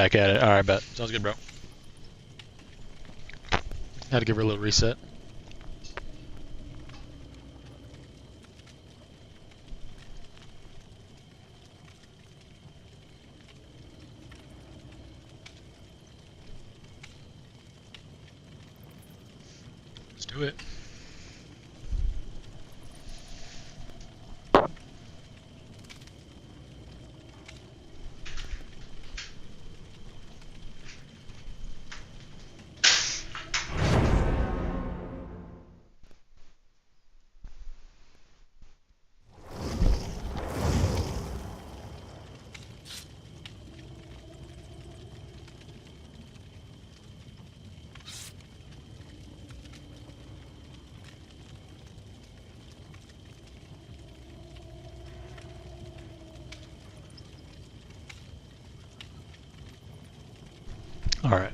back at it. Alright, bet. Sounds good, bro. Had to give her a little reset. Let's do it. Alright.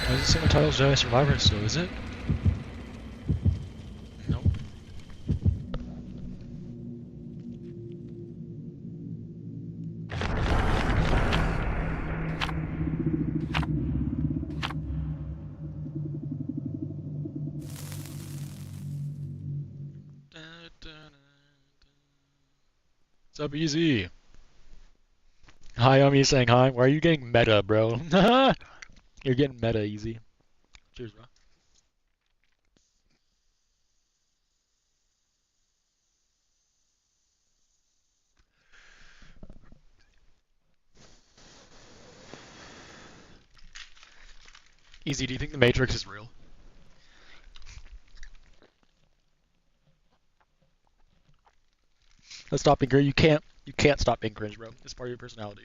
Why does it say my title's Jedi Survivor still, is it? Nope. What's up, Easy? Hi, Yummy saying hi. Why are you getting meta, bro? You're getting meta, Easy. Cheers, bro. Easy, do you think the Matrix is real? Let's stop being cringe. You can't stop being cringe, bro. It's part of your personality.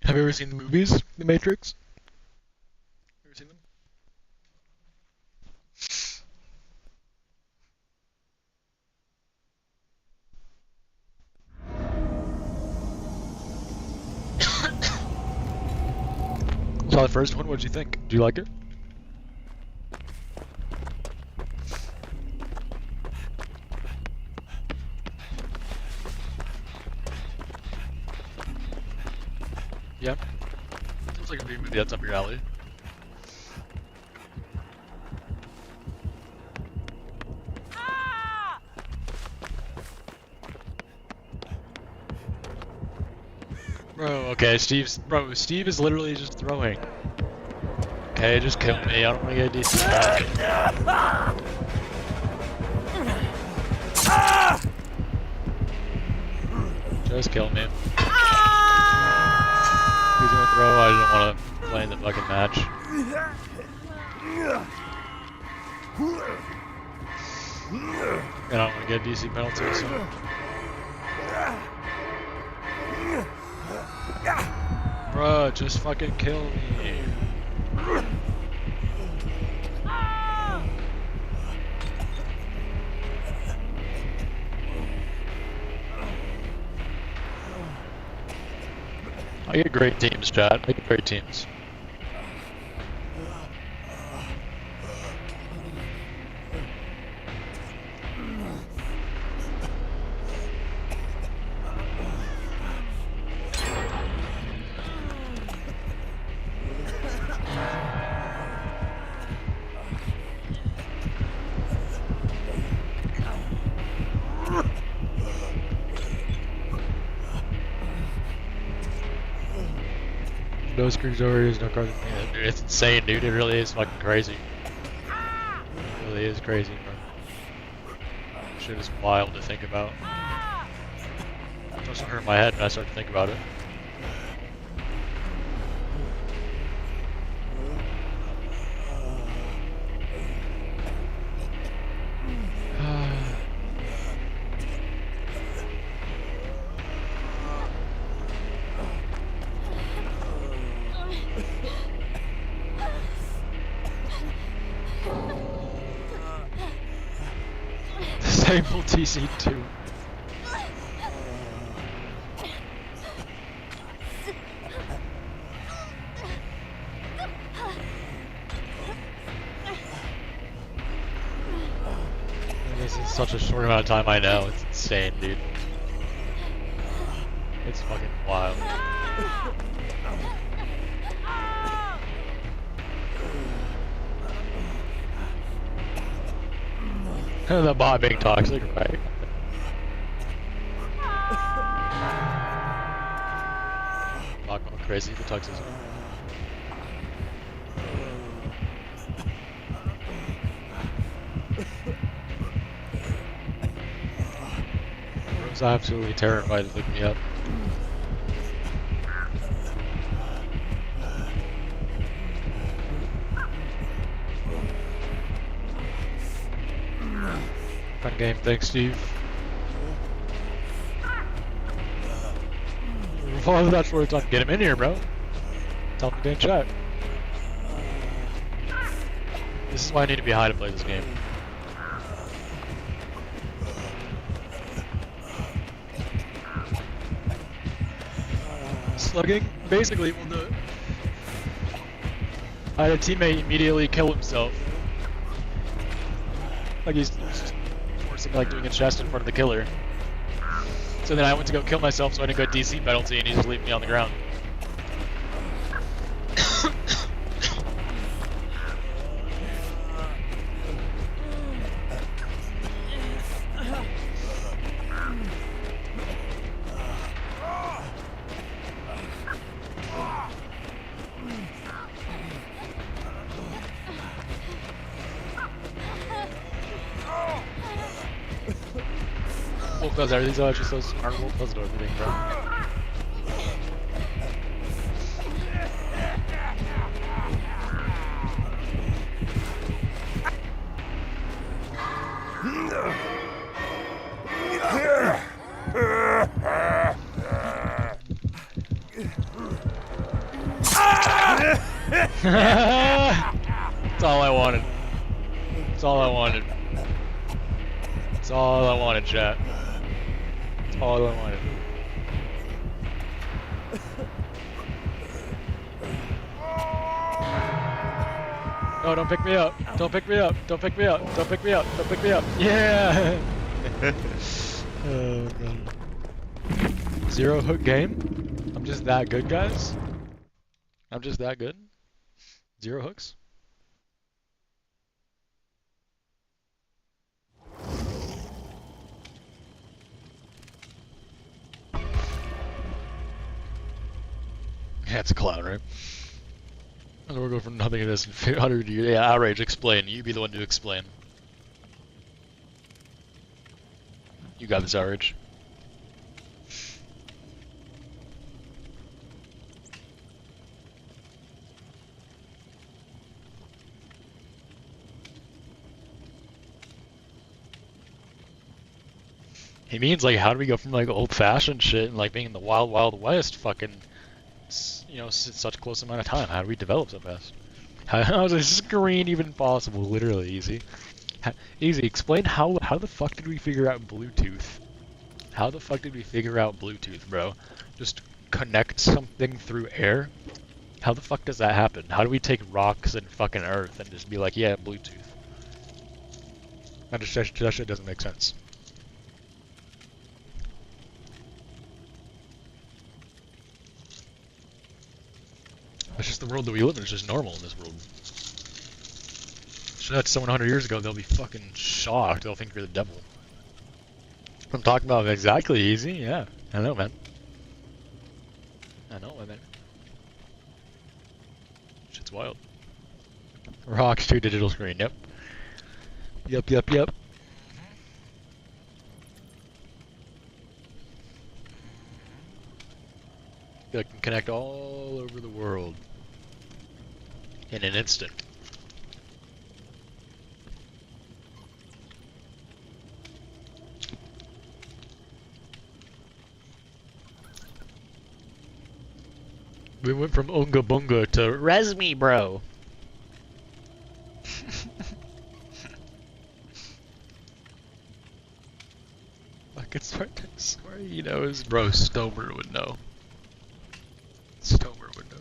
Have you ever seen the movies, The Matrix? Ever seen them? Saw the first one. What did you think? Do you like it? Yeah. Seems like a movie that's up your alley. Bro, okay, Steve is literally just throwing. Okay, just kill me. I don't want to get a decent back. Just kill me. He's gonna throw. I don't want to play in the fucking match. And I don't want to get a DC penalty, so. Bruh, just fucking kill me. I get great teams, chat. I get great teams. No screws over, there's no cards. Yeah, dude, it's insane, dude. It really is fucking crazy. It really is crazy, bro. Shit is wild to think about. It doesn't hurt my head when I start to think about it. Sable TC2. This is such a short amount of time, I know. It's insane, dude. It's fucking wild. The bot being toxic, right? Bot going crazy, the toxicity. Bro's absolutely terrified to pick me up. Fun game, thanks Steve. Follow that short time. Get him in here, bro. Tell him to get in chat. This is why I need to be high to play this game. Slugging? Basically, well, I had a teammate immediately kill himself. Like he's just forcing, like doing a chest in front of the killer. So then I went to go kill myself, so I didn't go DC penalty, and he just left me on the ground. Wolf does everything, so actually so smart. Wolf does everything, bro. That's all I wanted. That's all I wanted. That's all I wanted, chat. That's all I wanted. No, don't pick me up. Don't pick me up. Don't pick me up. Don't pick me up. Don't pick me up. Yeah! Oh, God. Zero hook game? I'm just that good, guys? I'm just that good? Zero hooks? Yeah, it's a clown, right? I'm gonna go from nothing to this in 100 years. Yeah, outrage, explain. You be the one to explain. You got this, outrage. He means, like, how do we go from, like, old-fashioned shit and, like, being in the wild, wild west fucking, you know, such a close amount of time? How do we develop so fast? How is this screen even possible? Literally, easy. Easy, explain how the fuck did we figure out Bluetooth? How the fuck did we figure out Bluetooth, bro? Just connect something through air? How the fuck does that happen? How do we take rocks and fucking earth and just be like, yeah, Bluetooth? That shit doesn't make sense. It's just the world that we live in. It's just normal in this world. Show that to someone 100 years ago, they'll be fucking shocked. They'll think you're the devil. I'm talking about exactly easy. Yeah, I know, man. I know, man. Shit's wild. Rocks to digital screen. Yep. Yep. I can connect all over the world in an instant. We went from Unga Bunga to Res me, bro. could swear he knows. Bro, Stomer would know. Stomer would know.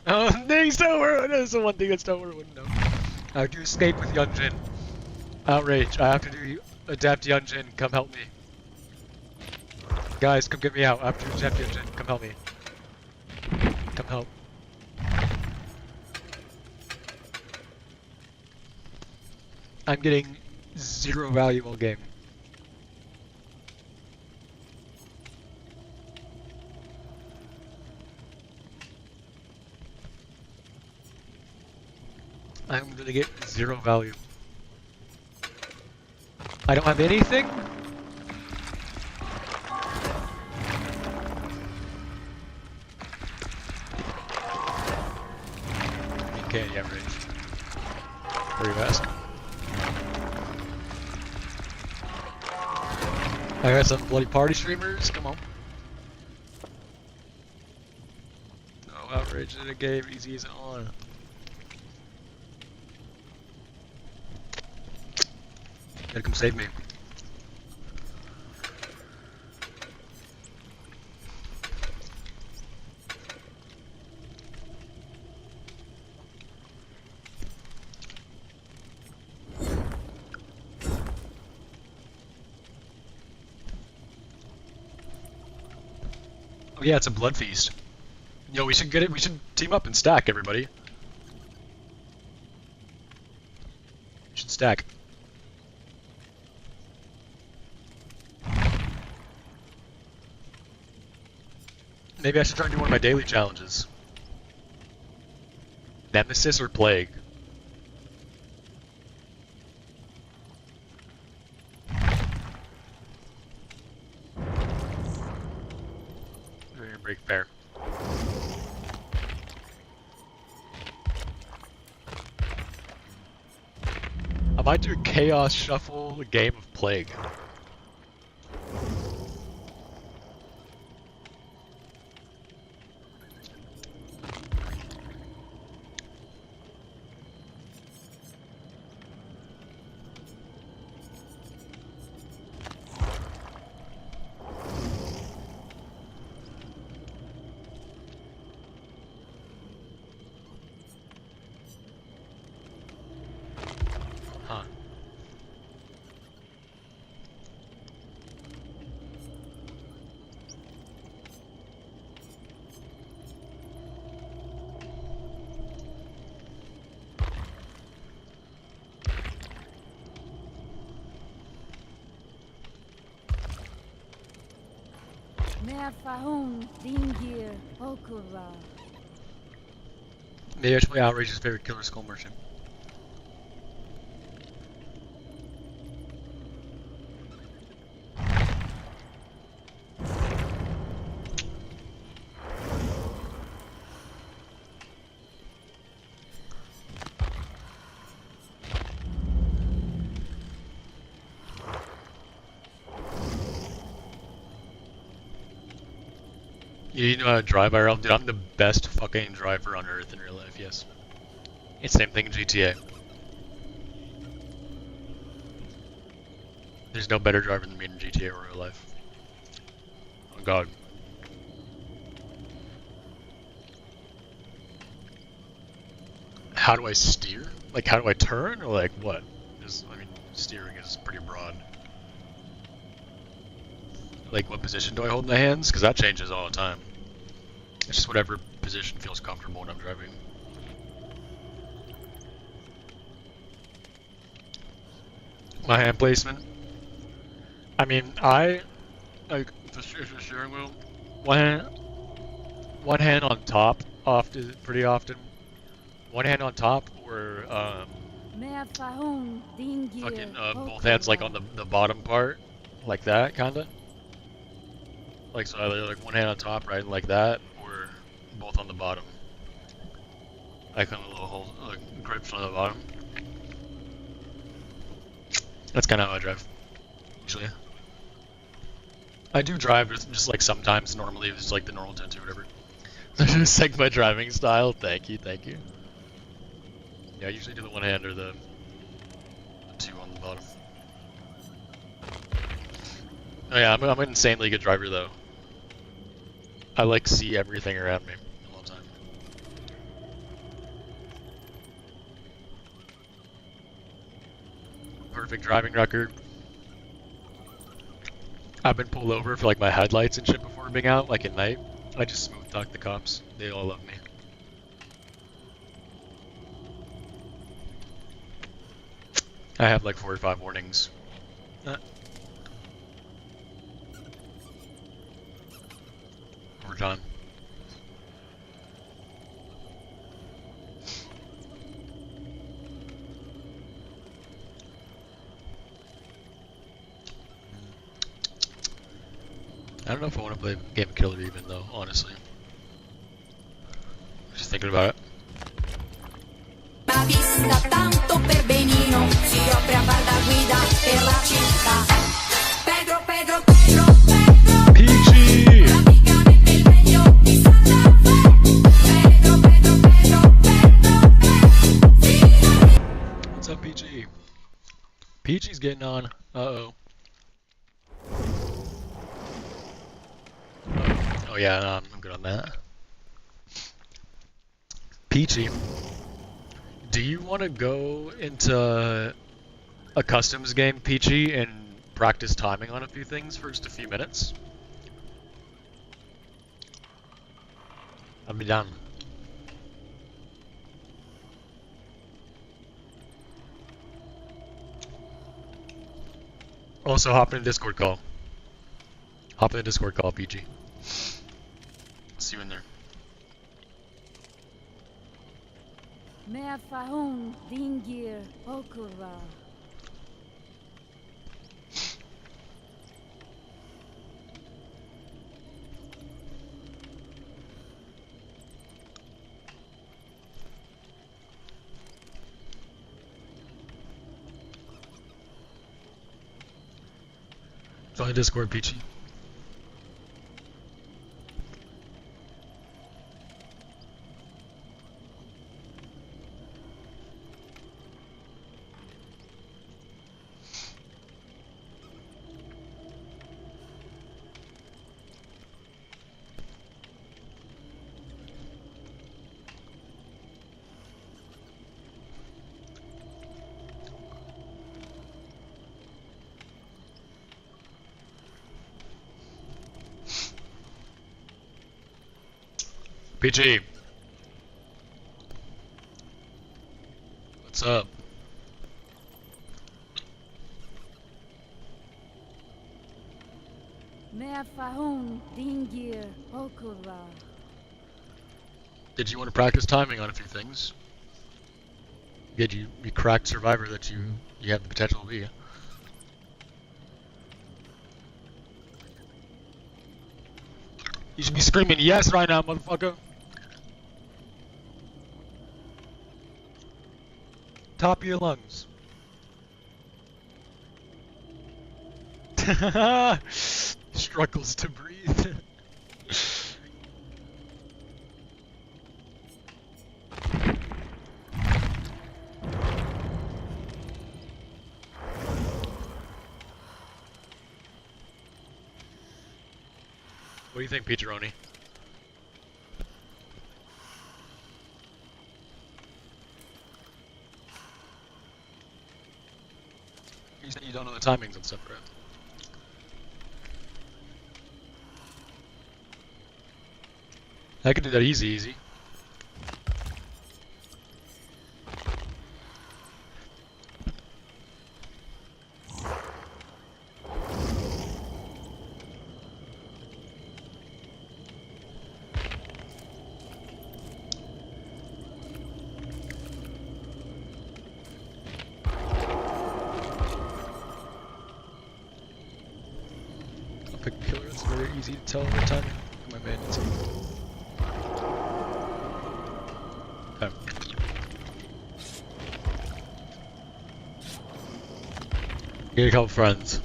Oh, dang, Stomer! That's the one thing that Stomer wouldn't know. I have to escape with Yunjin. Outrage. I have to do adapt Yunjin. Come help me. Guys, come get me out. I have to adapt Yunjin. Come help me. Come help. I'm getting 0 value all game. I'm gonna get 0 value. I don't have anything? Okay, yeah, range. Very fast. I got some bloody party streamers, come on. No outrage in the game, easy as on. Gotta come save me. Oh yeah, it's a blood feast. Yo, we should get it. We should team up and stack, everybody. We should stack. Maybe I should try and do one of my daily challenges. Nemesis or Plague? We're gonna break fair. I might do a Chaos Shuffle, a game of Plague. Huh. Maybe I should play Outrage's favorite killer skull merchant. You know how to drive IRL? Dude, I'm the best fucking driver on earth in real life, yes. It's the same thing in GTA. There's no better driver than me in GTA or real life. Oh god. How do I steer? Like, how do I turn? Or like, what? I mean, steering is pretty broad. Like, what position do I hold in the hands? Because that changes all the time. It's just whatever position feels comfortable when I'm driving. My hand placement? I mean, like, the steering wheel, one hand on top, pretty often. One hand on top, or, fucking, both hands, like, on the bottom part, like that, kinda. Like, so either, like, one hand on top, right, like that, or both on the bottom. icon with a little hole, grips on the bottom. That's kind of how I drive, usually. I do drive, just like sometimes, normally it's like the normal 10-2 or whatever. Just like my driving style, thank you, thank you. Yeah, I usually do the one hand or the 2 on the bottom. Oh yeah, I'm an insanely good driver though. I like see everything around me all the time. Perfect driving record. I've been pulled over for like my headlights and shit before being out, like at night. I just smooth talk the cops. They all love me. I have like 4 or 5 warnings. Over time. I don't know if I want to play Game of Killer even though, honestly. Just thinking about it. PG! What's up, PG? PG's getting on. Uh-oh. Oh yeah, no, I'm good on that. Peachy, do you want to go into a customs game, Peachy, and practice timing on a few things for just a few minutes? I'll be down. Also, hop in the Discord call. Hop in the Discord call, PG. See you in there. Mer faun dingir okura. Join the Discord, Peachy. PG. What's up? Mer faun dingir okura. Did you want to practice timing on a few things? Did you be cracked survivor that you have the potential to be? You should be screaming yes right now, motherfucker. Top of your lungs. Struggles to breathe. What do you think, Peteroni? You said you don't know the timings and stuff, right? I could do that easy. Pick killer, it's very easy to tell the timing. My bandits. Okay. Get a couple friends.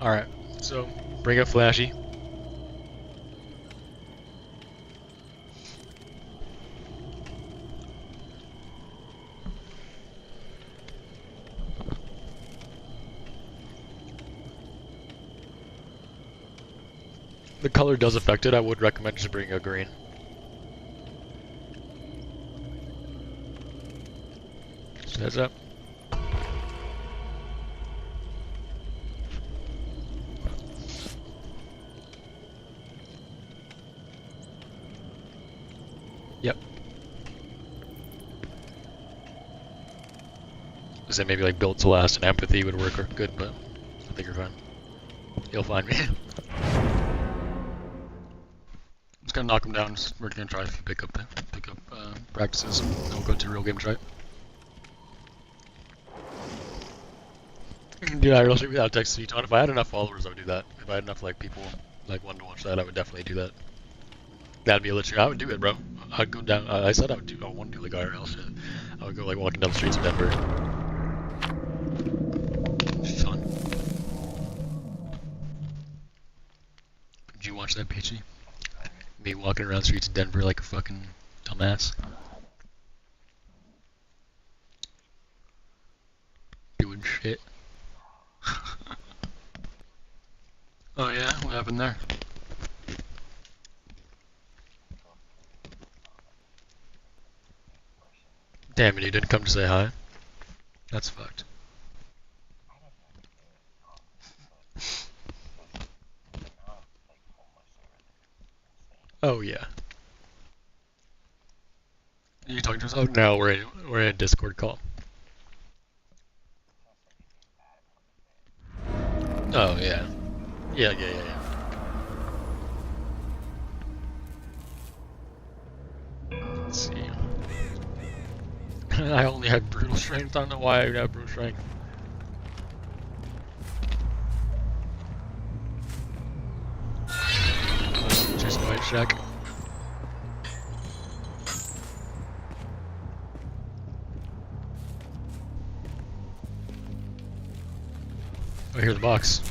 Alright, so bring up Flashy. The color does affect it. I would recommend just bringing a green. Just heads up. Yep. So maybe like build to last and empathy would work good, but I think you're fine. You'll find me. Just gonna knock him down. We're gonna try to pick up practices, and then we'll go to real game try. Dude, I really without texting you, Ton. If I had enough followers, I would do that. If I had enough like people like wanting to watch that, I would definitely do that. That'd be literally. I would do it, bro. I'd go down. I said I would do. I want to do like IRL shit. I would go like walking down the streets of Denver. Fun. Did you watch that, Peachy? Me walking around the streets of Denver like a fucking dumbass. Doing shit. Oh yeah? What happened there? Damn it, you didn't come to say hi? That's fucked. Oh yeah. Are you talking to us? Oh no, we're in a Discord call. Oh yeah. Yeah. Let's see. I only had brutal strength. I don't know why I would have brutal strength. Just white check. I hear the box.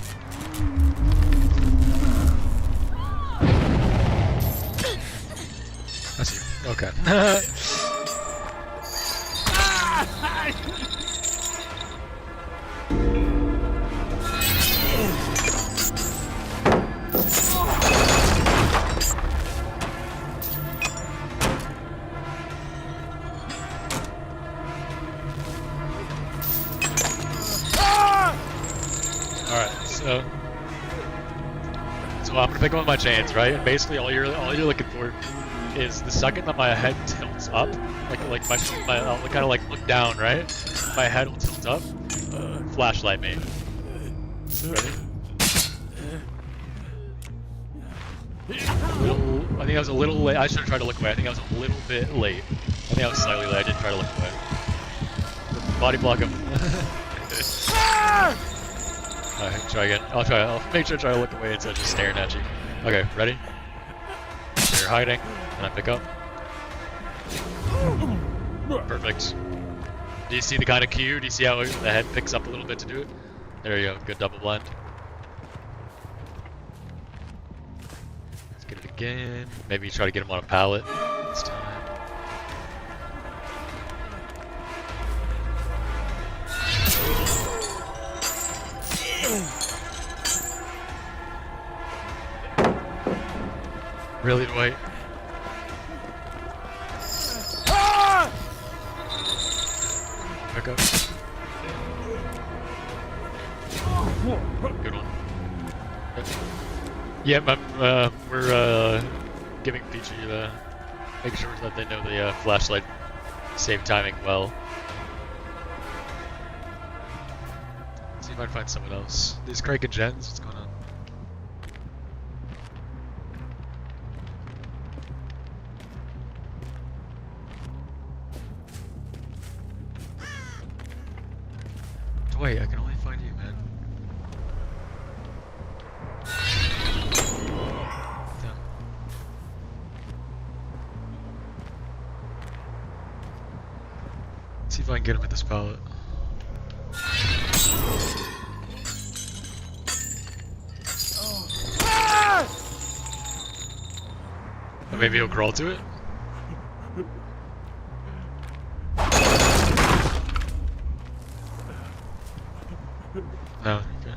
That's you. Okay. So I'm gonna pick up my chains, right? And basically, all you're looking for is the second that my head tilts up, like my I'll kind of like look down, right? My head will tilt up. Flashlight me. Ready? I think I was a little late. I should have tried to look away. I think I was a little bit late. I think I was slightly late. I didn't try to look away. Body block him. Alright, try again. I'll make sure to try to look away instead of just staring at you. Okay, ready? So you're hiding, and I pick up. Perfect. Do you see the kind of cue? Do you see how the head picks up a little bit to do it? There you go, good double blend. Let's get it again. Maybe try to get him on a pallet this time. Really, Dwight? Back up. Good one. Yeah, we're giving Peachy make sure that they know the flashlight save timing well. Let's see if I can find someone else. These Craig and Jens, what's going on? Wait, I can only find you, man. see if I can get him at this pallet. Or maybe he'll crawl to it? No. Okay.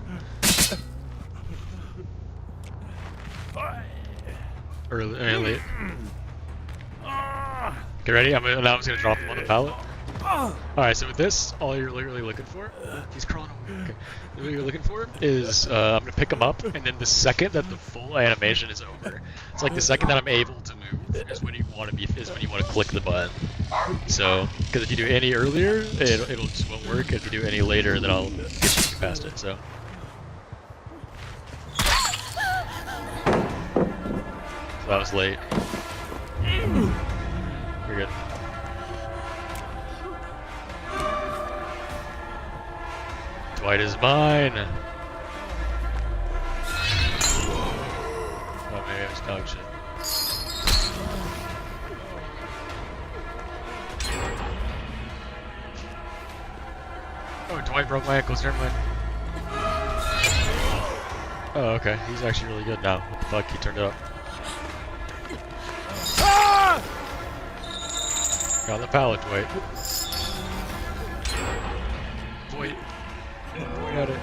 Early, late. Get ready? Now I'm just gonna drop him on the pallet. Alright, so with this, all you're literally looking for, he's crawling away. Okay. What you're looking for is, I'm gonna pick him up, and then the second that the full animation is over, it's like the second that I'm able to move is when you want to click the button. So, because if you do any earlier, it'll just won't work. If you do any later, then I'll get you past it. So. So that was late. You're good. Dwight is mine! Oh, maybe I was dog shit. Oh, Dwight broke my ankles, never mind. Oh, okay. He's actually really good now. What the fuck? He turned it up. Got on the pallet, Dwight. Dwight. We got it.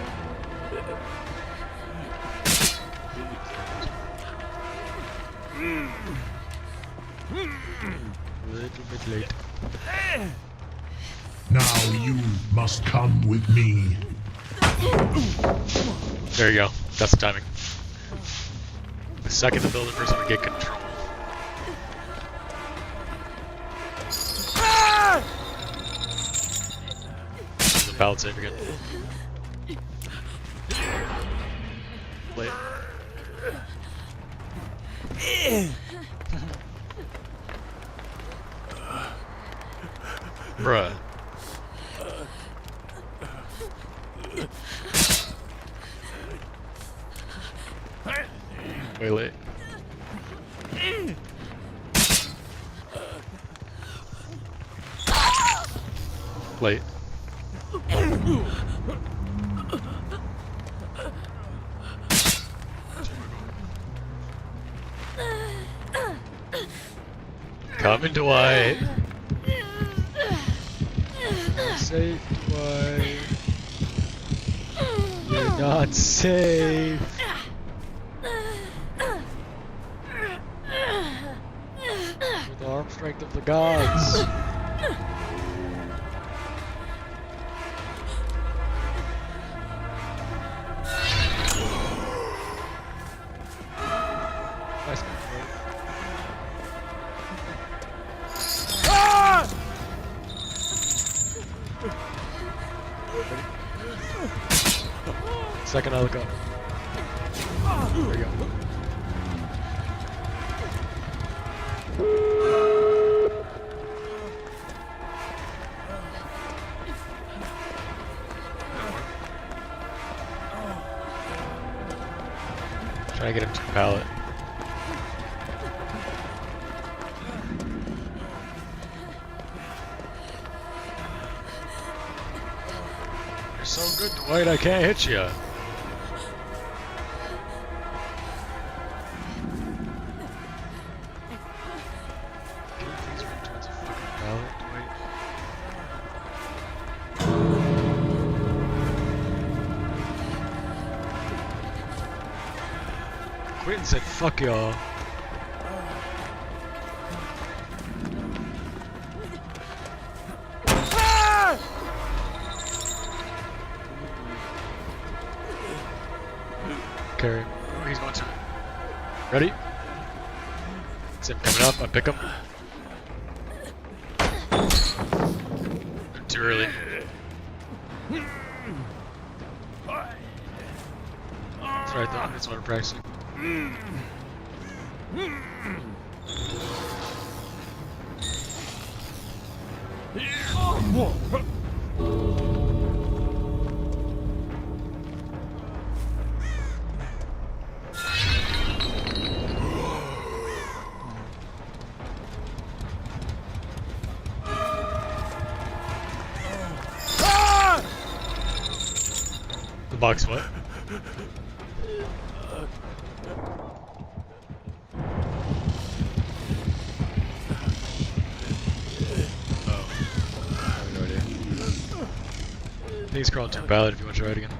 A little bit late. Now you must come with me. There you go. That's the timing. The second the building person would get control. The pallet safe again. Late. Bruh. Way late. Late. Coming, Dwight. Safe, Dwight. You're not safe. With the arm strength of the gods. Nice. Second, I look up. There you go. Try to get him to the pallet. You're so good, Dwight, I can't hit you. Can you please run towards the fucking pallet, Dwight? Quentin said, fuck y'all. Carry. Oh, he's going to it. Ready? It's him coming up. I pick him. Too early. That's right though. That's what I'm practicing. box what? Oh. I have no idea. I think it's crawling to a pallet if you want to try it again.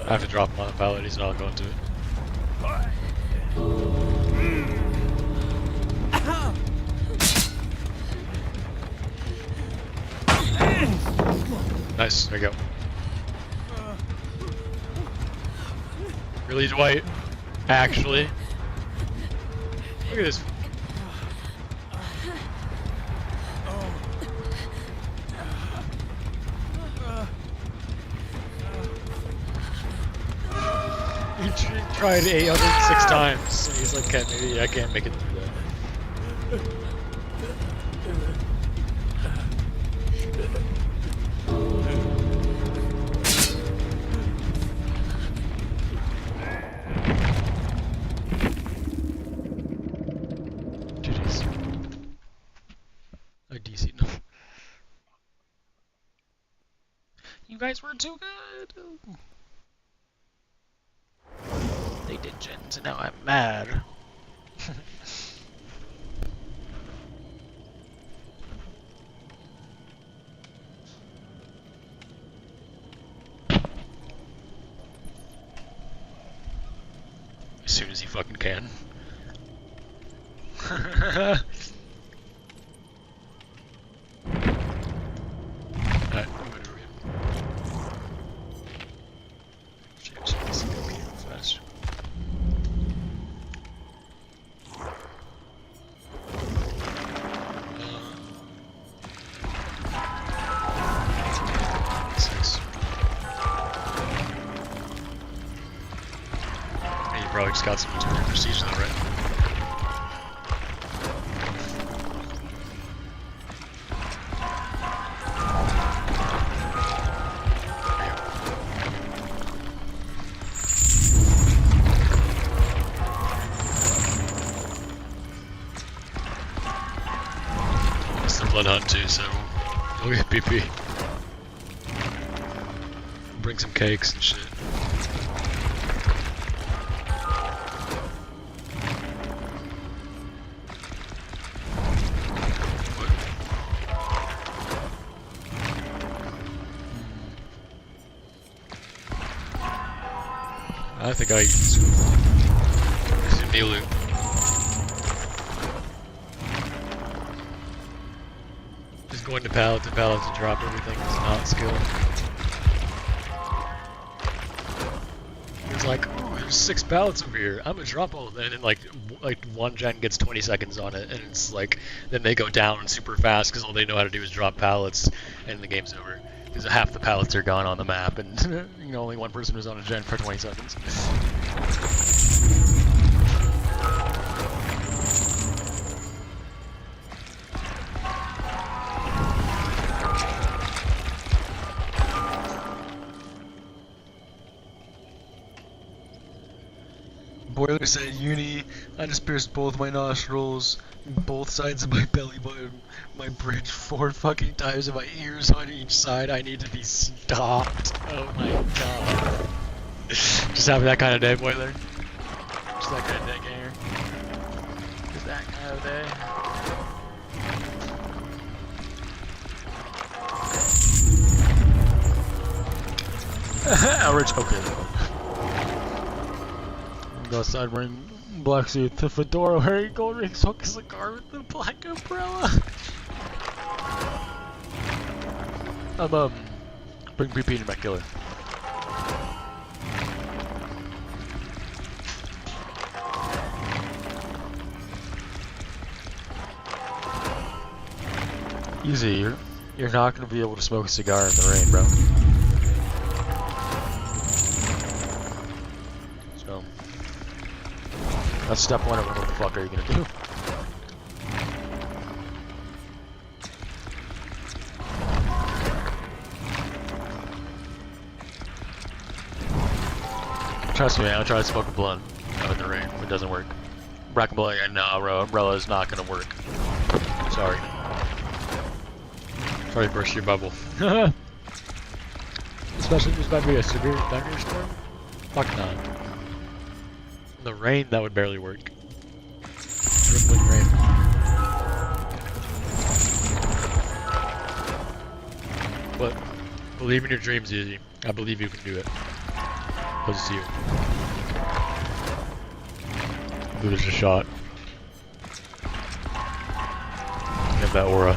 I have to drop him on the pallet, he's not going to it. Nice, there you go. Really, Dwight? Actually? Look at this. He tried 806 times, and he's like, okay, maybe I can't make it through that. GG's. I DC'd them. You guys were too good! They did gens, and now I'm mad. As soon as he fucking can. Alright, I'm gonna read. James, let's go real fast. Probably just got some material prestige though, right? It's the blood hunt too, so we'll get PP. Bring some cakes and shit. I think I use Milu. Just going to pallet to drop everything is not skill. It's like, oh, there's 6 pallets over here. I'm gonna drop all of them, and like one gen gets 20 seconds on it, and it's like then they go down super fast because all they know how to do is drop pallets, and the game's over. Because half the pallets are gone on the map, and you know, only one person was on a gen for 20 seconds. Boiler said, Uni, I just pierced both my nostrils, both sides of my belly button, my bridge 4 fucking times, and my ears on each side. I need to be stopped. Oh my god. Just having that kind of day, Boiler. Just that kind of day, gamer. Just that kind of day. Average, okay. Go outside wearing black suit, the fedora, wearing gold rings, focus the car with the black umbrella. Bring PP to my killer. Easy, you're not gonna be able to smoke a cigar in the rain, bro. So that's step 1 of what the fuck are you gonna do? Trust me, I'll try to smoke a blunt out in the rain. It doesn't work. Black and black, no, umbrella is not gonna work. sorry. Sorry to burst your bubble. Especially if there's about to be a severe thunderstorm. Fuck no. In the rain, that would barely work. Rippling rain. But believe in your dreams, Easy. I believe you can do it. Close to you. Ooh, there's a shot. You have that aura.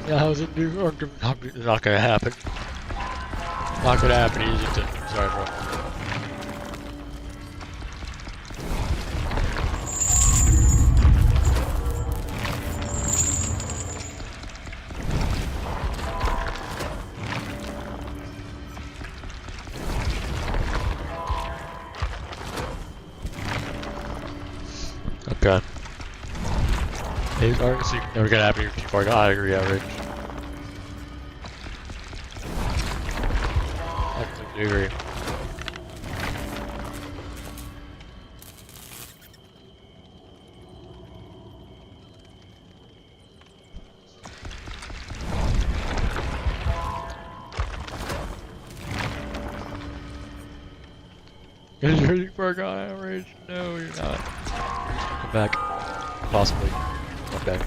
Yeah, how's it do? It's not gonna happen. Not gonna happen, Easy. Sorry, bro. Okay. Hey, alright, so you're never gonna happen, you're too far gone. I agree, outrage. I completely agree. You're too far gone, outrage. No, you're not. Come back. Possibly. Come back.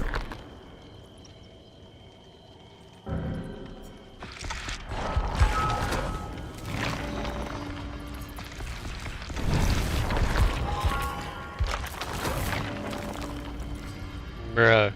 Bruh.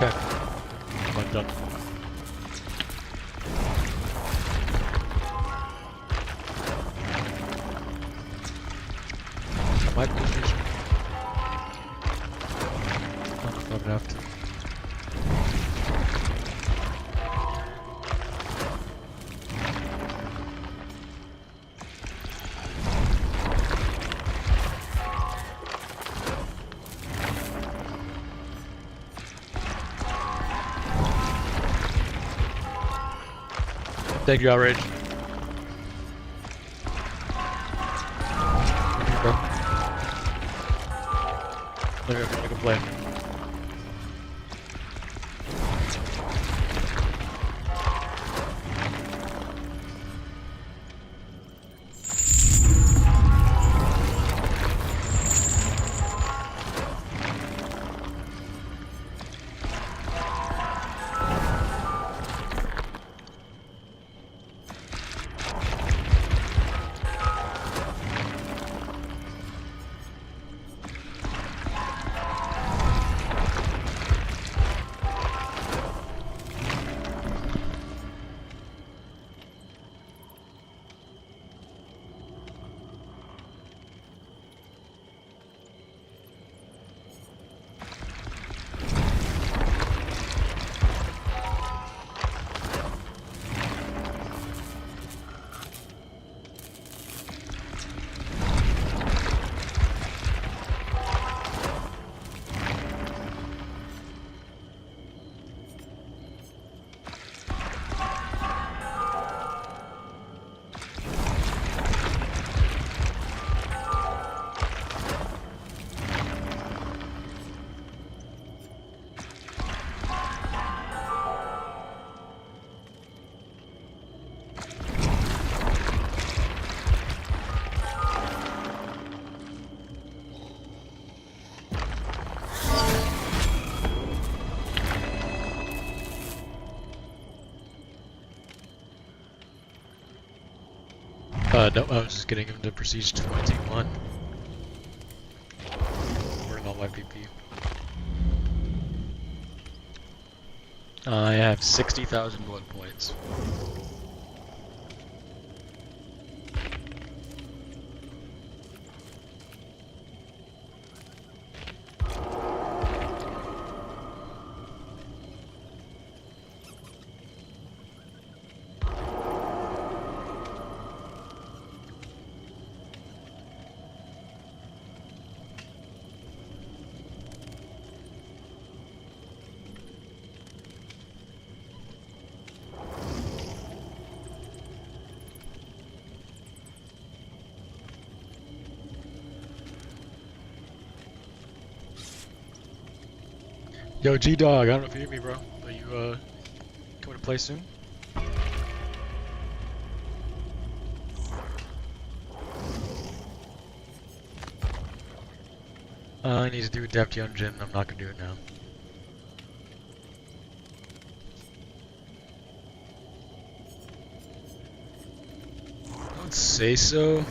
Okay. I'm done. I might push this. I'm gonna have to. Thank you, outrage. Bro. Look at play. No, I was just getting him to Prestige 21. Working on my PP. I have 60,000 blood points. Yo, G-Dog, I don't know if you hear me, bro. Are you, coming to play soon? I need to do a Depth Dungeon. I'm not gonna do it now. Don't say so.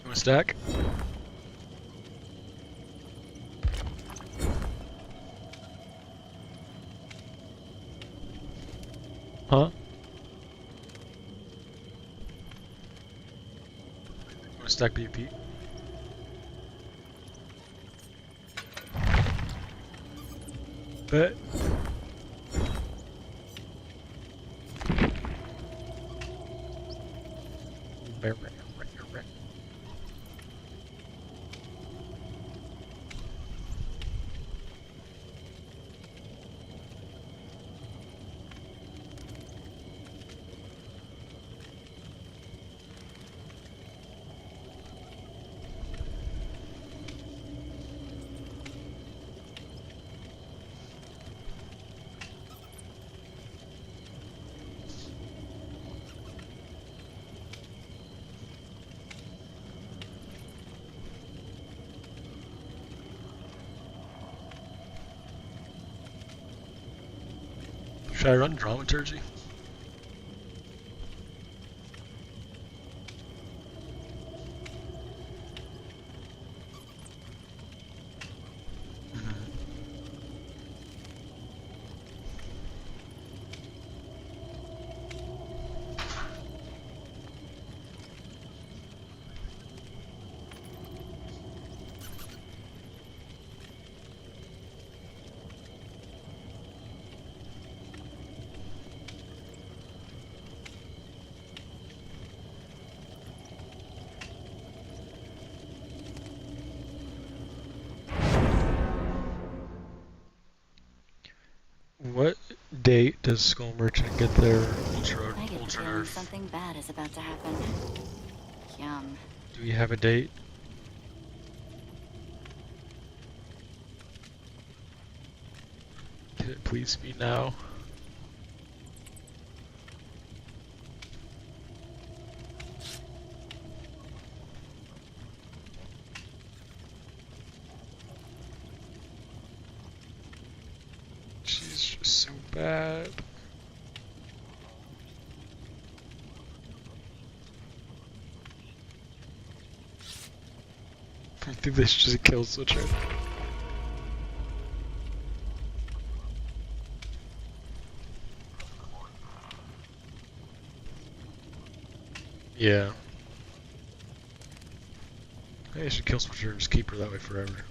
You wanna stack? Huh? You wanna stack BP? Bet. Should I run Dramaturgy? What date does Skull Merchant get their ultra nerf? Something bad is about to happen. Yum. Do we have a date? Can it please be now? She's just so bad. I think they should just kill Switcher. Yeah. Hey, I should kill Switcher and just keep her that way forever.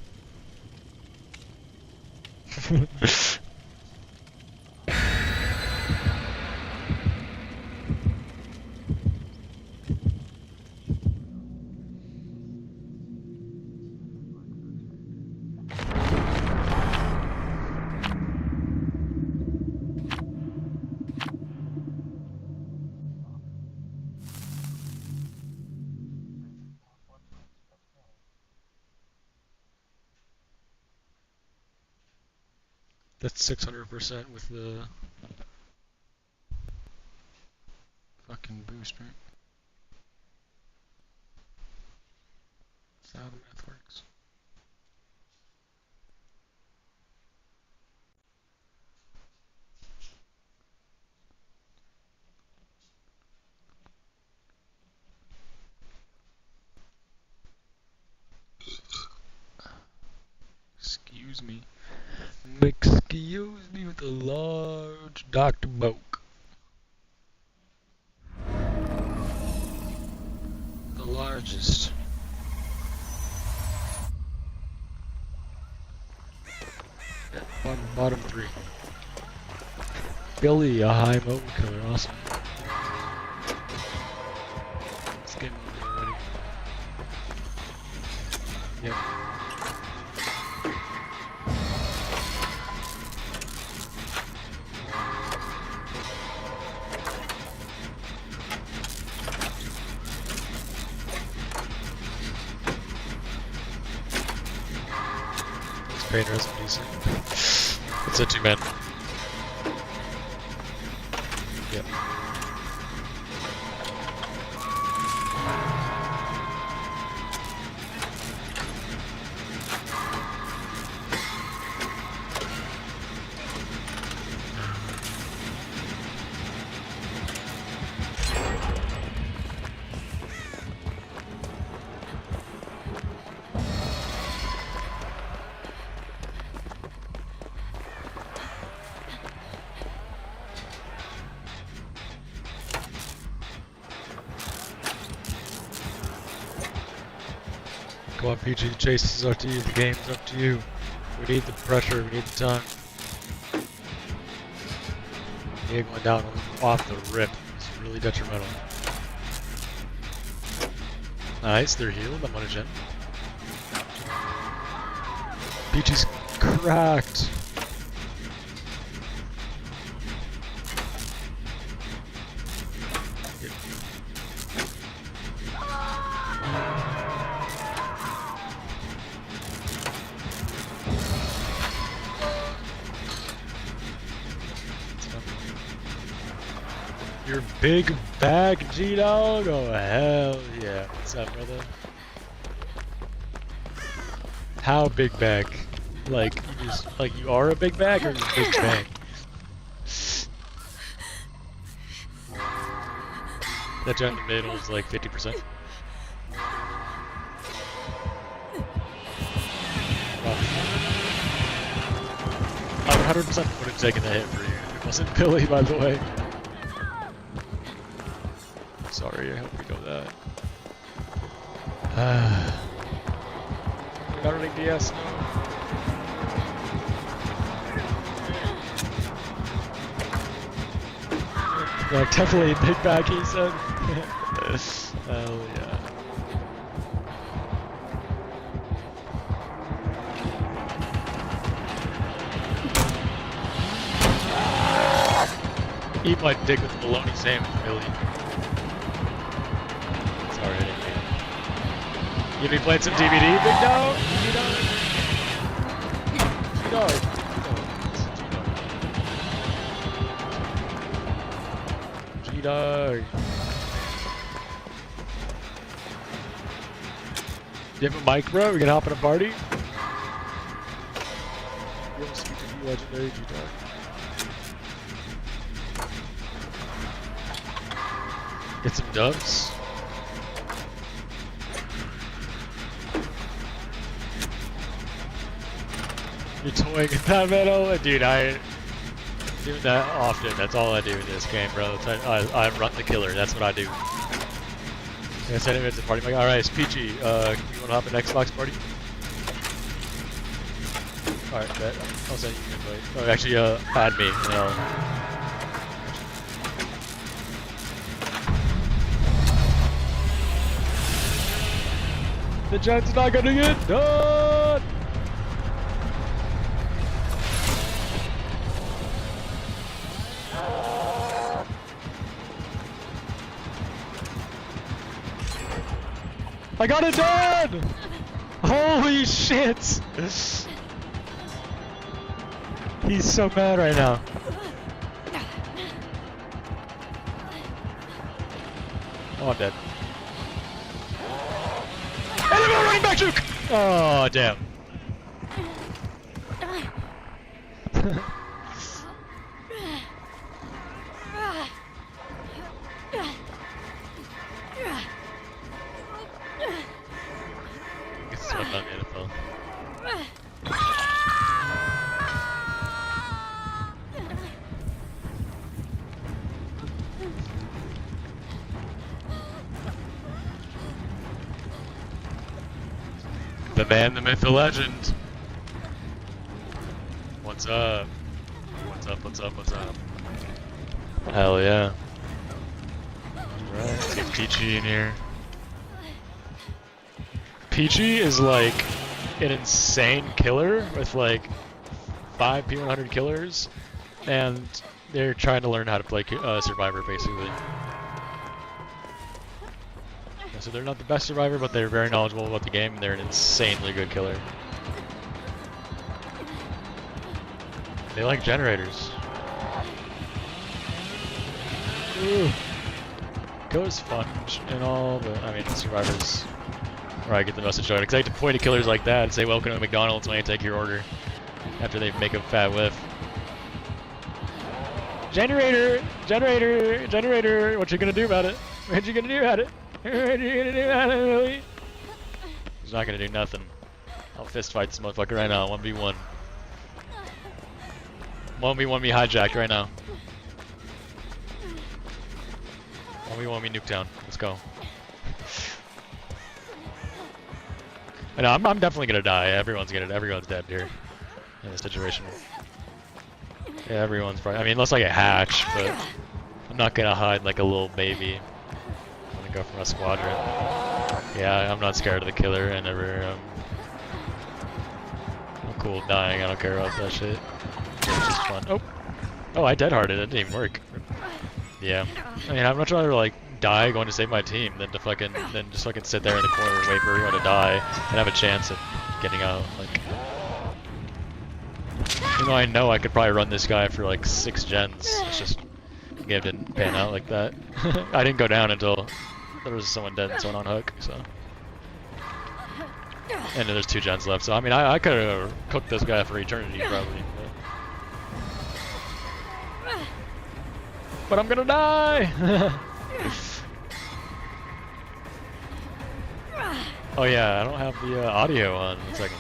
That's 600% with the fucking boost, right? That's how the math works. Excuse me. Excuse me with a large Dr. Moke. The largest. Yeah, bottom three. Billy, a high moat killer, awesome. Let's get ready. Yep. Painter is decent. It's a 2-man. Yep. Come on, PG, the chase is up to you, the game's up to you. We need the pressure, we need the time. Yeah, going down off the rip. It's really detrimental. Nice, they're healed, I'm on a gen. PG's cracked. Your big bag, G-Dog? Oh, hell yeah. What's up, brother? How big bag? Like, you just, like, you are a big bag or you big bag? That giant in the middle is like 50%. I 100% would have taken the hit for you. It wasn't Billy, by the way. Sorry, I hope we go that. Not running DS, no. Like, definitely a big bag, he said. Hell yeah. Eat my dick with a bologna sandwich, Billy. Sorry, I didn't mean it. You be playing some DBD, big dog? G-Dog. G-Dog. G-Dog. You have a mic, bro? We can hop in a party? You want to speak to you, legendary G-Dog? Get some dubs. You're toying in that metal? Dude, I do that often. That's all I do in this game, bro. I run the killer. That's what I do. I send him into the party. I'm like, alright, it's Peachy. You want to hop in Xbox party? Alright, bet. I'll send you an invite. Oh, actually, add me. And I'll... The Giants not gonna get done! I got it done! Holy shit! He's so mad right now. Oh, I'm dead. Running back juke! Oh, damn. This is what I'm in NFL. The man, the myth, the legend. What's up? What's up, what's up, what's up? Hell yeah. Alright, let's get Peachy in here. Peachy is like an insane killer with like 5 P100 killers, and they're trying to learn how to play Survivor basically. So they're not the best Survivor, but they're very knowledgeable about the game, and they're an insanely good killer. They like generators. Ooh. Killer's fun and all, but I mean, Survivor's where I get the most enjoyment, because I get to point at killers like that and say, welcome to McDonald's when I take your order, after they make a fat whiff. Generator! Generator! Generator! What you gonna do about it? What you gonna do about it? What you gonna do about it, Willie? He's not gonna do nothing. I'll fist fight this motherfucker right now, 1v1. 1v1 me hijacked right now. 1v1 me Nuketown. Let's go. I know, I'm definitely gonna die. Everyone's dead here in this situation. Yeah, everyone's probably. I mean, unless I get hatched, but I'm not gonna hide like a little baby. I'm gonna go for a squadron. Yeah, I'm not scared of the killer. I never. I'm cool with dying. I don't care about that shit. It's just fun. Oh, I dead hearted. It didn't even work. Yeah. I mean, I'd much rather like die going to save my team than to just fucking sit there in the corner and wait for everyone to die and have a chance at getting out. Like, even though I know I could probably run this guy for like 6 gens, it's just the game didn't pan out like that. I didn't go down until there was someone dead and someone on hook. So, and then there's 2 gens left. So I mean, I could have cooked this guy for eternity probably. But I'm gonna die! Oh yeah, I don't have the audio on. 1 second.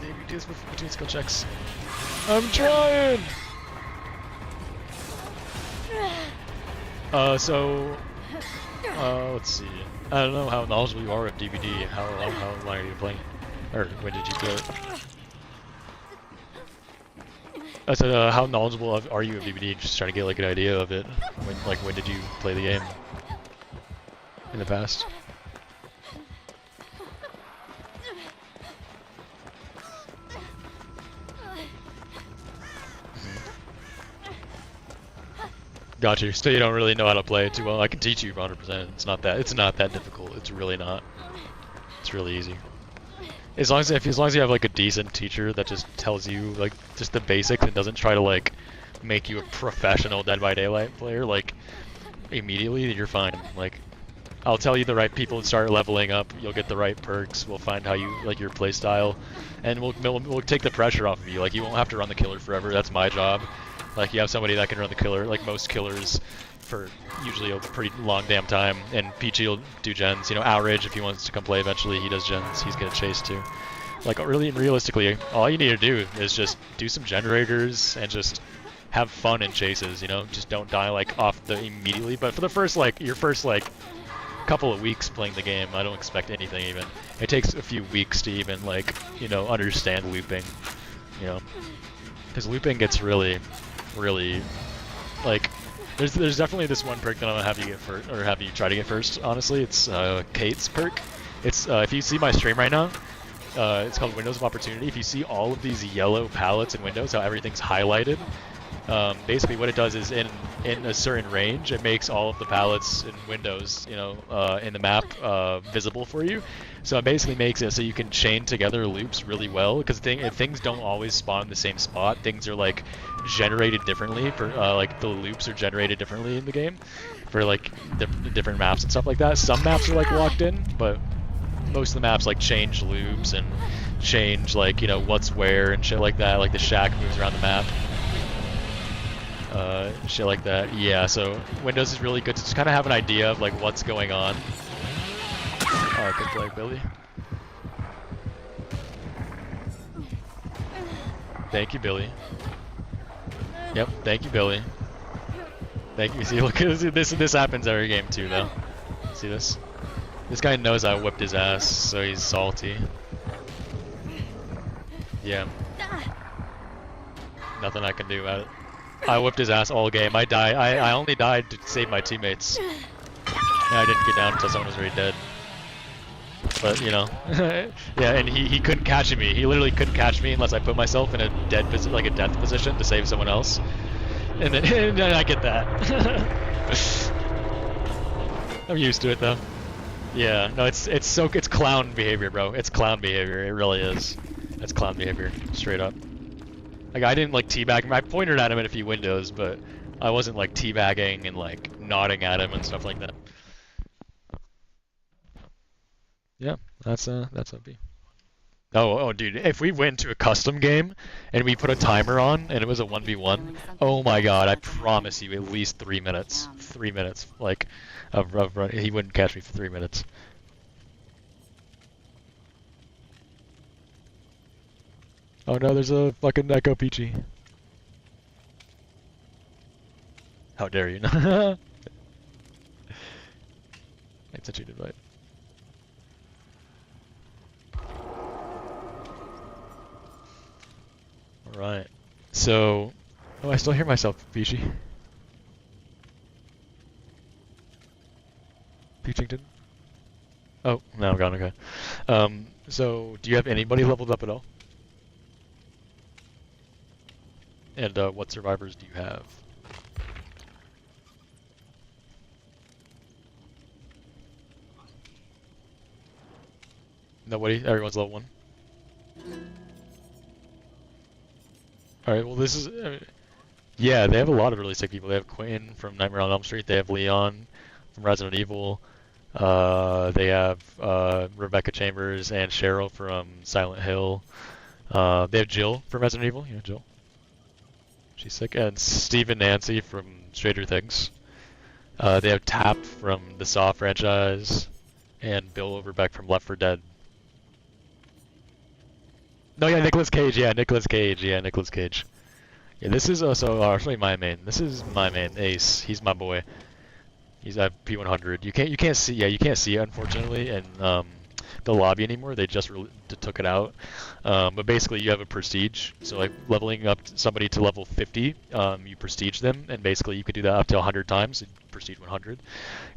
Do this between skill checks. I'm trying! Let's see. I don't know how knowledgeable you are of DBD. How long are you playing? Or when did you play it? I said, how knowledgeable are you of DBD? Just trying to get like an idea of it. When did you play the game? In the past? Got you. Still, you don't really know how to play it too well. I can teach you 100%. It's not that difficult. It's really not. It's really easy. As long as you have like a decent teacher that just tells you like just the basics and doesn't try to like make you a professional Dead by Daylight player like immediately, you're fine. Like, I'll tell you the right people and start leveling up. You'll get the right perks. We'll find how you like your play style, and we'll take the pressure off of you. Like, you won't have to run the killer forever. That's my job. Like, you have somebody that can run the killer. Like most killers, for usually a pretty long damn time. And Peachy will do gens. You know, Outrage, if he wants to come play eventually, he does gens. He's gonna chase too. Like, really, realistically, all you need to do is just do some generators and just have fun in chases. You know, just don't die like off the immediately. But for the first your first couple of weeks playing the game, I don't expect anything even. It takes a few weeks to even like, you know, understand looping. You know, because looping gets really like. There's definitely this one perk that I'm gonna have you get first, or have you try to get first. Honestly, it's Kate's perk. It's if you see my stream right now, it's called Windows of Opportunity. If you see all of these yellow palettes and windows, how everything's highlighted, basically what it does is in a certain range, it makes all of the palettes and windows, you know, in the map visible for you. So it basically makes it so you can chain together loops really well, because if things don't always spawn in the same spot, things are like generated differently for like the loops are generated differently in the game for like different maps and stuff like that. Some maps are like locked in, but most of the maps like change loops and change like, you know, what's where and shit like that. Like the shack moves around the map. Shit like that. Yeah, so Windows is really good to just kind of have an idea of like what's going on. Oh, good play, Billy. Thank you, Billy. Yep, thank you, Billy. Thank you. See, look at this. This happens every game too, though. See this? This guy knows I whipped his ass, so he's salty. Yeah. Nothing I can do about it. I whipped his ass all game. I only died to save my teammates. And I didn't get down until someone was already dead. But, you know. Yeah, and he couldn't catch me. He literally couldn't catch me unless I put myself in a like a death position to save someone else. And then, and then I get that. I'm used to it though. Yeah, no, it's clown behavior, bro. It's clown behavior. It really is. It's clown behavior, straight up. Like I didn't like teabag him. I pointed at him in a few windows, but I wasn't like teabagging and like nodding at him and stuff like that. Yeah, that's OP. Oh, dude, if we went to a custom game and we put a timer on and it was a 1v1, oh my god, I promise you at least 3 minutes. 3 minutes, like, of running. He wouldn't catch me for 3 minutes. Oh no, there's a fucking Echo Peachy. How dare you? I sent you an invite. Alright. So... Oh, I still hear myself, Peachy. Peachington? Oh, now I'm gone, okay. So, do you have anybody leveled up at all? And, what survivors do you have? Nobody? Everyone's level 1? Alright, well this is... yeah, they have a lot of really sick people. They have Quinn from Nightmare on Elm Street, they have Leon from Resident Evil, they have Rebecca Chambers and Cheryl from Silent Hill. They have Jill from Resident Evil, you know Jill. She's sick. And Steve and Nancy from Stranger Things. They have Tap from the Saw franchise, and Bill Overbeck from Left 4 Dead. No, yeah, Nicolas Cage. Yeah, Nicolas Cage. Yeah, Nicolas Cage. Yeah, this is also actually my main. This is my main, Ace. He's my boy. He's at P100. You can't see. Yeah, you can't see it unfortunately in the lobby anymore. They just took it out. But basically, you have a prestige. So like leveling up somebody to level 50, you prestige them, and basically you could do that up to 100 times. And prestige 100,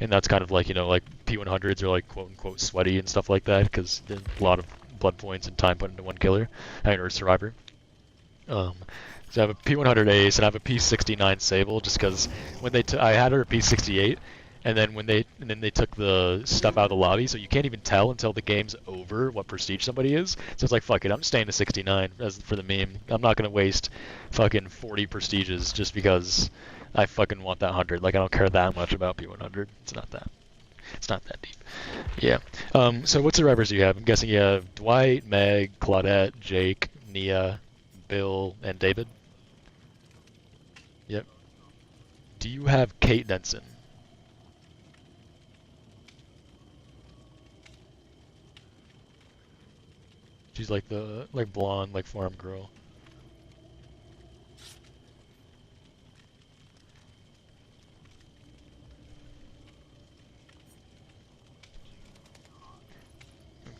and that's kind of like like P100s are like quote unquote sweaty and stuff like that because there's a lot of blood points and time put into one killer or survivor. So I have a P100 Ace and I have a P69 Sable just because when I had her at P68 and then then they took the stuff out of the lobby, so you can't even tell until the game's over what prestige somebody is. So it's like fuck it, I'm staying to 69 as for the meme. I'm not gonna waste fucking 40 prestiges just because I fucking want that 100. Like I don't care that much about P100. It's not that deep. Yeah. So what survivors do you have? I'm guessing you have Dwight, Meg, Claudette, Jake, Nia, Bill, and David? Yep. Do you have Kate Denson? She's like the blonde, like farm girl.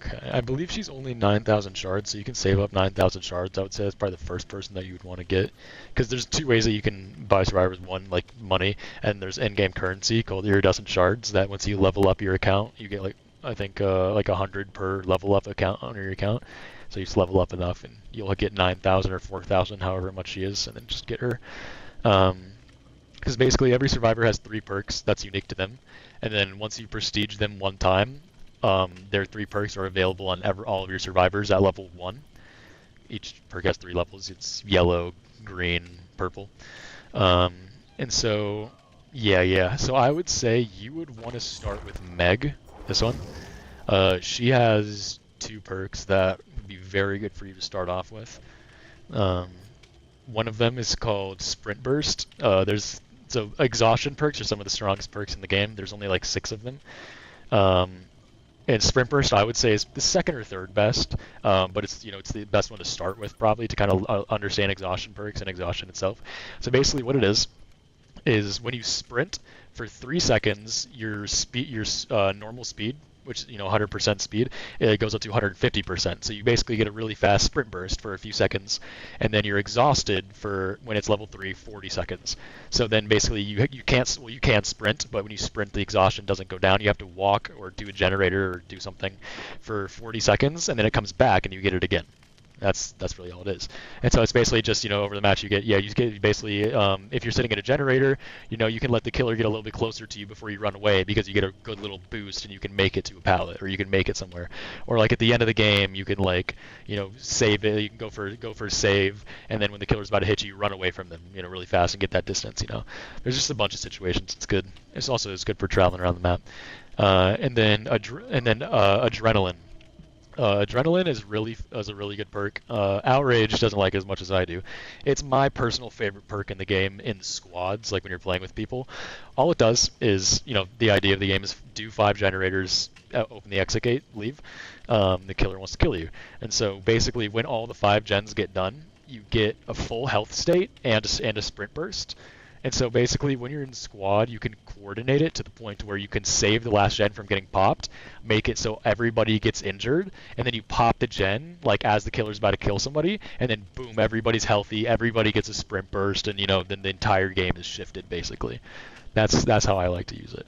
Okay, I believe she's only 9,000 shards, so you can save up 9,000 shards. I would say that's probably the first person that you would want to get. Because there's two ways that you can buy survivors. One, like money, and there's in-game currency called iridescent shards that once you level up your account, you get like, I think, like 100 per level up account on your account. So you just level up enough and you'll get 9,000 or 4,000, however much she is, and then just get her. Because basically every survivor has 3 perks that's unique to them. And then once you prestige them one time, their 3 perks are available on all of your survivors at level 1. Each perk has 3 levels. It's yellow, green, purple. And so, yeah. So I would say you would want to start with Meg, this one. She has 2 perks that would be very good for you to start off with. One of them is called Sprint Burst. So exhaustion perks are some of the strongest perks in the game. There's only like 6 of them. And Sprint Burst, I would say, is the second or third best, but it's it's the best one to start with probably to kind of understand exhaustion perks and exhaustion itself. So basically, what it is when you sprint for 3 seconds, your normal speed which is 100% speed, it goes up to 150%. So you basically get a really fast sprint burst for a few seconds, and then you're exhausted for when it's level 3, 40 seconds. So then basically you can't sprint, but when you sprint, the exhaustion doesn't go down. You have to walk or do a generator or do something for 40 seconds, and then it comes back and you get it again. That's really all it is. And so it's basically just, over the match you get basically, if you're sitting at a generator, you can let the killer get a little bit closer to you before you run away, because you get a good little boost and you can make it to a pallet, or you can make it somewhere. Or like at the end of the game, you can save it, you can go for save, and then when the killer's about to hit you, you run away from them, really fast and get that distance, There's just a bunch of situations. It's good. It's good for traveling around the map. And then adrenaline. Adrenaline is a really good perk. Outrage doesn't like it as much as I do. It's my personal favorite perk in the game in squads, like when you're playing with people. All it does is, the idea of the game is do 5 generators, open the exit gate, leave. The killer wants to kill you. And so basically when all the 5 gens get done, you get a full health state and a sprint burst. And so basically when you're in squad, you can coordinate it to the point where you can save the last gen from getting popped, make it so everybody gets injured, and then you pop the gen like as the killer's about to kill somebody, and then boom, everybody's healthy, everybody gets a sprint burst, and then the entire game is shifted basically. That's how I like to use it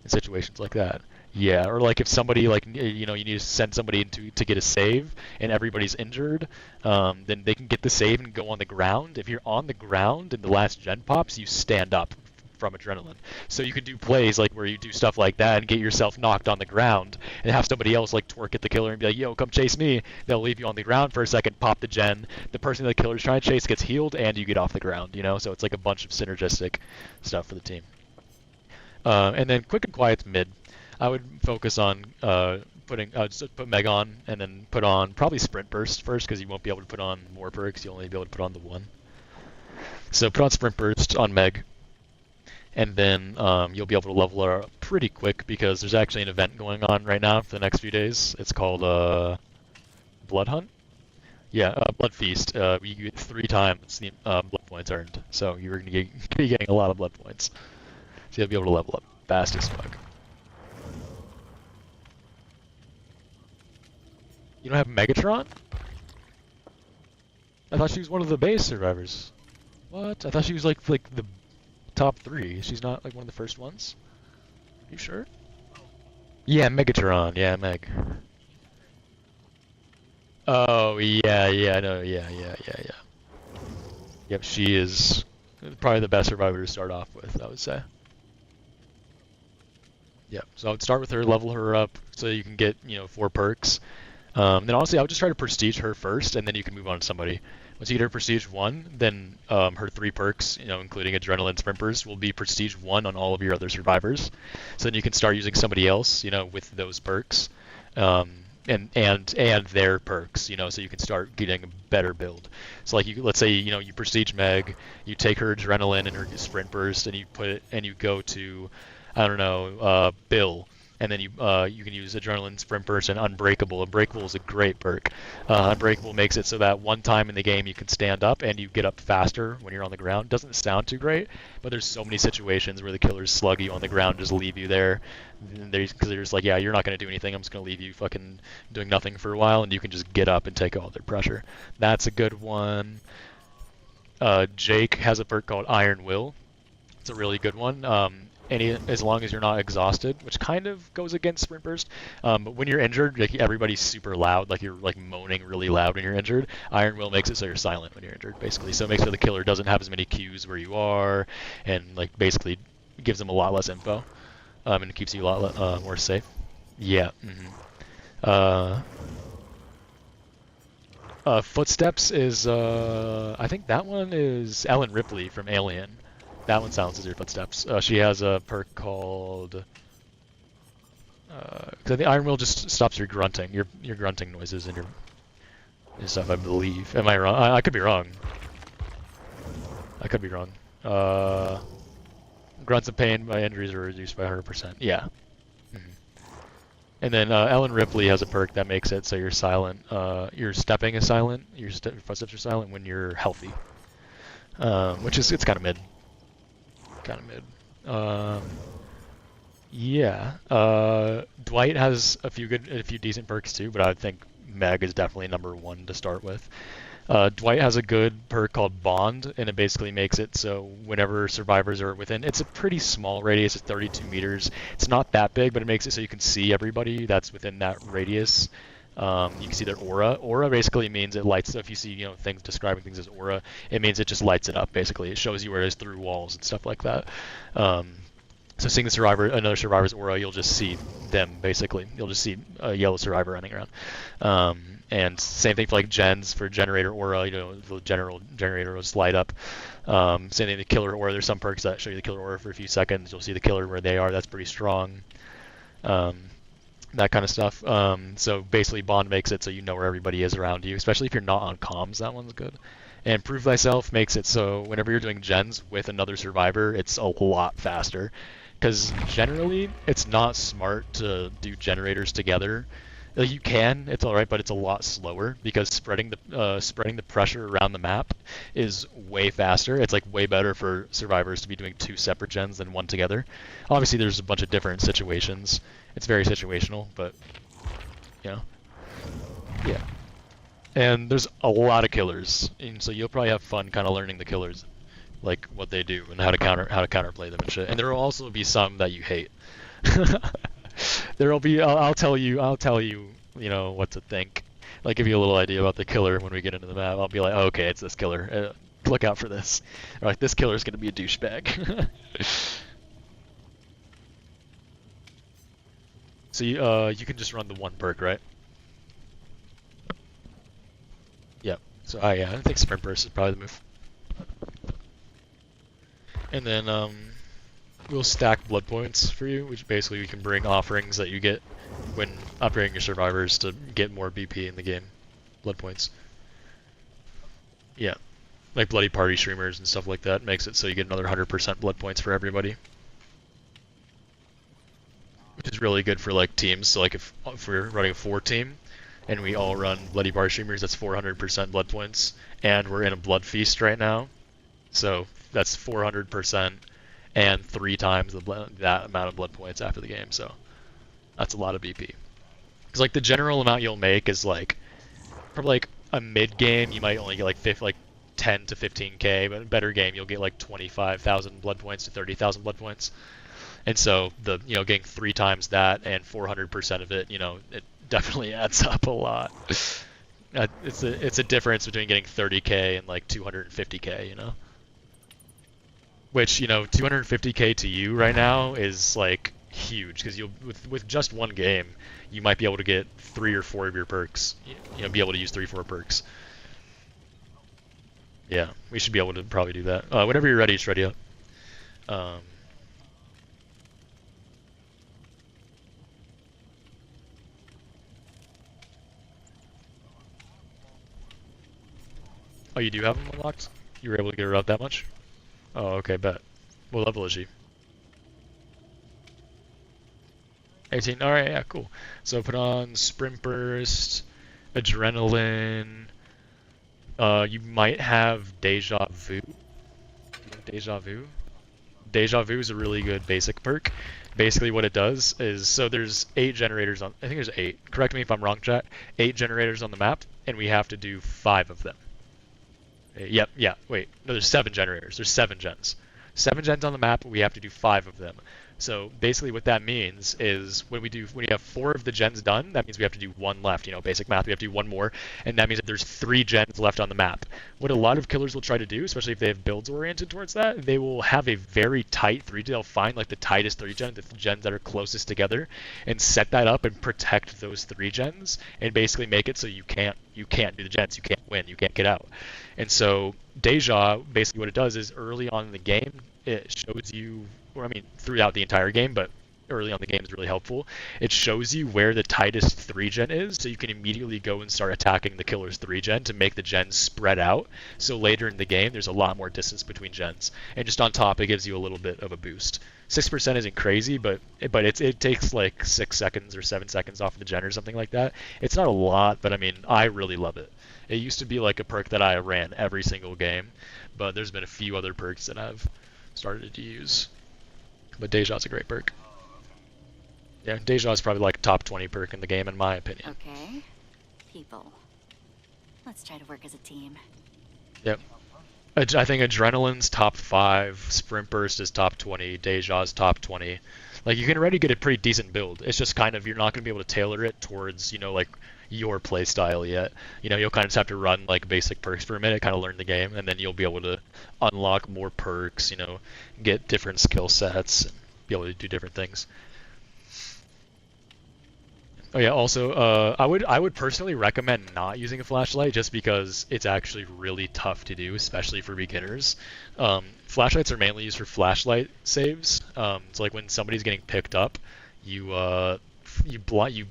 in situations like that. Yeah, or like if somebody you need to send somebody to get a save and everybody's injured, then they can get the save and go on the ground. If you're on the ground and the last gen pops, you stand up from adrenaline. So you can do plays like where you do stuff like that and get yourself knocked on the ground and have somebody else twerk at the killer and be like, yo, come chase me. They'll leave you on the ground for a second, pop the gen. The person that the killer's trying to chase gets healed and you get off the ground, So it's like a bunch of synergistic stuff for the team. And then quick and quiet's mid. I would focus on just put Meg on, and then put on probably Sprint Burst first, because you won't be able to put on more perks. You'll only be able to put on the one. So put on Sprint Burst on Meg, and then you'll be able to level her up pretty quick, because there's actually an event going on right now for the next few days. It's called Blood Hunt. Yeah, Blood Feast. You get 3 times the blood points earned, so you're going to be getting a lot of blood points. So you'll be able to level up fast as fuck. You don't have Megatron? I thought she was one of the base survivors. What? I thought she was like the top 3. She's not like one of the first ones? You sure? Yeah, Megatron. Yeah, Meg. Oh, yeah, I know. Yeah. Yep, she is probably the best survivor to start off with, I would say. Yep, so I would start with her, level her up so you can get, 4 perks. Then honestly, I would just try to prestige her first, and then you can move on to somebody. Once you get her prestige 1, then her 3 perks, including adrenaline sprint burst, will be prestige 1 on all of your other survivors. So then you can start using somebody else, with those perks, and their perks, so you can start getting a better build. So like let's say you prestige Meg, you take her adrenaline and her sprint burst, and you go to, I don't know, Bill. And then you can use Adrenaline, Sprint Burst, and Unbreakable. Unbreakable is a great perk. Unbreakable makes it so that one time in the game you can stand up and you get up faster when you're on the ground. Doesn't sound too great, but there's so many situations where the killers slug you on the ground, just leave you there. Because they're just like, yeah, you're not going to do anything. I'm just going to leave you fucking doing nothing for a while, and you can just get up and take all their pressure. That's a good one. Jake has a perk called Iron Will. It's a really good one. As long as you're not exhausted, which kind of goes against Sprint Burst. But when you're injured, like everybody's super loud, like you're like moaning really loud when you're injured. Iron Will makes it so you're silent when you're injured, basically. So it makes sure the killer doesn't have as many cues where you are, and like basically gives them a lot less info, and it keeps you a lot more safe. Yeah. Footsteps is I think that one is Ellen Ripley from Alien. That one silences your footsteps. She has a perk called... Cause I think Iron Will just stops your grunting, your grunting noises and your stuff, I believe. Am I wrong? I could be wrong. I could be wrong. Grunts of pain by injuries are reduced by 100%. Yeah. And then Ellen Ripley has a perk that makes it so you're silent. Your stepping is silent. Your footsteps are silent when you're healthy. Which is, it's kind of mid. Yeah. Dwight has a few decent perks too, but I would think Meg is definitely number one to start with. Dwight has a good perk called Bond, and it basically makes it so whenever survivors are within, it's a pretty small radius, it's 32 meters. It's not that big, but it makes it so you can see everybody that's within that radius. You can see their aura. Aura basically means it lights. So if you see, things describing things as aura, it means it just lights it up. Basically, it shows you where it is through walls and stuff like that. So seeing another survivor's aura, you'll just see them basically. You'll just see a yellow survivor running around. And same thing for like gens for generator aura. The general generator will just light up. Same thing the killer aura. There's some perks that show you the killer aura for a few seconds. You'll see the killer where they are. That's pretty strong. That kind of stuff. So basically, Bond makes it so you know where everybody is around you, especially if you're not on comms. That one's good. And Prove Thyself makes it so whenever you're doing gens with another survivor, it's a lot faster. Because generally, it's not smart to do generators together. You can, it's alright, but it's a lot slower because spreading the pressure around the map is way faster. It's like way better for survivors to be doing two separate gens than one together. Obviously, there's a bunch of different situations. It's very situational, but yeah. And there's a lot of killers, and so you'll probably have fun kind of learning the killers, like what they do and how to counterplay them and shit. And there will also be some that you hate. There'll be I'll tell you what to think. Like give you a little idea about the killer when we get into the map. I'll be like, oh, okay, it's this killer. Look out for this. Or like this killer is gonna be a douchebag. So you can just run the one perk, right? Yep. So I think sprint burst is probably the move. And then we'll stack blood points for you, which basically we can bring offerings that you get when upgrading your survivors to get more BP in the game. Blood points. Yeah. Like bloody party streamers and stuff like that makes it so you get another 100% blood points for everybody. Which is really good for like teams. So like if we're running a 4 team and we all run bloody party streamers, that's 400% blood points. And we're in a blood feast right now. So that's 400% and 3 times that amount of blood points after the game. So that's a lot of BP. Because like the general amount you'll make is like probably like a mid game you might only get like 10 to 15k, but in a better game you'll get like 25,000 blood points to 30,000 blood points. And so the getting 3 times that and 400% of it, it definitely adds up a lot. It's a difference between getting 30k and like 250k, Which 250k to you right now is like huge because you'll with just one game you might be able to get 3 or 4 of your perks. Be able to use 3 or 4 perks. Yeah, we should be able to probably do that. Whenever you're ready, just ready up. Oh, you do have them unlocked? You were able to get her out that much? Oh, okay, bet. What level is she? 18. Alright, yeah, cool. So put on Sprint Burst, Adrenaline. You might have Deja Vu. Deja Vu? Deja Vu is a really good basic perk. Basically what it does is, so there's 8 generators on, I think there's 8. Correct me if I'm wrong, chat. 8 generators on the map, and we have to do 5 of them. Yep, yeah, wait. No, there's 7 generators. There's 7 gens. 7 gens on the map, we have to do 5 of them. So basically what that means is when you have 4 of the gens done, that means we have to do 1 left. Basic math, we have to do 1 more. And that means that there's 3 gens left on the map. What a lot of killers will try to do, especially if they have builds oriented towards that, they will have a very tight 3. They'll find like the tightest 3 gens, the gens that are closest together, and set that up and protect those 3 gens, and basically make it so you can't do the gens, you can't win, you can't get out. And so Deja, basically what it does is early on in the game, it shows you, throughout the entire game, but early on the game is really helpful. It shows you where the tightest 3 gen is, so you can immediately go and start attacking the killer's 3 gen to make the gens spread out. So later in the game, there's a lot more distance between gens. And just on top, it gives you a little bit of a boost. 6% isn't crazy, but it takes like 6 seconds or 7 seconds off of the gen or something like that. It's not a lot, but I really love it. It used to be like a perk that I ran every single game, but there's been a few other perks that I've started to use. But Deja's a great perk. Yeah, Deja is probably like top 20 perk in the game in my opinion. Okay. People. Let's try to work as a team. Yep. I think Adrenaline's top 5, Sprint Burst is top 20, Deja's top 20. Like, you can already get a pretty decent build. It's just kind of, you're not going to be able to tailor it towards, you know, like, your playstyle yet. You know, you'll kind of just have to run, like, basic perks for a minute, kind of learn the game, and then you'll be able to unlock more perks, you know, get different skill sets, and be able to do different things. Oh yeah, also, I would personally recommend not using a flashlight just because it's actually really tough to do, especially for beginners. Flashlights are mainly used for flashlight saves. So like when somebody's getting picked up, you you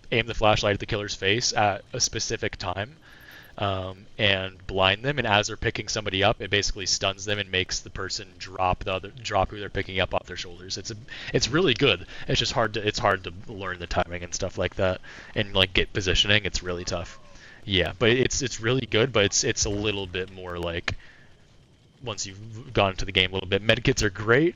aim the flashlight at the killer's face at a specific time, and blind them, and as they're picking somebody up, it basically stuns them and makes the person drop who they're picking up off their shoulders. It's really good. It's just hard to learn the timing and stuff like that, and like get positioning. It's really tough. Yeah, but it's really good, but it's a little bit more like once you've gone into the game a little bit. Medkits are great.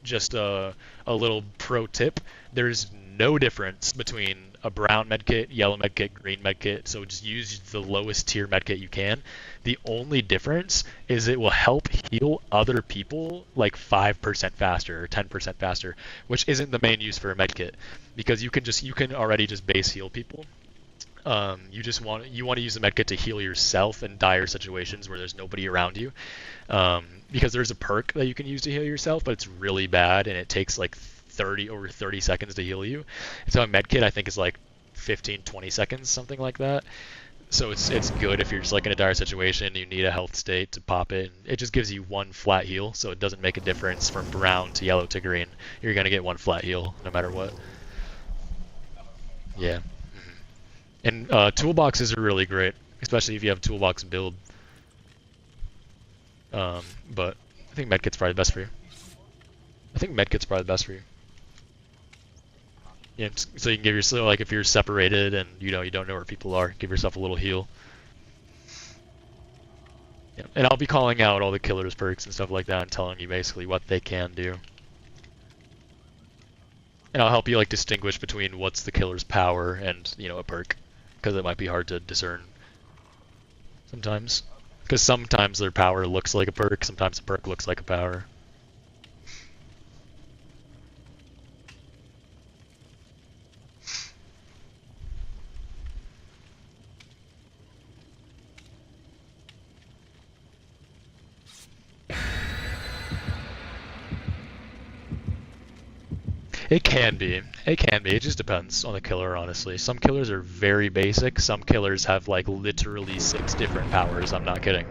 Just a little pro tip: there's no difference between a brown medkit, yellow medkit, green medkit, so just use the lowest tier medkit you can. The only difference is it will help heal other people like 5% faster or 10% faster, which isn't the main use for a medkit, because you can already just base heal people. You want to use the medkit to heal yourself in dire situations where there's nobody around you, because there's a perk that you can use to heal yourself, but it's really bad and it takes like 30 seconds to heal you. So a medkit I think is like 15-20 seconds, something like that. So it's good if you're just like in a dire situation, you need a health state to pop it. It just gives you one flat heal, so it doesn't make a difference from brown to yellow to green. You're gonna get one flat heal no matter what. Yeah. And toolboxes are really great, especially if you have a toolbox build. But I think medkit's probably the best for you. Yeah, so you can give yourself, like, if you're separated and you don't know where people are, give yourself a little heal. Yeah, and I'll be calling out all the killers' perks and stuff like that and telling you basically what they can do. And I'll help you like distinguish between what's the killer's power and, a perk, because it might be hard to discern sometimes. Because sometimes their power looks like a perk, sometimes the perk looks like a power. It can be. It can be. It just depends on the killer, honestly. Some killers are very basic. Some killers have like literally 6 different powers. I'm not kidding.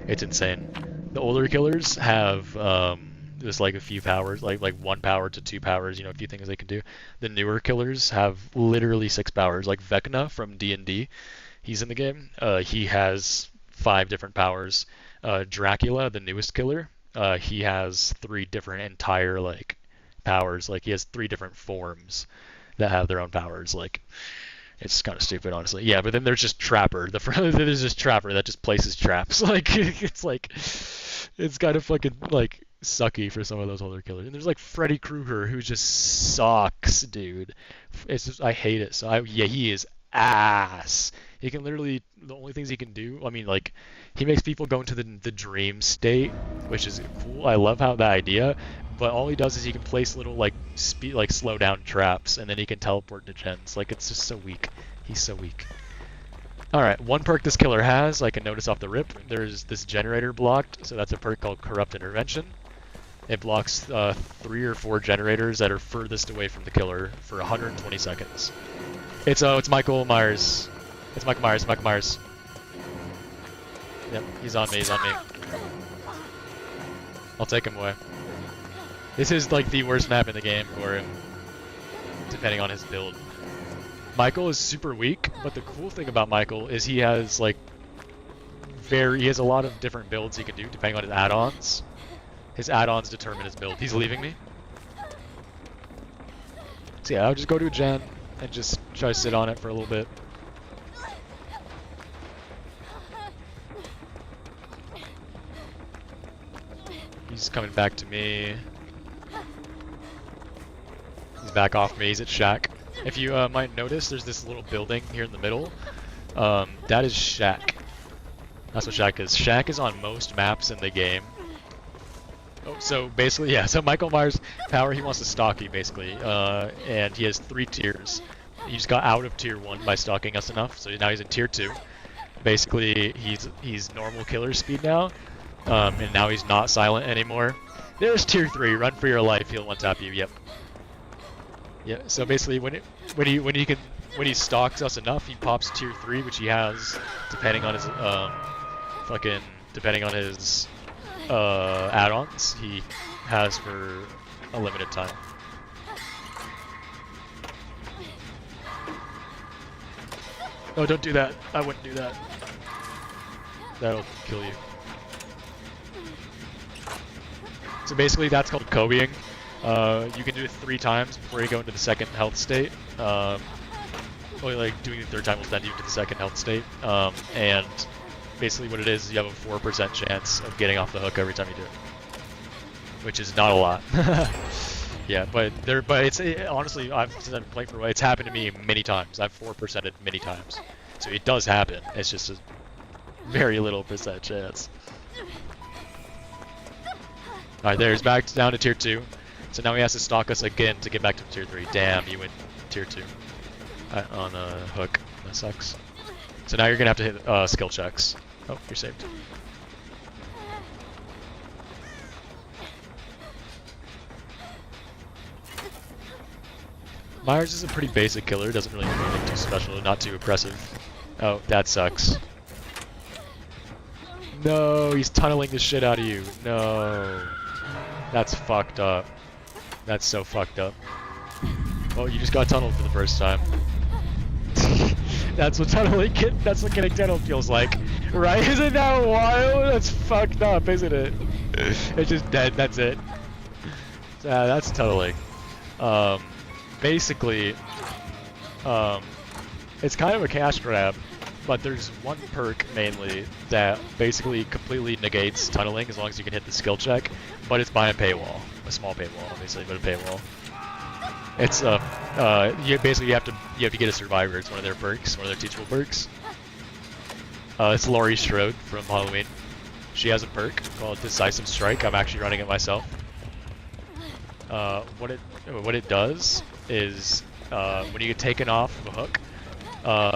It's insane. The older killers have just like a few powers, like 1 power to 2 powers. A few things they can do. The newer killers have literally 6 powers. Like Vecna from D&D, he's in the game. He has 5 different powers. Dracula, the newest killer, he has 3 different entire like powers. Like he has 3 different forms that have their own powers. Like it's kind of stupid, honestly. Yeah, but then there's just Trapper. There's just Trapper that just places traps. Like it's kind of fucking like sucky for some of those older killers. And there's like Freddy Krueger, who just sucks, dude. It's just, I hate it. So yeah, he is ass. He can literally, the only things he can do, I mean, like, he makes people go into the dream state, which is cool. I love how that idea. But all he does is he can place little like slow down traps, and then he can teleport to gens. Like, it's just so weak. He's so weak. All right, one perk this killer has, I can notice off the rip. There's this generator blocked, so that's a perk called Corrupt Intervention. It blocks 3 or 4 generators that are furthest away from the killer for 120 seconds. It's Michael Myers. It's Michael Myers. Yep, he's on me. I'll take him away. This is like the worst map in the game for him, depending on his build. Michael is super weak, but the cool thing about Michael is he has like he has a lot of different builds he can do depending on his add-ons. His add-ons determine his build. He's leaving me. So yeah, I'll just go to a gen and just try to sit on it for a little bit. He's coming back to me. He's back off me. He's at Shack. If you might notice, there's this little building here in the middle. That is Shack. That's what Shack is. Shack is on most maps in the game. Oh, so basically, yeah. So Michael Myers' power, he wants to stalk you basically, and he has 3 tiers. He just got out of tier 1 by stalking us enough, so now he's in tier 2. Basically, he's normal killer speed now, and now he's not silent anymore. There's tier 3. Run for your life. He'll one tap you. Yep. Yeah. So basically, when he stalks us enough, he pops tier 3, which he has depending on his add-ons he has for a limited time. Oh, don't do that. I wouldn't do that. That'll kill you. So basically that's called Kobeing. You can do it 3 times before you go into the second health state. Only like doing the 3rd time will send you to the second health state. And basically what it is you have a 4% chance of getting off the hook every time you do it. Which is not a lot. Yeah, but it's honestly, since I've been playing for a while, it's happened to me many times. I've 4%ed many times. So it does happen. It's just a very little percent chance. Alright, there's back down to tier 2. So now he has to stalk us again to get back to tier 3. Damn, you went tier 2 on a hook. That sucks. So now you're gonna have to hit skill checks. Oh, you're saved. Myers is a pretty basic killer, doesn't really do anything too special, not too oppressive. Oh, that sucks. No, he's tunneling the shit out of you. No. That's fucked up. That's so fucked up. Well, you just got tunneled for the first time. That's what getting tunneled feels like. Right? Isn't that wild? That's fucked up, isn't it? It's just dead, that's it. That's tunneling. Basically, it's kind of a cash grab, but there's one perk mainly that basically completely negates tunneling as long as you can hit the skill check, but it's by a paywall. A small paywall, obviously, but a paywall. It's you have to get a survivor. It's one of their perks, one of their teachable perks. It's Laurie Strode from Halloween. She has a perk called Decisive Strike. I'm actually running it myself. What it does is when you get taken off of a hook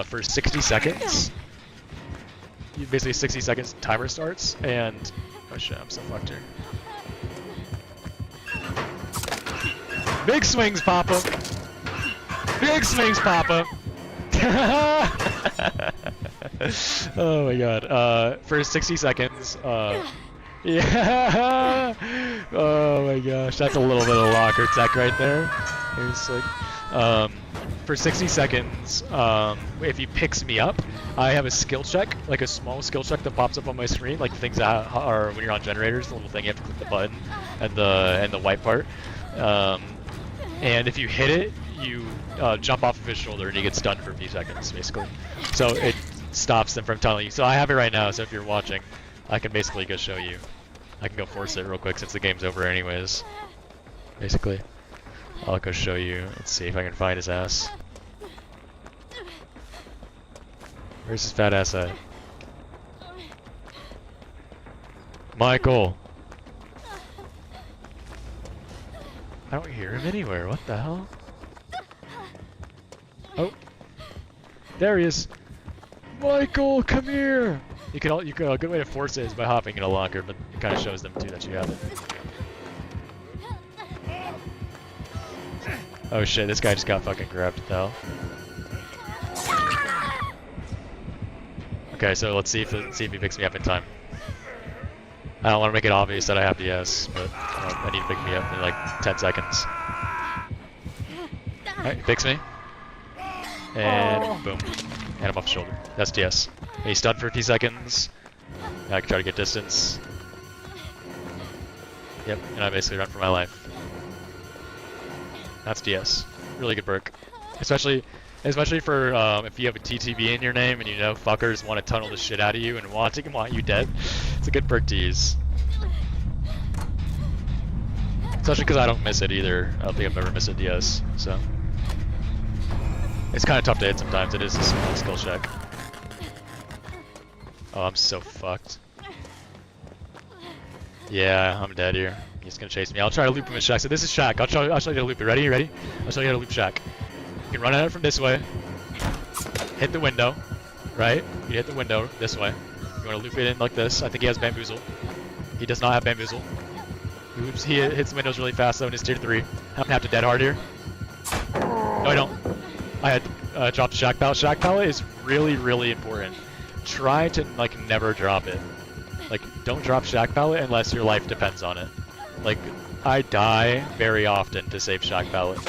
for 60 seconds, you basically 60 seconds timer starts, and oh shit, I'm so fucked here. Big swings, Papa. Big swings, Papa. Oh my god. For 60 seconds. Yeah. Oh my gosh, that's a little bit of locker tech right there. Here's like, for 60 seconds, if he picks me up, I have a skill check, like a small skill check that pops up on my screen, like things that are when you're on generators, the little thing you have to click the button and the white part. And if you hit it, you jump off of his shoulder and he gets stunned for a few seconds, basically. So it stops them from tunneling you. So I have it right now, so if you're watching, I can basically go show you. I can go force it real quick since the game's over anyways. Basically. I'll go show you. Let's see if I can find his ass. Where's his fat ass at? Michael! I don't hear him anywhere. What the hell? Oh. There he is. Michael, come here! A good way to force it is by hopping in a locker, but it kind of shows them too that you have it. Oh shit, this guy just got fucking grabbed though. Okay, so let's see if he picks me up in time. I don't want to make it obvious that I have the yes, but I need to pick me up in like 10 seconds. Alright, he picks me. And boom. And I'm off the shoulder. That's DS. And he's stunned for a few seconds. I can try to get distance. Yep, and I basically run for my life. That's DS. Really good perk. Especially for if you have a TTV in your name and you know fuckers want to tunnel the shit out of you and want you dead. It's a good perk to use. Especially because I don't miss it either. I don't think I've ever missed a DS, so. It's kind of tough to hit sometimes. It is a small skill check. Oh, I'm so fucked. Yeah, I'm dead here. He's gonna chase me. I'll try to loop him with Shaq. So this is Shaq. I'll show you how to loop it. Ready? Ready? I'll show you how to loop Shaq. You can run at it from this way. Hit the window. Right? You hit the window this way. You want to loop it in like this. I think he has bamboozle. He does not have bamboozle. He hits the windows really fast though in his tier 3. I'm gonna have to dead hard here. No, I don't. I had dropped Shack Pallet. Shack Pallet is really, really important. Try to like never drop it. Like, don't drop Shack Pallet unless your life depends on it. Like, I die very often to save Shack Pallet.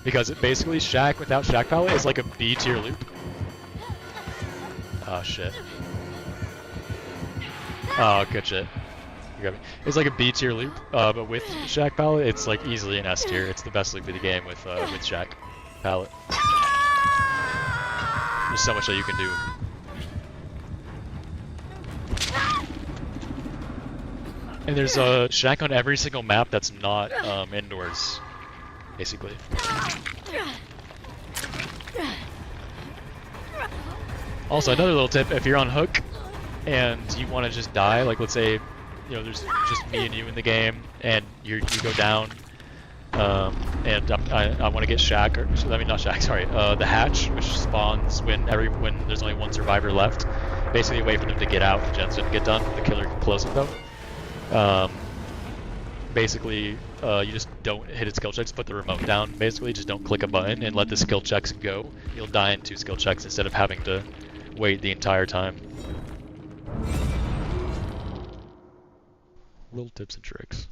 Because basically Shack without Shack Pallet is like a B tier loop. Oh shit. Oh, good shit. You got me. It's like a B tier loop, but with Shack Pallet, it's like easily an S tier. It's the best loop of the game with Shack Pallet. There's so much that you can do. And there's a Shack on every single map that's not indoors, basically. Also, another little tip, if you're on hook and you want to just die, like let's say, you know, there's just me and you in the game, and you go down, and I want to get Shack, or I mean not Shack, sorry, the hatch, which spawns when there's only one survivor left. Basically, wait for them to get out, the gens didn't get done, the killer can close it though. Basically, you just don't hit its skill checks, put the remote down. Basically, just don't click a button and let the skill checks go. You'll die in 2 skill checks instead of having to wait the entire time. Little tips and tricks.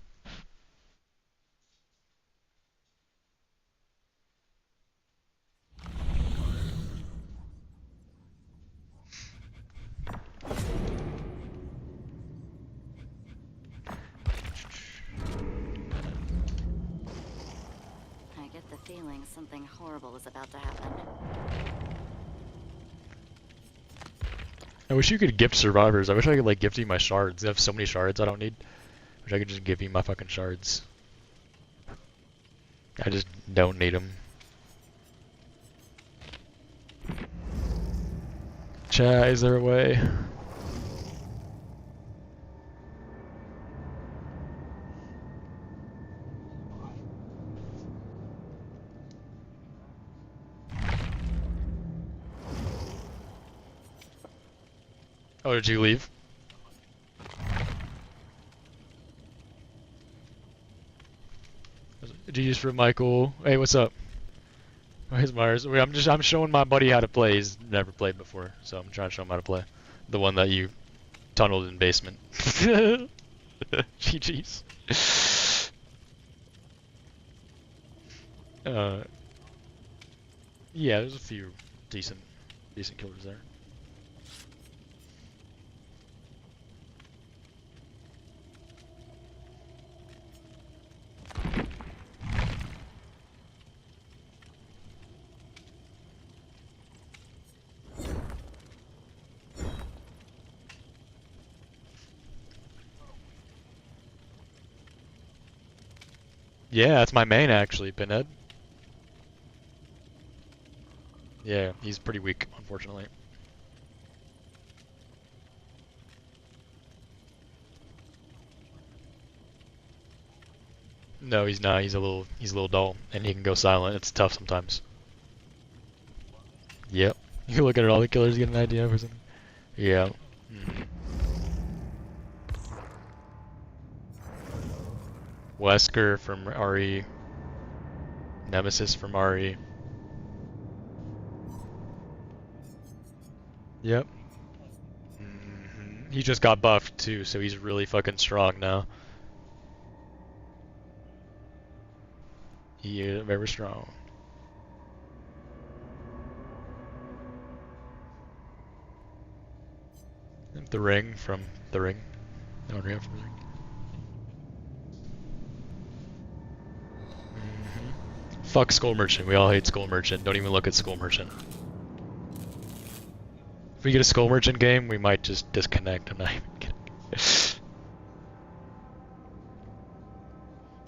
I get the feeling something horrible is about to happen. I wish you could gift survivors. I wish I could like gift you my shards. I have so many shards I don't need. I wish I could just give you my fucking shards. I just don't need them. Chat, is there a way? Oh, did you leave? GG's for Michael. Hey, what's up? Where's Myers? I'm showing my buddy how to play. He's never played before, so I'm trying to show him how to play. The one that you tunneled in basement. GG's. Yeah, there's a few decent killers there. Yeah, that's my main actually, Pinhead. Yeah, he's pretty weak, unfortunately. No, he's not. He's a little dull, and he can go silent. It's tough sometimes. Yep. You can look at all the killers, get an idea of something. Yeah. Wesker from RE. Nemesis from RE. Yep. He just got buffed too, so he's really fucking strong now. He is very strong. And the ring from the ring. I don't have the ring. Fuck Skull Merchant. We all hate Skull Merchant. Don't even look at Skull Merchant. If we get a Skull Merchant game, we might just disconnect. I'm not even kidding.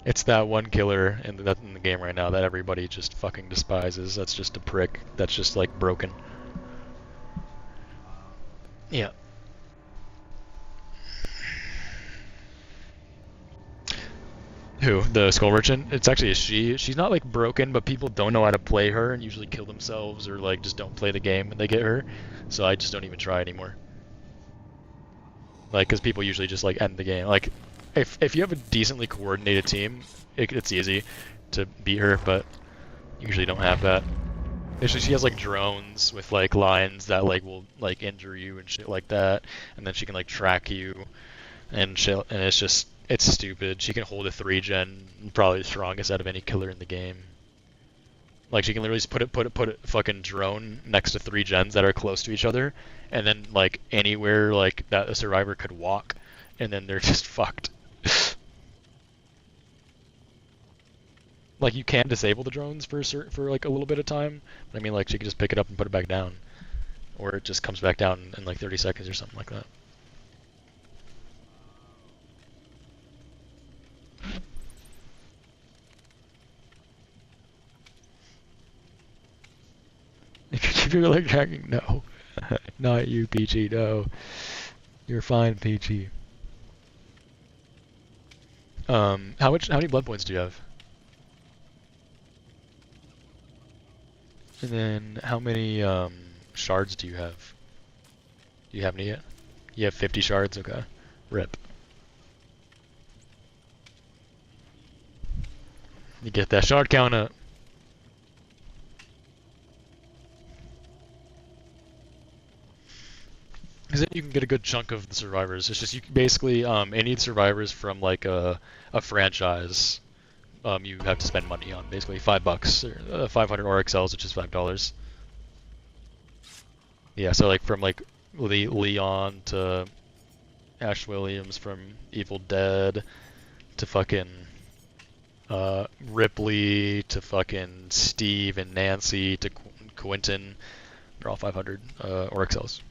It's that one killer in the game right now that everybody just fucking despises. That's just a prick. That's just like broken. Yeah. Who? The Skull Merchant? It's actually a she. She's not like broken, but people don't know how to play her and usually kill themselves or like just don't play the game when they get her. So I just don't even try anymore. Like, because people usually just like end the game. Like, if you have a decently coordinated team, it's easy to beat her, but usually don't have that. Usually she has like drones with like lines that like will like injure you and shit like that, and then she can like track you and shit, and it's stupid. She can hold a 3-gen, probably the strongest out of any killer in the game. Like she can literally just put a fucking drone next to 3 gens that are close to each other, and then like anywhere like that a survivor could walk, and then they're just fucked. Like you can disable the drones for like a little bit of time, but I mean like she can just pick it up and put it back down, or it just comes back down in like 30 seconds or something like that. If you're like hacking, no. Not you, PG, no. You're fine, PG. How many blood points do you have? And then how many shards do you have? Do you have any yet? You have 50 shards, okay. RIP. You get that shard count up. Because then you can get a good chunk of the survivors. It's just you can basically any survivors from like a franchise, you have to spend money on. Basically $5 or 500 RXLs, which is $5. Yeah, so like from like Leon to Ash Williams, from Evil Dead to fucking Ripley to fucking Steve and Nancy to Quentin, they're all 500 RXLs.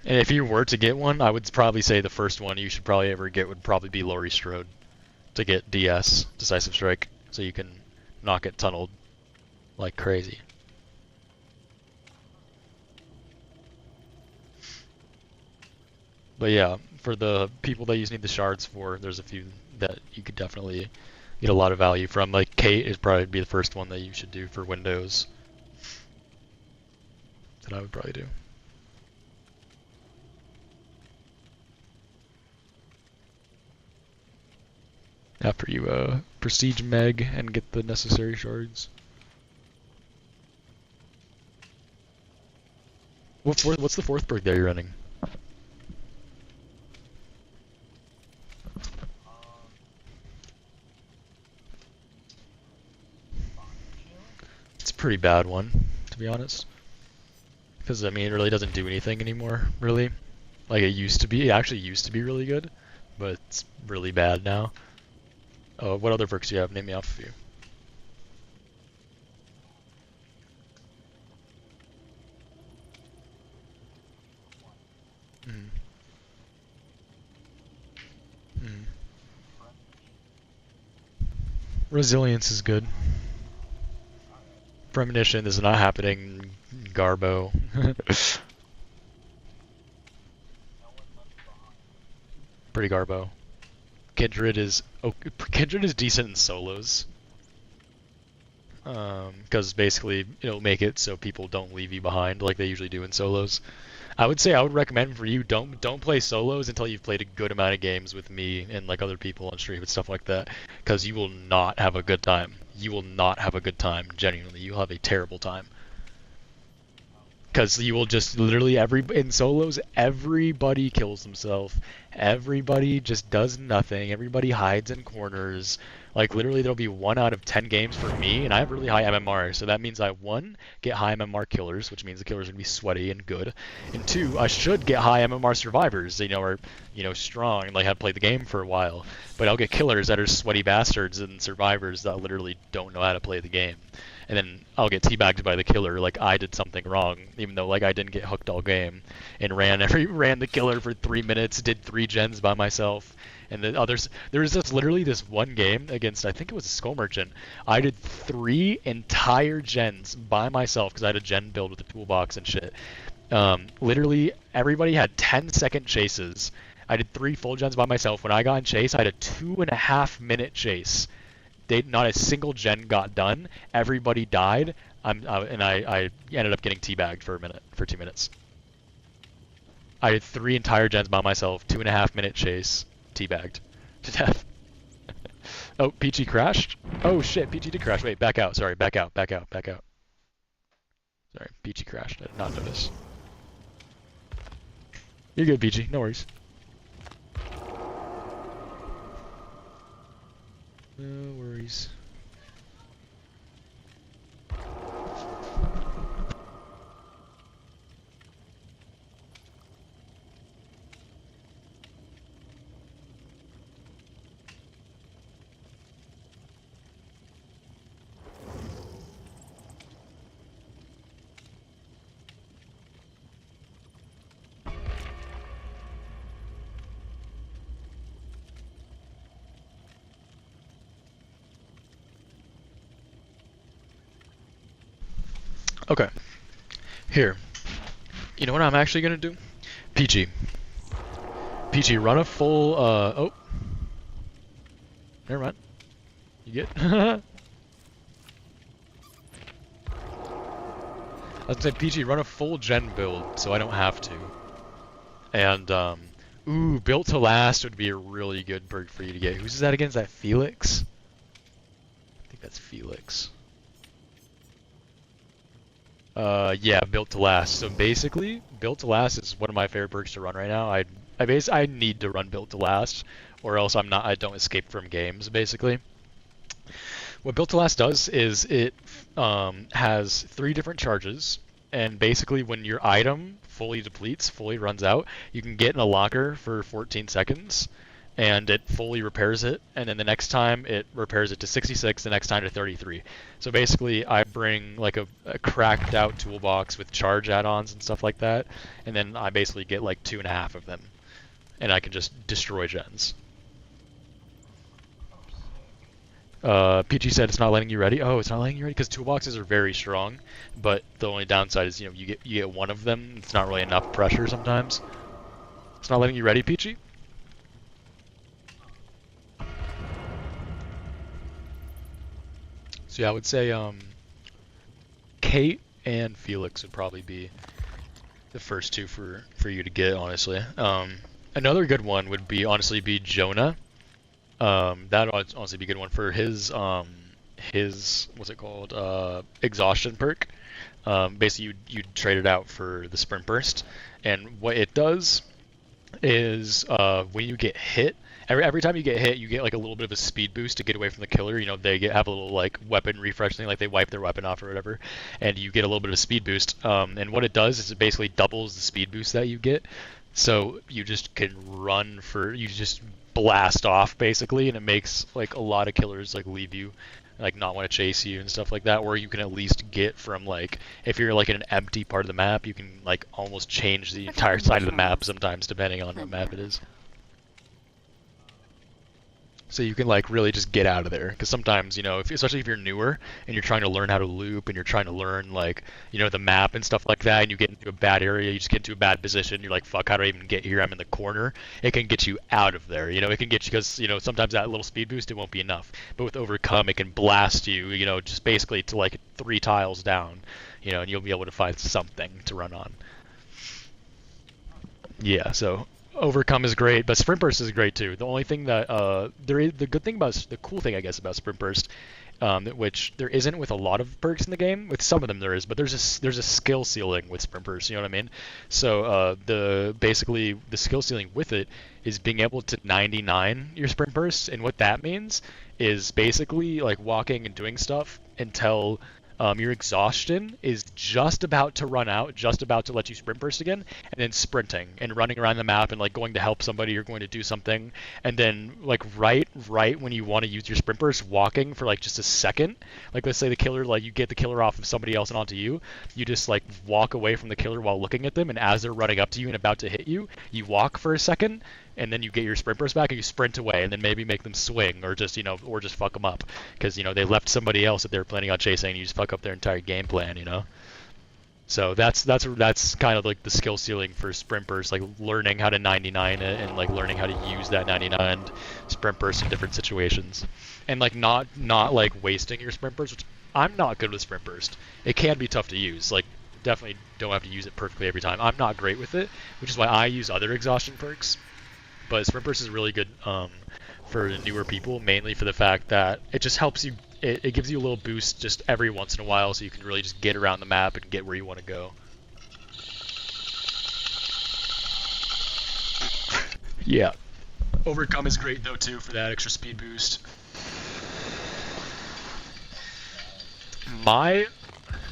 And if you were to get one, I would probably say the first one you should probably ever get would probably be Laurie Strode to get DS, Decisive Strike, so you can not get tunneled like crazy. But yeah, for the people that you need the shards for, there's a few that you could definitely get a lot of value from. Like Kate is probably be the first one that you should do for Windows. That I would probably do. After you prestige Meg and get the necessary shards. What's the fourth perk there you're running? It's a pretty bad one, to be honest. Because I mean, it really doesn't do anything anymore, really. Like it used to be. It actually used to be really good, but it's really bad now. What other perks do you have? Name me off a few. Mm. Mm. Resilience is good. Premonition is not happening. Garbo. Pretty Garbo. Kindred is decent in solos. Because basically it'll make it so people don't leave you behind like they usually do in solos. I would recommend for you don't play solos until you've played a good amount of games with me and like other people on stream and stuff like that, because you will not have a good time. You will not have a good time. Genuinely, you'll have a terrible time. Because you will just literally in solos, everybody kills themselves. Everybody just does nothing. Everybody hides in corners. Like literally, there'll be 1 out of 10 games for me, and I have really high MMR. So that means I 1 get high MMR killers, which means the killers are gonna be sweaty and good, and 2 I should get high MMR survivors. Are strong and like have played the game for a while. But I'll get killers that are sweaty bastards and survivors that literally don't know how to play the game. And then I'll get teabagged by the killer like I did something wrong, even though like I didn't get hooked all game, and ran the killer for 3 minutes, did 3 gens by myself, And the others, there was just literally this one game against, I think it was a Skull Merchant. I did 3 entire gens by myself because I had a gen build with a toolbox and shit. Literally, everybody had 10-second chases. I did 3 full gens by myself. When I got in chase, I had a 2.5-minute chase. Not a single gen got done. Everybody died. And I ended up getting teabagged for 2 minutes. I did 3 entire gens by myself, 2.5-minute chase, teabagged to death. Oh, PG crashed? Oh shit, PG did crash. Wait, back out. Sorry, back out. Sorry, PG crashed. I did not notice. You're good, PG. No worries. No worries. Okay. Here. You know what I'm actually gonna do? PG. PG, run a full, oh. Never mind. You get? I was gonna say, PG, run a full gen build so I don't have to. And, ooh, built to last would be a really good perk for you to get. Who's that against? That Felix? I think that's Felix. Yeah, built to last. So basically, built to last is one of my favorite perks to run right now. I need to run built to last, or else I don't escape from games, basically. What built to last does is it has 3 different charges, and basically when your item fully depletes, fully runs out, you can get in a locker for 14 seconds, and it fully repairs it, and then the next time it repairs it to 66, the next time to 33. So basically I bring like a cracked out toolbox with charge add-ons and stuff like that, and then I basically get like 2.5 of them, and I can just destroy gens. PG said it's not letting you ready. Oh, it's not letting you ready because toolboxes are very strong, but the only downside is, you know, you get one of them. It's not really enough pressure sometimes. It's not letting you ready, PG. So yeah, I would say Kate and Felix would probably be the first 2 for you to get, honestly. Another good one would be honestly Jonah. That'd honestly be a good one for his what's it called, exhaustion perk. Basically you'd trade it out for the sprint burst, and what it does is when you get hit, every time you get hit, you get like a little bit of a speed boost to get away from the killer. You know, they have a little like weapon refresh thing, like they wipe their weapon off or whatever, and you get a little bit of a speed boost. And what it does is it basically doubles the speed boost that you get. So you just can you just blast off basically, and it makes like a lot of killers like leave you, like not want to chase you and stuff like that. Or you can at least get from like, if you're like in an empty part of the map, you can like almost change the entire side of the map sometimes depending on what map it is. So you can like really just get out of there, because sometimes, you know, especially if you're newer and you're trying to learn how to loop and you're trying to learn like, you know, the map and stuff like that, and you get into a bad area, you just get into a bad position, you're like, fuck, how do I even get here? I'm in the corner. It can get you out of there, you know, it can get you, because, you know, sometimes that little speed boost, it won't be enough. But with Overcome, it can blast you, you know, just basically to like 3 tiles down, you know, and you'll be able to find something to run on. Yeah, so Overcome is great, but Sprint Burst is great too. The only thing that the cool thing I guess about Sprint Burst, which there isn't with a lot of perks in the game. With some of them there is, but there's a skill ceiling with Sprint Burst. You know what I mean? So basically the skill ceiling with it is being able to 99 your Sprint Burst, and what that means is basically like walking and doing stuff until your exhaustion is just about to run out, just about to let you sprint burst again, and then sprinting and running around the map and like going to help somebody or going to do something, and then like right when you want to use your sprint burst, walking for like just a second. Like let's say the killer, like you get the killer off of somebody else and onto you, you just like walk away from the killer while looking at them, and as they're running up to you and about to hit you, you walk for a second, and then you get your sprint burst back and you sprint away, and then maybe make them swing or just or just fuck them up because they left somebody else that they were planning on chasing, and you just fuck up their entire game plan. So that's kind of like the skill ceiling for sprint burst, like learning how to 99 it and like learning how to use that 99 sprint burst in different situations, and like not like wasting your sprint burst. Which I'm not good with sprint burst. It can be tough to use. Like definitely don't have to use it perfectly every time. I'm not great with it, which is why I use other exhaustion perks. But sprint burst is really good for newer people, mainly for the fact that it just helps you. It gives you a little boost just every once in a while, so you can really just get around the map and get where you want to go. Yeah. Overcome is great though too for that extra speed boost. My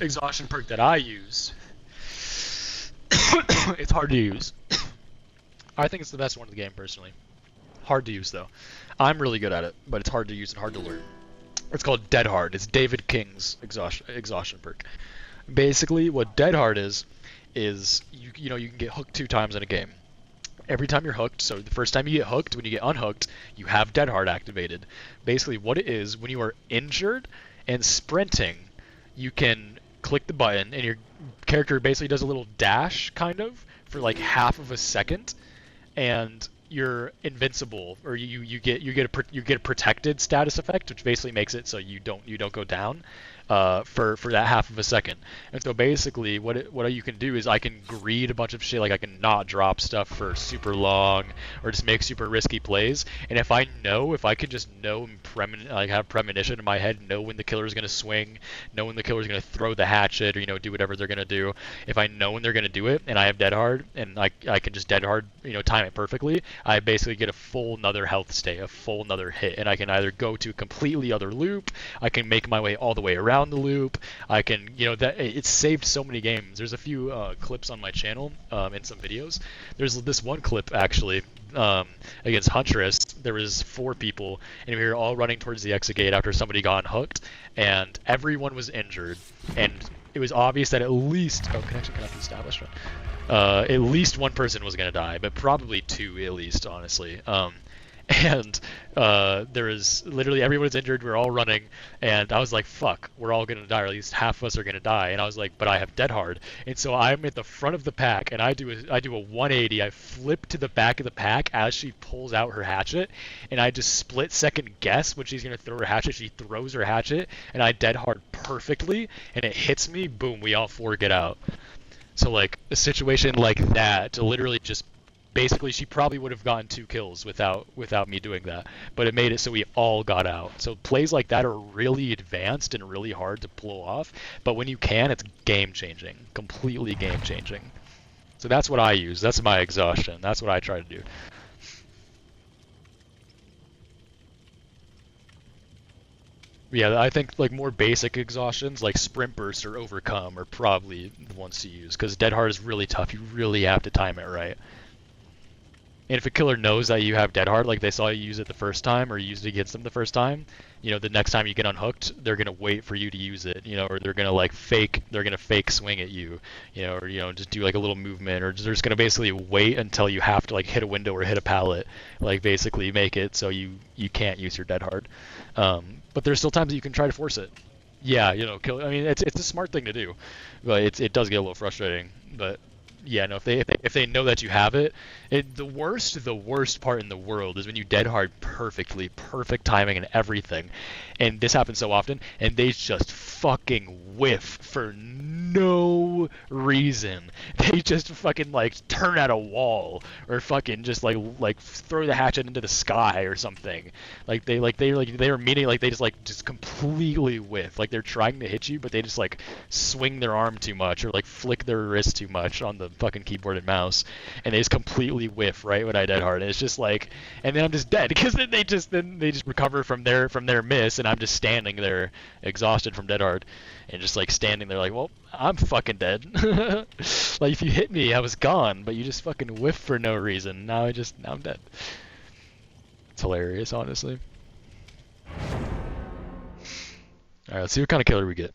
exhaustion perk that I use, it's hard to use. I think it's the best one in the game personally. Hard to use though. I'm really good at it, but it's hard to use and hard to learn. It's called Dead Hard. It's David King's exhaustion perk. Basically, what Dead Hard is you can get hooked 2 times in a game. Every time you're hooked, so the first time you get hooked, when you get unhooked, you have Dead Hard activated. Basically, what it is, when you are injured and sprinting, you can click the button, and your character basically does a little dash, kind of, for like half of a second, and you're invincible, or you get a protected status effect, which basically makes it so you don't go down for that half of a second. And so basically what you can do is I can greed a bunch of shit, like I can not drop stuff for super long or just make super risky plays, and if I can just know like have premonition in my head, know when the killer is going to swing, know when the killer is going to throw the hatchet, or do whatever they're going to do. If I know when they're going to do it and I have Dead Hard and I can just Dead Hard time it perfectly, I basically get a full another health stay, a full another hit, and I can either go to a completely other loop, I can make my way all the way around the loop, I can that it's saved so many games. There's a few clips on my channel in some videos. There's this one clip actually against Huntress. There was 4 people, and we were all running towards the exit gate after somebody got hooked, and everyone was injured, and it was obvious that at least connection cannot be established. At least one person was going to die, but probably 2 at least, honestly. And there was literally everyone was injured. We were all running, and I was like, "Fuck, we're all gonna die, or at least half of us are gonna die." And I was like, "But I have Dead Hard," and so I'm at the front of the pack, and I do a 180. I flip to the back of the pack as she pulls out her hatchet, and I just split second guess when she's gonna throw her hatchet. She throws her hatchet, and I Dead Hard perfectly, and it hits me. Boom, we all 4 get out. So like a situation like that, to literally just basically she probably would have gotten 2 kills without me doing that, but it made it so we all got out. So plays like that are really advanced and really hard to pull off, but when you can, it's game changing, completely game changing. So that's what I use. That's my exhaustion. That's what I try to do. Yeah, I think like more basic exhaustions like Sprint Burst or Overcome are probably the ones to use, because Dead Hard is really tough. You really have to time it right. And if a killer knows that you have Dead Hard, like they saw you use it the first time or you used it against them the first time, the next time you get unhooked, they're gonna wait for you to use it, or they're gonna fake swing at you, or just do like a little movement, or they're just gonna basically wait until you have to like hit a window or hit a pallet, like basically make it so you can't use your Dead Hard. But there's still times that you can try to force it. Yeah, kill. I mean, it's a smart thing to do, but it does get a little frustrating, but. Yeah, no. If they know that you have it, the worst part in the world is when you Dead Hard perfectly, perfect timing and everything, and this happens so often, and they just fucking whiff for no reason. They just fucking like turn at a wall or fucking just like throw the hatchet into the sky or something. They are meaning like they just completely whiff. Like they're trying to hit you, but they just like swing their arm too much or like flick their wrist too much on the fucking keyboard and mouse, and they just completely whiff right when I Dead Hard. And it's just like, and then I'm just dead because then they just recover from their miss, and I'm just standing there exhausted from Dead Hard, and just like standing there like, well, I'm fucking dead. Like if you hit me, I was gone, but you just fucking whiff for no reason. Now I'm dead. It's hilarious, honestly. All right, let's see what kind of killer we get.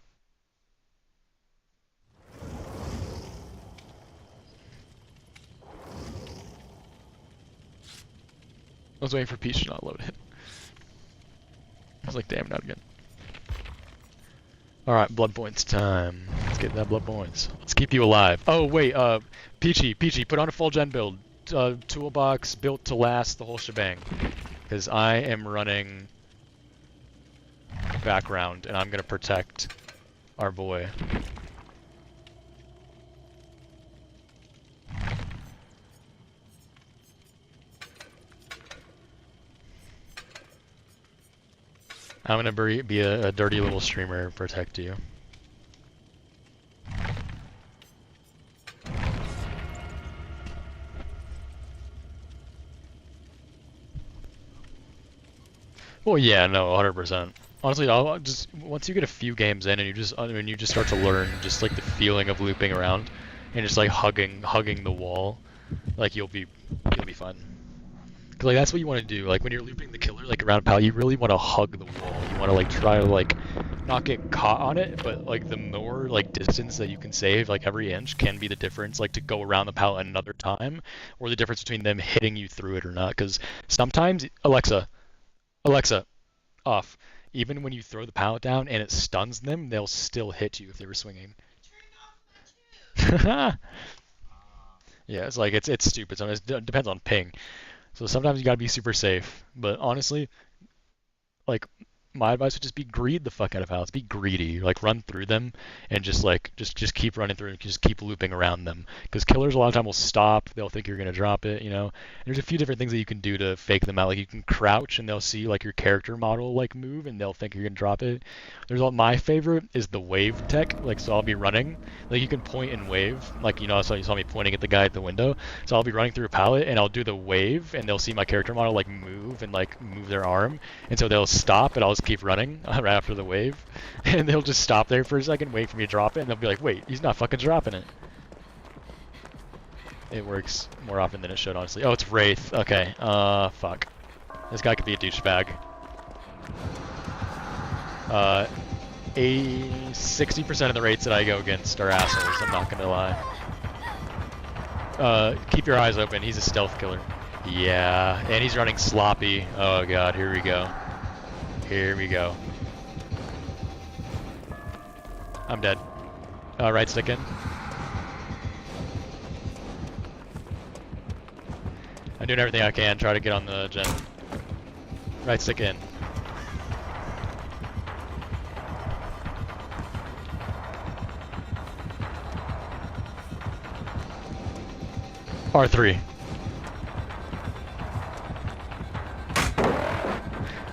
was waiting for Peach to not load it. I was like, damn, not again. Alright, blood points time. Let's get that blood points. Let's keep you alive. Oh, wait, Peachy, put on a full gen build. Toolbox built to last the whole shebang. Because I am running background, and I'm gonna protect our boy. I'm gonna be a dirty little streamer and protect you. Well, yeah, no, 100%. Honestly, I'll just once you get a few games in and you just start to learn just like the feeling of looping around and just like hugging the wall, like you'll be fine. Cause like that's what you want to do. Like when you're looping the killer like around a pallet, you really want to hug the wall. You want to like try to like not get caught on it, but like the more like distance that you can save, like every inch can be the difference. Like to go around the pallet another time, or the difference between them hitting you through it or not. Because sometimes Alexa, off. Even when you throw the pallet down and it stuns them, they'll still hit you if they were swinging. Yeah, it's like it's stupid. Sometimes it depends on ping. So sometimes you gotta be super safe. But honestly, like my advice would just be greed the fuck out of pallets. Be greedy. Like run through them and just keep running through and just keep looping around them. Because killers a lot of time will stop. They'll think you're gonna drop it. You know. And there's a few different things that you can do to fake them out. Like you can crouch and they'll see like your character model like move and they'll think you're gonna drop it. My favorite is the wave tech. Like so I'll be running. Like you can point and wave. Like so you saw me pointing at the guy at the window. So I'll be running through a pallet and I'll do the wave and they'll see my character model like move and like move their arm. And so they'll stop and I'll just keep running right after the wave, and they'll just stop there for a second, wait for me to drop it, and they'll be like, wait, he's not fucking dropping it. It works more often than it should, honestly. Oh, it's Wraith. Okay, fuck. This guy could be a douchebag. 60% of the rates that I go against are assholes, I'm not gonna lie. Keep your eyes open, he's a stealth killer. Yeah, and he's running sloppy. Oh god, here we go. Here we go. I'm dead. Right stick in. I'm doing everything I can, try to get on the gen. Right stick in. R3.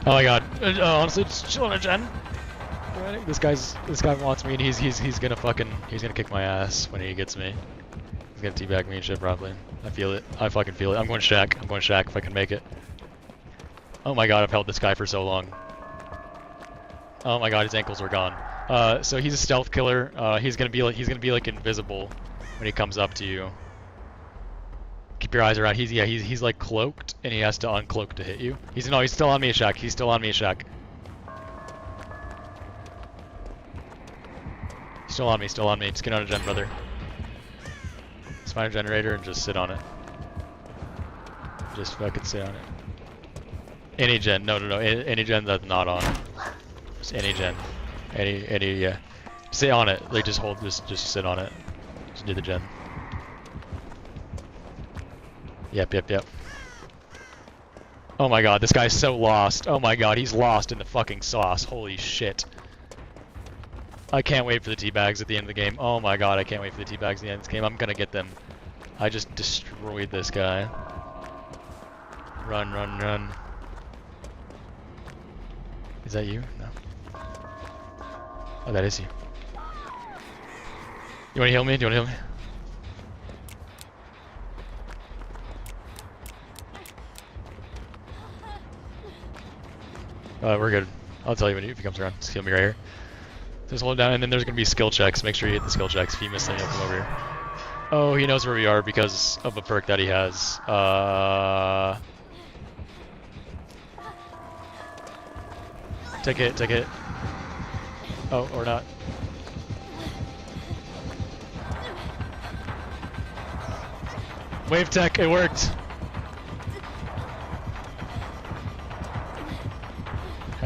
Oh my god. Honestly, just chill on a gen. This guy wants me and he's gonna kick my ass when he gets me. He's gonna teabag me and shit probably. I feel it. I fucking feel it. I'm going Shack if I can make it. Oh my god, I've held this guy for so long. Oh my god, his ankles are gone. So he's a stealth killer. He's gonna be like invisible when he comes up to you. Keep your eyes around. He's like cloaked and he has to uncloak to hit you. He's still on me, Shack. He's still on me, Shack. Still on me. Just get on a gen, brother. Find a generator and just sit on it. Just fucking sit on it. Any gen. No. Any gen that's not on. Just any gen. Any, yeah. Sit on it. Like, just sit on it. Just do the gen. Yep. Oh my god, this guy's so lost. Oh my god, he's lost in the fucking sauce. Holy shit. I can't wait for the teabags at the end of the game. Oh my god, I can't wait for the teabags at the end of this game. I'm gonna get them. I just destroyed this guy. Run. Is that you? No. Oh, that is you. You wanna heal me? We're good. I'll tell you if he comes around. Just heal me right here. Just hold down, and then there's gonna be skill checks. Make sure you hit the skill checks. If you miss them, you'll come over here. Oh, he knows where we are because of a perk that he has. Take it. Oh, or not. Wave tech, it worked.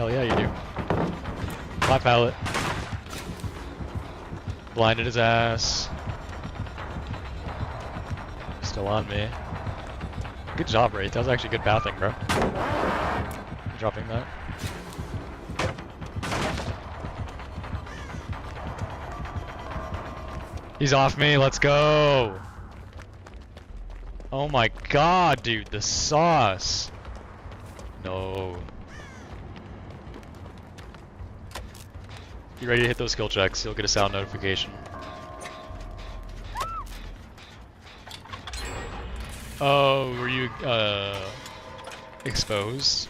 Hell yeah, you do. My pallet. Blinded his ass. Still on me. Good job, Wraith. That was actually good pathing, bro. Dropping that. He's off me. Let's go. Oh my god, dude. The sauce. No. You ready to hit those skill checks? You'll get a sound notification. Oh, were you, exposed?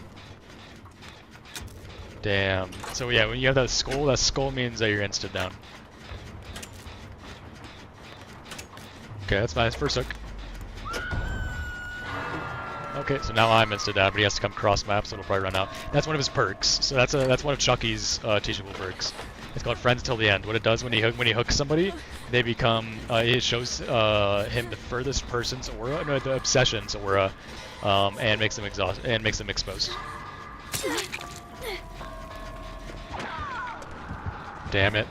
Damn. So yeah, when you have that skull means that you're instant down. Okay, that's my first hook. Okay, so now I'm instant down, but he has to come cross map, so it'll probably run out. That's one of his perks. So that's one of Chucky's teachable perks. It's called Friends Till the End. What it does when he hooks somebody, they become it shows him the furthest person's aura, no, the obsession's aura, and makes them exposed. Damn it.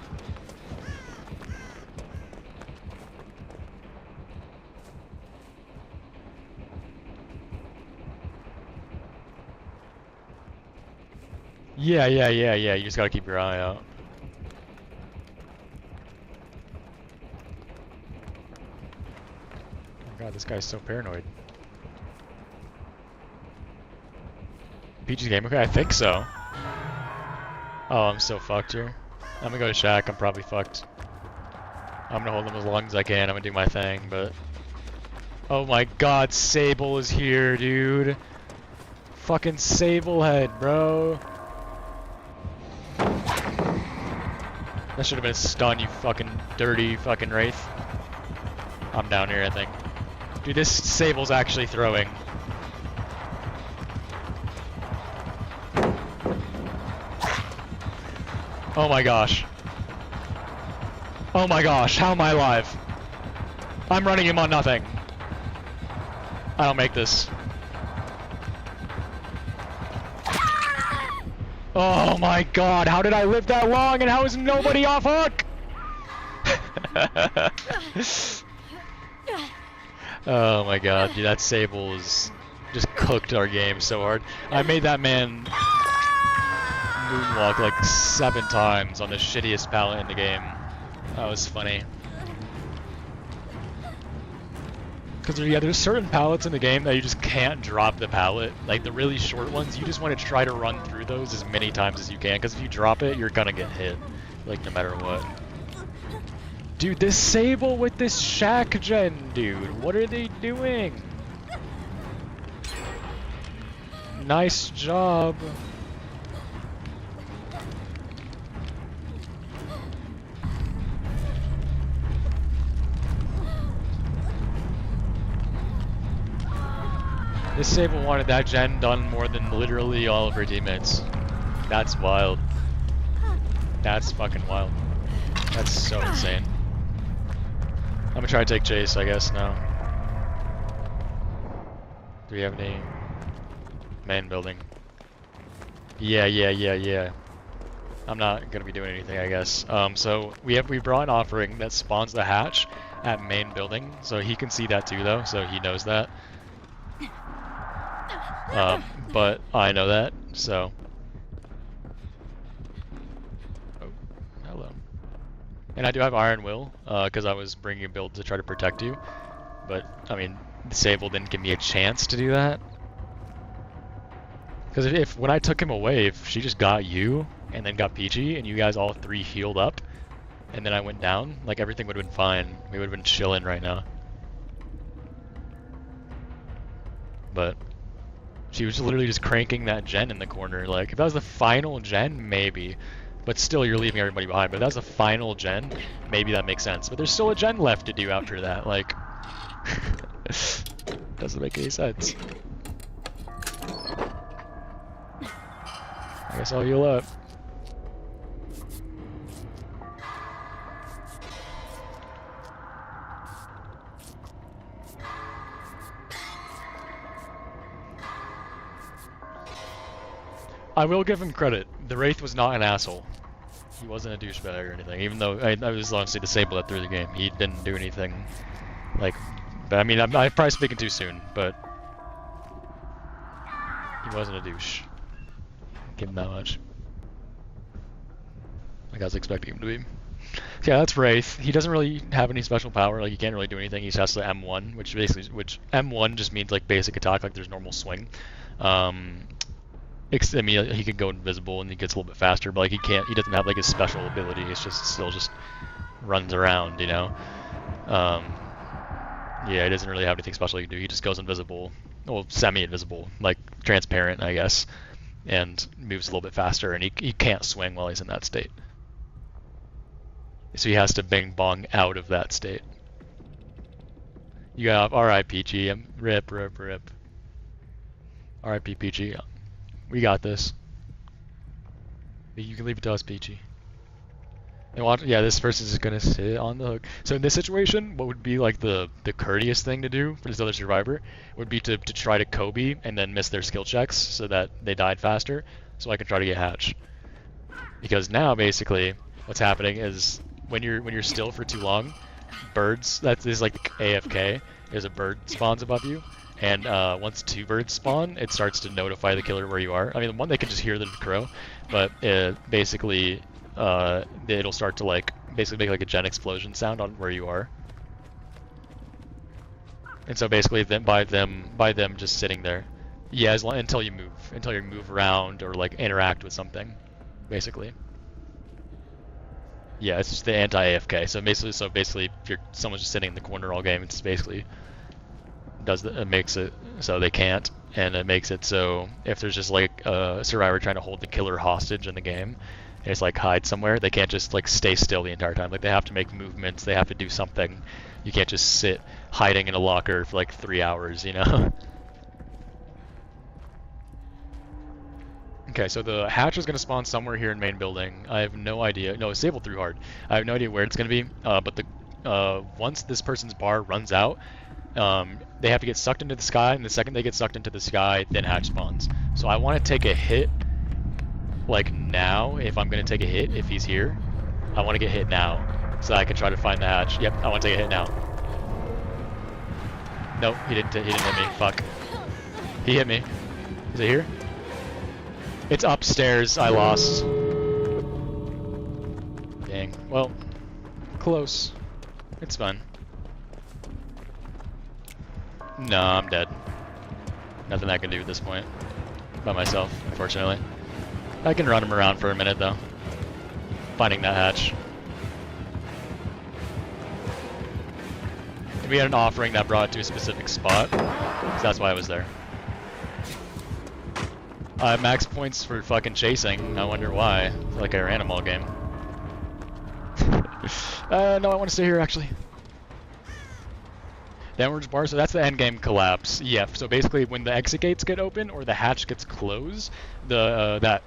Yeah. You just gotta keep your eye out. Oh god, this guy's so paranoid. Peach's game? Okay, I think so. Oh, I'm so fucked here. I'm gonna go to Shack, I'm probably fucked. I'm gonna hold him as long as I can, I'm gonna do my thing, but... Oh my god, Sable is here, dude! Fucking Sable head, bro! That should have been a stun, you fucking dirty fucking Wraith. I'm down here, I think. Dude, this Sable's actually throwing. Oh my gosh. Oh my gosh, how am I alive? I'm running him on nothing. I don't make this. Oh my god, how did I live that long and how is nobody off hook? Oh my god, dude, that Sable is just cooked our game so hard. I made that man moonwalk like 7 times on the shittiest palette in the game. That was funny. Because yeah, there's certain pallets in the game that you just can't drop the pallet. Like the really short ones, you just want to try to run through those as many times as you can. Because if you drop it, you're gonna get hit. Like no matter what. Dude, this Sable with this Shack gen, dude. What are they doing? Nice job. This Sable wanted that gen done more than literally all of her teammates. That's wild. That's fucking wild. That's so insane. I'm gonna try to take chase, I guess, now. Do we have any main building? Yeah. I'm not gonna be doing anything, I guess. So we brought an offering that spawns the hatch at main building, so he can see that too, though, so he knows that. But I know that, so. Oh, hello. And I do have Iron Will, because I was bringing a build to try to protect you. But, I mean, Sable didn't give me a chance to do that. Because if when I took him away, if she just got you, and then got Peachy, and you guys all 3 healed up, and then I went down, like everything would have been fine. We would have been chilling right now. But she was literally just cranking that gen in the corner. Like, if that was the final gen, maybe. But still, you're leaving everybody behind. But if that was the final gen, maybe that makes sense. But there's still a gen left to do after that. Like, doesn't make any sense. I guess I'll heal up. I will give him credit. The Wraith was not an asshole. He wasn't a douchebag or anything, even though I was honestly disabled through the game. He didn't do anything, like, but I mean, I'm probably speaking too soon, but he wasn't a douche. Give him that much. Like I was expecting him to be. So yeah, that's Wraith. He doesn't really have any special power, like he can't really do anything. He just has to M1, which M1 just means like basic attack, like there's normal swing. I mean, he can go invisible and he gets a little bit faster, but like he doesn't have like his special ability. It's just still just runs around, you know. Yeah, he doesn't really have anything special he can do. He just goes invisible, well, semi-invisible, like transparent, I guess, and moves a little bit faster. And he can't swing while he's in that state, so he has to bing bong out of that state. You got R.I. PG. Rip. R.I.P. PG. We got this. You can leave it to us, Peachy. And watch, yeah, this person's just gonna sit on the hook. So in this situation, what would be like the courteous thing to do for this other survivor would be to try to Kobe and then miss their skill checks so that they died faster, so I can try to get hatch. Because now basically what's happening is when you're still for too long, birds, that is like AFK, there's a bird spawns above you. And once 2 birds spawn, it starts to notify the killer where you are. I mean, one, they can just hear the crow, but basically, it'll start to like basically make like a gen explosion sound on where you are. And so basically, then by them just sitting there, yeah, until you move around or like interact with something, basically. Yeah, it's just the anti-AFK. So basically, if someone's just sitting in the corner all game, it's basically it makes it so they can't, and it makes it so if there's just like a survivor trying to hold the killer hostage in the game, and it's like hide somewhere, they can't just like stay still the entire time. Like they have to make movements, they have to do something. You can't just sit hiding in a locker for like 3 hours, you know. Okay, so the hatch is going to spawn somewhere here in main building. I have no idea. No, Sable threw hard. I have no idea where it's going to be, but once this person's bar runs out, they have to get sucked into the sky, and the second they get sucked into the sky, then hatch spawns. So I want to take a hit, like now, if I'm going to take a hit, if he's here. I want to get hit now, so I can try to find the hatch. Yep, I want to take a hit now. Nope, he didn't hit me, fuck. He hit me. Is it here? It's upstairs, I lost. Dang, well, close. It's fun. No, I'm dead. Nothing I can do at this point. By myself, unfortunately. I can run him around for a minute, though. Finding that hatch. We had an offering that brought it to a specific spot, so that's why I was there. Max points for fucking chasing. I wonder why. It's like a random all game. No, I want to stay here, actually. Downwards bar, so that's the end game collapse. Yeah, so basically when the exit gates get open or the hatch gets closed, that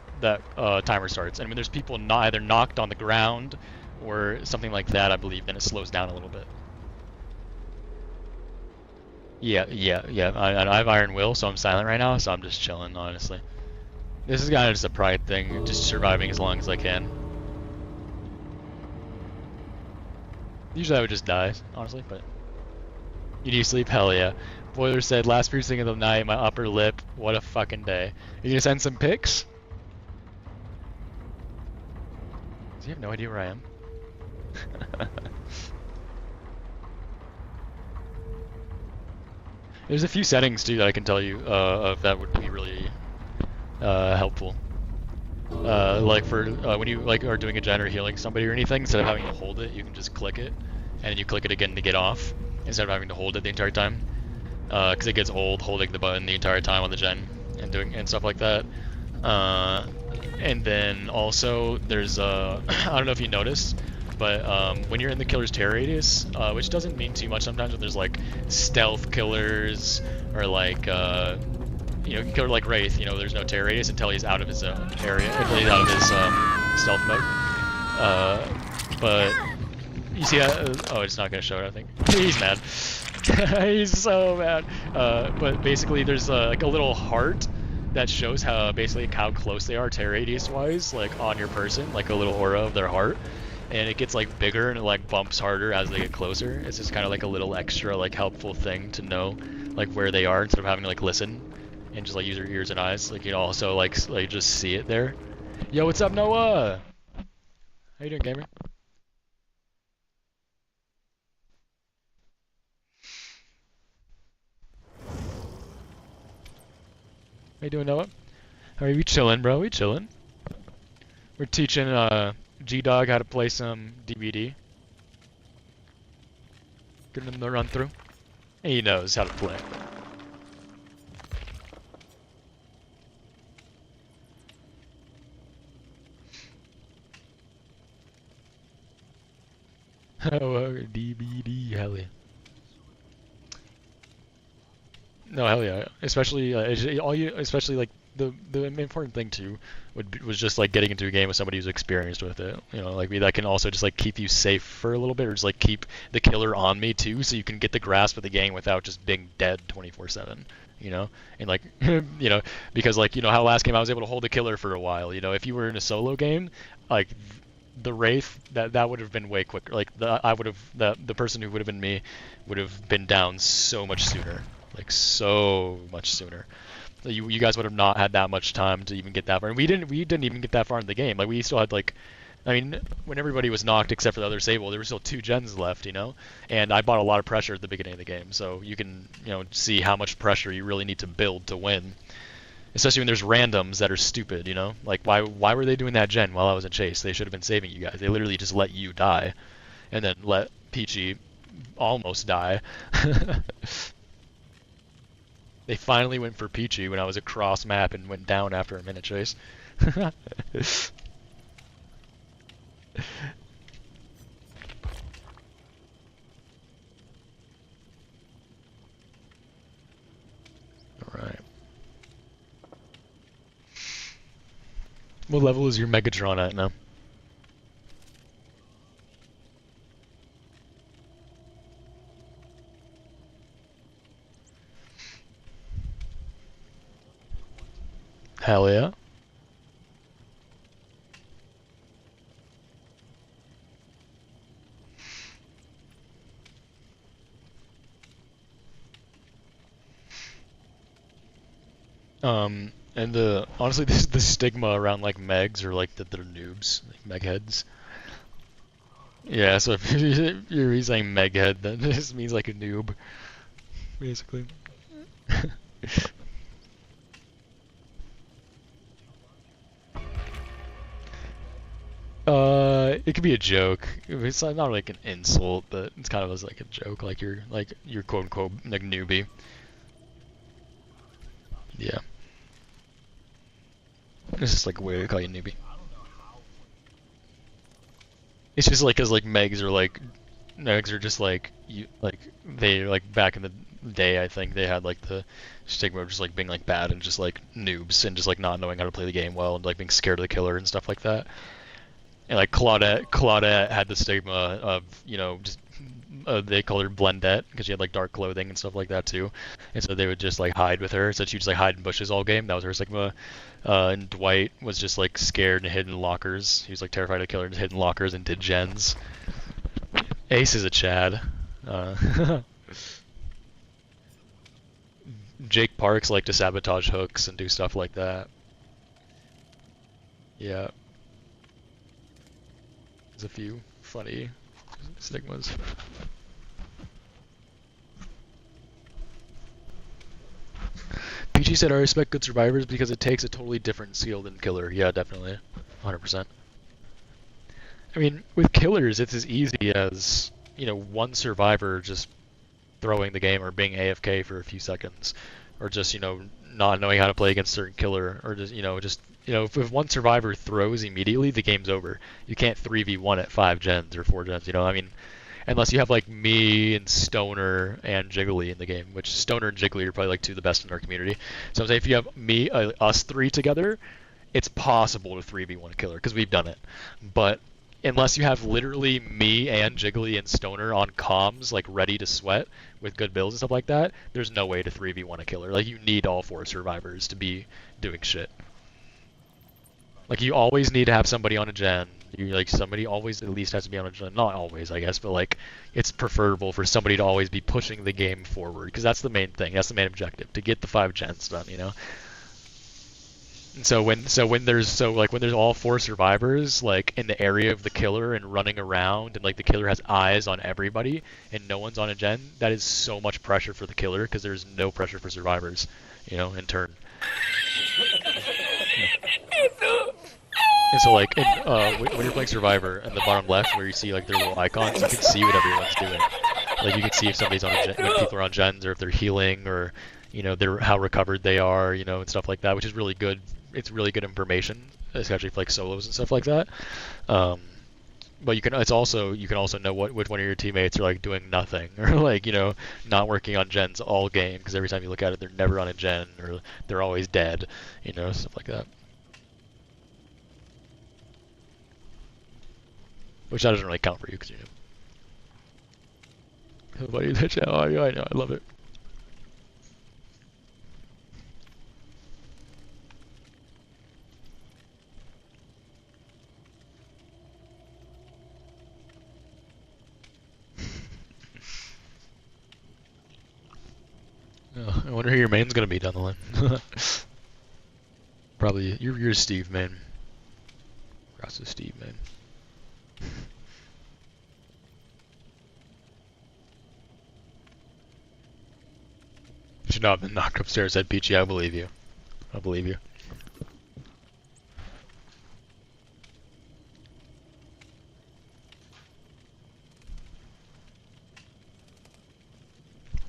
timer starts. And when there's people either knocked on the ground or something like that, I believe, then it slows down a little bit. Yeah. I have Iron Will, so I'm silent right now, so I'm just chilling, honestly. This is kind of just a pride thing, just surviving as long as I can. Usually I would just die, honestly, but... You need sleep? Hell yeah. Boiler said, last piercing of the night, my upper lip. What a fucking day. You gonna send some pics? Does he have no idea where I am? There's a few settings too that I can tell you of that would be really helpful. Like for when you like are doing a gen or healing somebody or anything, instead of having to hold it, you can just click it, and then you click it again to get off, instead of having to hold it the entire time. Because it gets old holding the button the entire time on the gen and stuff like that. And then also there's I don't know if you noticed, but when you're in the killer's terror radius, which doesn't mean too much sometimes, but there's like stealth killers or like you know, killer like Wraith, you know, there's no terror radius until he's out of his area, until he's out of his stealth mode. But you see that? Oh, it's not gonna show it, I think. He's mad. He's so mad. But basically, there's like a little heart that shows how basically how close they are tear radius wise, like on your person, like a little aura of their heart, and it gets like bigger and it like bumps harder as they get closer. It's just kind of like a little extra like helpful thing to know like where they are instead of having to like listen and just like use your ears and eyes. Like you know, also like just see it there. Yo, what's up, Noah? How you doing, gamer? How you doing, Noah? How are you chilling, bro? We chilling. We're teaching G-Dog how to play some DBD. Giving him the run through. He knows how to play. Oh, DBD, hell yeah. No, hell yeah. Especially especially like the important thing too was just like getting into a game with somebody who's experienced with it. You know, like that can also just like keep you safe for a little bit, or just like keep the killer on me too, so you can get the grasp of the game without just being dead 24/7. You know, and like you know, because like you know how last game I was able to hold the killer for a while. You know, if you were in a solo game, like the Wraith that would have been way quicker. Like the person who would have been me would have been down so much sooner. Like so much sooner. You guys would have not had that much time to even get that far, and we didn't even get that far in the game. Like we still had like, I mean, when everybody was knocked except for the other Sable, there were still 2 gens left, you know. And I bought a lot of pressure at the beginning of the game, so you can see how much pressure you really need to build to win. Especially when there's randoms that are stupid, you know. Like why were they doing that gen while I was in chase? They should have been saving you guys. They literally just let you die, and then let Peachy almost die. They finally went for Peachy when I was across map and went down after a minute chase. Alright. What level is your Megatron at now? Hell yeah. And honestly, the stigma around like Megs or like that they're noobs, like Megheads. Yeah, so if you're saying Meghead, then this means like a noob, basically. It could be a joke. It's not like an insult, but it's kind of as like a joke, like you're quote unquote like newbie. Yeah. It's just like a way to call you newbie. It's just like 'cause like Megs are just like they like back in the day, I think they had like the stigma of just like being like bad and just like noobs and just like not knowing how to play the game well and like being scared of the killer and stuff like that. And like Claudette had the stigma of, just they called her Blendette because she had like dark clothing and stuff like that too. And so they would just like hide with her. So she'd just like hide in bushes all game. That was her stigma. And Dwight was just like scared and hid in lockers. He was like terrified of the killer and hid in lockers and did gens. Ace is a Chad. Jake Parks liked to sabotage hooks and do stuff like that. Yeah. There's a few funny stigmas. PG said, I respect good survivors because it takes a totally different skill than killer. Yeah, definitely. 100%. I mean, with killers, it's as easy as, one survivor just throwing the game or being AFK for a few seconds. Or just, not knowing how to play against a certain killer. Or just, if one survivor throws immediately, the game's over. You can't 3v1 at 5 gens or 4 gens, I mean, unless you have like me and Stoner and Jiggly in the game, which Stoner and Jiggly are probably like 2 of the best in our community. So I'm saying if you have me, us 3 together, it's possible to 3v1 a killer, because we've done it. But unless you have literally me and Jiggly and Stoner on comms, like ready to sweat with good builds and stuff like that, there's no way to 3v1 a killer. Like, you need all 4 survivors to be doing shit. Like, you always need to have somebody on a gen. Somebody always at least has to be on a gen. Not always, I guess, but like, it's preferable for somebody to always be pushing the game forward, because that's the main thing. That's the main objective, to get the 5 gens done, you know? And so when there's all 4 survivors like in the area of the killer and running around, and like the killer has eyes on everybody and no one's on a gen, that is so much pressure for the killer, because there's no pressure for survivors, you know, in turn. And so like when you're playing Survivor, in the bottom left where you see like their little icons, you can see what everyone's doing. Like, you can see if somebody's on a gen, when people are on gens, or if they're healing, or you know, how recovered they are, you know, and stuff like that, which is really good. It's really good information, especially for like solos and stuff like that. But you can also know which one of your teammates are like doing nothing, or like, you know, not working on gens all game, because every time you look at it, they're never on a gen, or they're always dead, you know, stuff like that. Which that doesn't really count for you, because you know. What is that? Oh, yeah, I know, I love it. Oh, I wonder who your main's gonna be down the line. Probably you're Steve, man. Congrats to Steve, man. Should not have been knocked upstairs, said Peachy. I believe you. I believe you.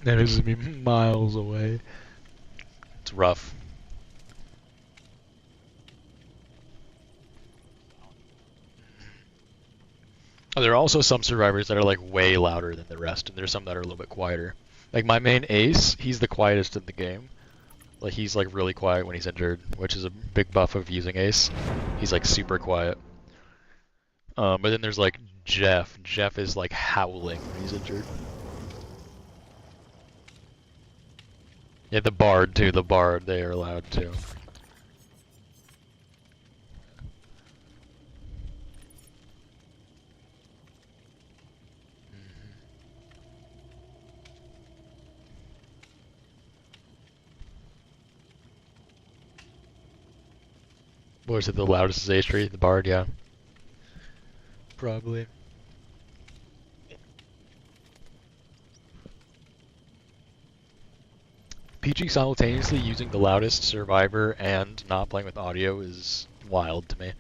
That is gonna be miles away. It's rough. Oh, there are also some survivors that are like way louder than the rest, and there's some that are a little bit quieter. Like my main Ace, he's the quietest in the game. Like, he's like really quiet when he's injured, which is a big buff of using Ace. He's like super quiet. But then there's like Jeff. Jeff is like howling when he's injured. Yeah, the Bard too. The Bard, they are loud too. What was it, the loudest is A-Street? The Bard, yeah. Probably. PG simultaneously using the loudest survivor and not playing with audio is wild to me.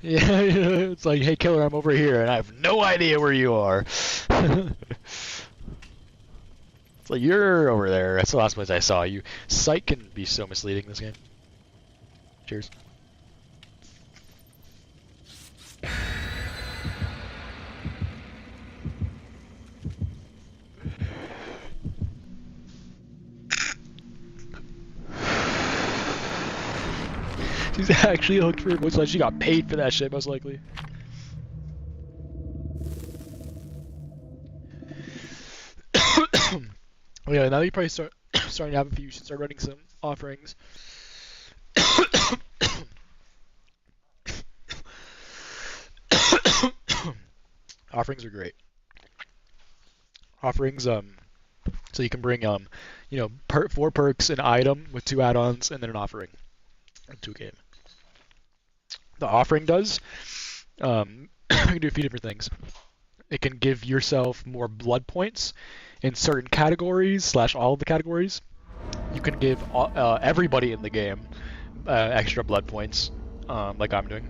Yeah, it's like, hey killer, I'm over here, and I have no idea where you are. It's like, you're over there. That's the last place I saw you. Sight can be so misleading in this game. Cheers. She's actually hooked for her voice line. She got paid for that shit, most likely. Oh yeah, now you probably starting to have a few. You should start running some offerings. Offerings are great. Offerings, so you can bring, you know, 4 perks, an item with 2 add-ons, and then an offering. 2 game. The offering does, you can do a few different things. It can give yourself more blood points in certain categories / all of the categories. You can give everybody in the game extra blood points, like I'm doing.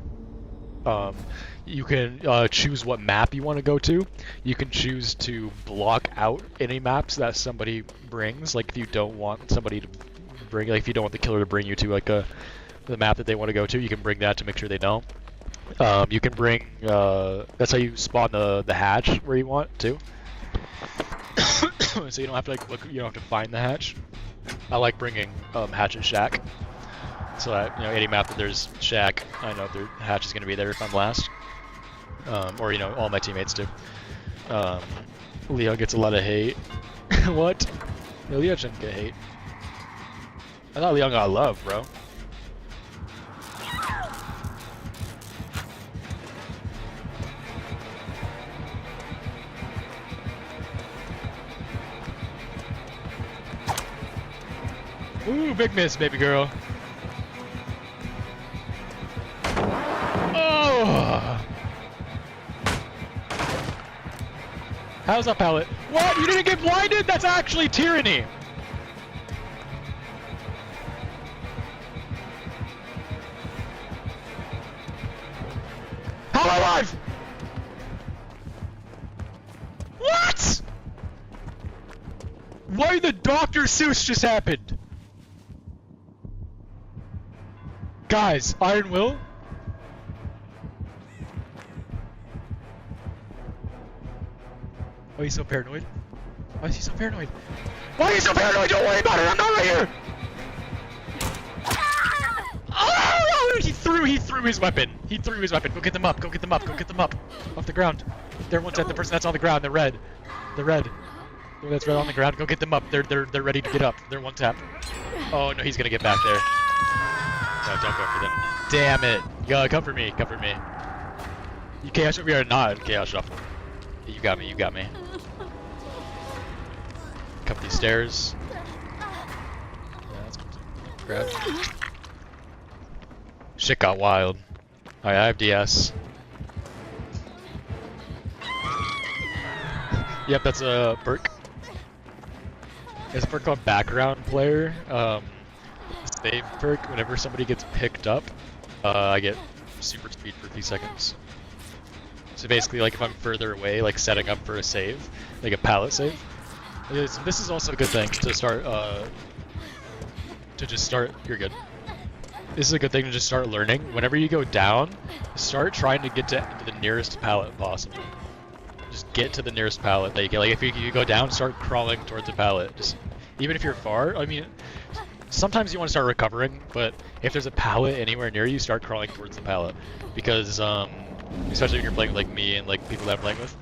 You can choose what map you want to go to. You can choose to block out any maps that somebody brings. Like, if you don't want somebody to bring, like if you don't want the killer to bring you to like the map that they want to go to, you can bring that to make sure they don't. You can bring, that's how you spawn the hatch where you want to. So you don't have to like look, you don't have to find the hatch. I like bringing hatch and shack. So that, you know, any map that there's shack, I know their hatch is gonna be there if I'm last. Or, you know, all my teammates do. Leo gets a lot of hate. What? No, Leo shouldn't get hate. I thought Leo got love, bro. Ooh, big miss, baby girl. Oh! How's that pallet? What? You didn't get blinded? That's actually tyranny! How am I alive? What? Why the Dr. Seuss just happened? Guys, Iron Will? Why are you so paranoid? Why is he so paranoid? Why are you so paranoid? Don't worry about it, I'm not right here! Oh! He threw his weapon. He threw his weapon. Go get them up, go get them up, go get them up. Off the ground. They're one side, the person that's on the ground, the red. The red. That's red on the ground, go get them up. They're ready to get up. They're one tap. Oh no, he's gonna get back there. No, don't go for them. Damn it. Yo, come for me, come for me. You chaos shuffle or not chaos shuffle. You got me, you got me. Come up these stairs. Yeah, that's cool. Grab. Shit got wild. Alright, I have DS. Yep, that's a perk. It's a perk called Background Player. Save perk, whenever somebody gets picked up, I get super speed for 3 seconds. So basically, like if I'm further away, like setting up for a save, like a pallet save. This is also a good thing to start, you're good. This is a good thing to just start learning. Whenever you go down, start trying to get to the nearest pallet possible. Just get to the nearest pallet that you can. Like if you go down, start crawling towards the pallet. Just, even if you're far, I mean, sometimes you want to start recovering, but if there's a pallet anywhere near you, start crawling towards the pallet. Because, especially when you're playing with like me and like people that I'm playing with,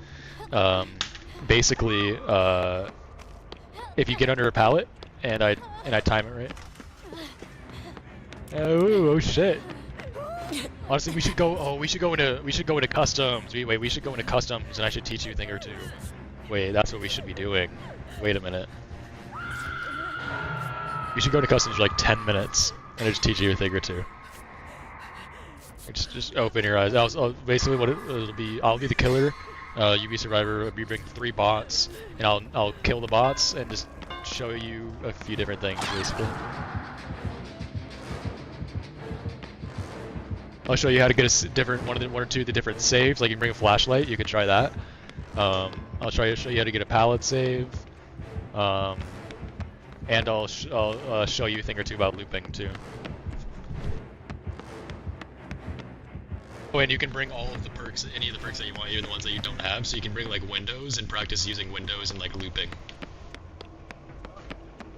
basically, if you get under a pallet and I time it right. Oh shit. Honestly, we should go. Oh, we should go into customs. Wait, we should go into customs, and I should teach you a thing or two. Wait, that's what we should be doing. Wait a minute. We should go to customs for like 10 minutes, and I just teach you a thing or two. Just open your eyes. Basically, what it'll be, I'll be the killer. You be survivor. We bring 3 bots, and I'll kill the bots and just show you a few different things, basically. I'll show you how to get a different one or two of the different saves. Like you can bring a flashlight, you can try that. I'll show you how to get a pallet save, and I'll show you a thing or two about looping too. Oh, and you can bring all of the perks, any of the perks that you want, even the ones that you don't have. So you can bring like windows and practice using windows and like looping.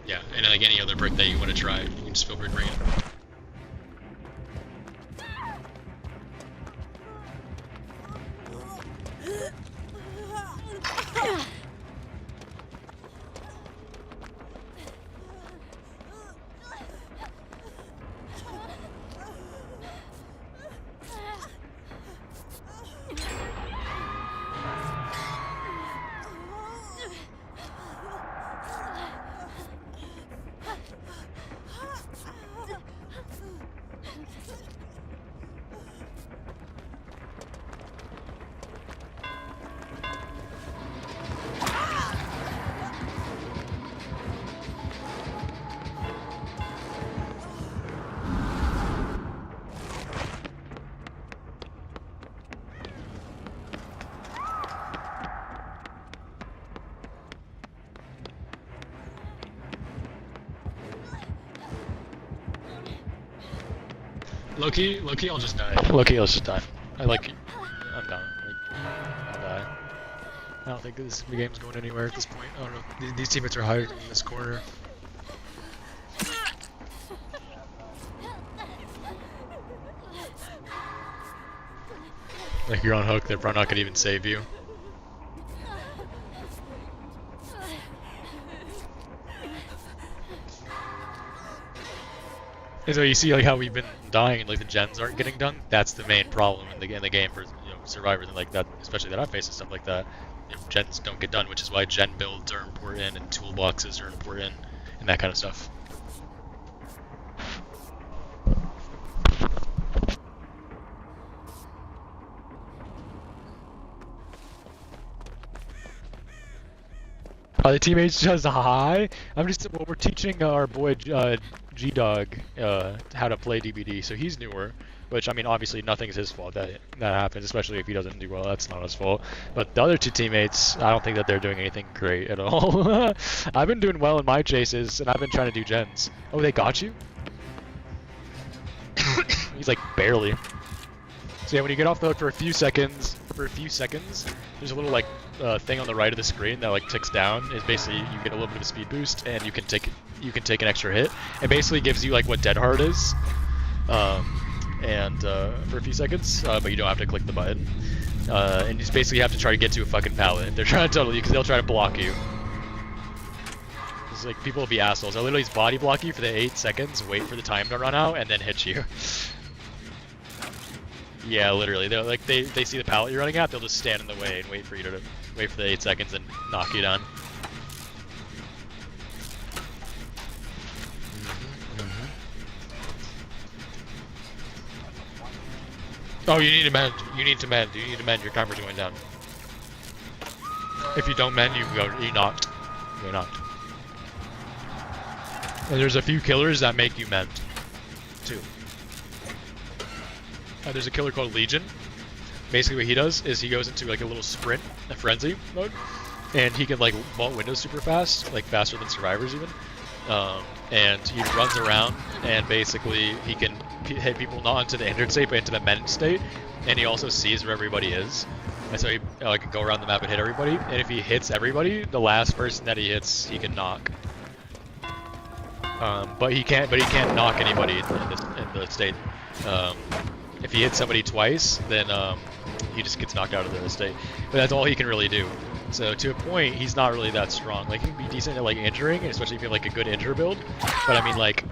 Yeah, and like any other perk that you want to try, you can just feel free to bring it. Low-key, I'll just die. Low-key, I'll just die. I'm done. I'll die. I don't think this game's going anywhere at this point. I don't know. These teammates are hiding in this corner. Like you're on hook, they're probably not gonna even save you. And so you see like how we've been dying and like the gens aren't getting done. That's the main problem in the game for survivors and like that, especially that I face and stuff like that. Gens don't get done, which is why gen builds are important and toolboxes are important and that kind of stuff. The teammates just hi. We're teaching our boy G-Dog how to play DBD, so he's newer. Which I mean, obviously nothing's his fault that happens, especially if he doesn't do well. That's not his fault. But the other two teammates, I don't think that they're doing anything great at all. I've been doing well in my chases, and I've been trying to do gens. Oh, they got you? He's like barely. So yeah, when you get off the hook for a few seconds, there's a little like thing on the right of the screen that like ticks down. Is basically you get a little bit of a speed boost, and you can take an extra hit. It basically gives you like what Dead Hard is, for a few seconds, but you don't have to click the button. And you just basically have to try to get to a fucking pallet. They're trying to tunnel you because they'll try to block you. It's like people will be assholes. They'll literally just body block you for the 8 seconds, wait for the time to run out, and then hit you. Yeah, literally. They're like they see the pallet you're running at, they'll just stand in the way and wait for you to wait for the 8 seconds and knock you down. Oh, you need to mend. You need to mend. You need to mend. Your timer's going down. If you don't mend, you're knocked. You're knocked. And there's a few killers that make you mend, too. There's a killer called Legion. Basically what he does is he goes into like a little sprint, a frenzy mode, and he can like vault windows super fast, like faster than survivors even. And he runs around and basically he can hit people not into the injured state but into the mended state, and he also sees where everybody is. And so he can go around the map and hit everybody, and if he hits everybody, the last person that he hits, he can knock. But he can't knock anybody in the state. If he hits somebody twice, then he just gets knocked out of the state. But that's all he can really do. So to a point, he's not really that strong. Like he can be decent at like injuring, especially if you have like a good injure build. But I mean like,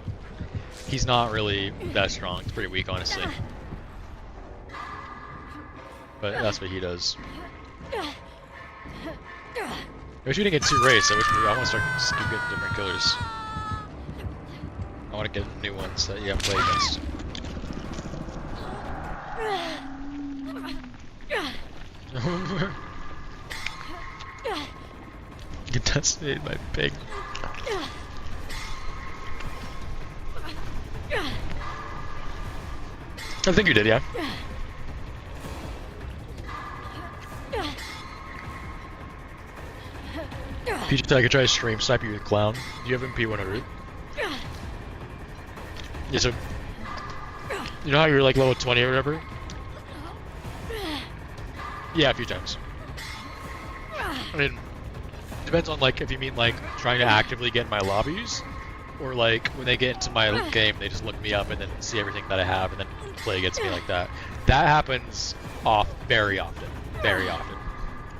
he's not really that strong. It's pretty weak, honestly. But that's what he does. We're shooting at 2 race. I want to start getting different killers. I want to get new ones that you haven't played against. Get decimated by pig. I think you did, yeah. Peach, I could try to stream snipe you with Clown. Do you have him P100? Yeah, so you know how you're like level 20 or whatever? Yeah, a few times. I mean, depends on like if you mean like trying to actively get in my lobbies, or like when they get into my game, they just look me up and then see everything that I have and then play against me like that. That happens very often, very often.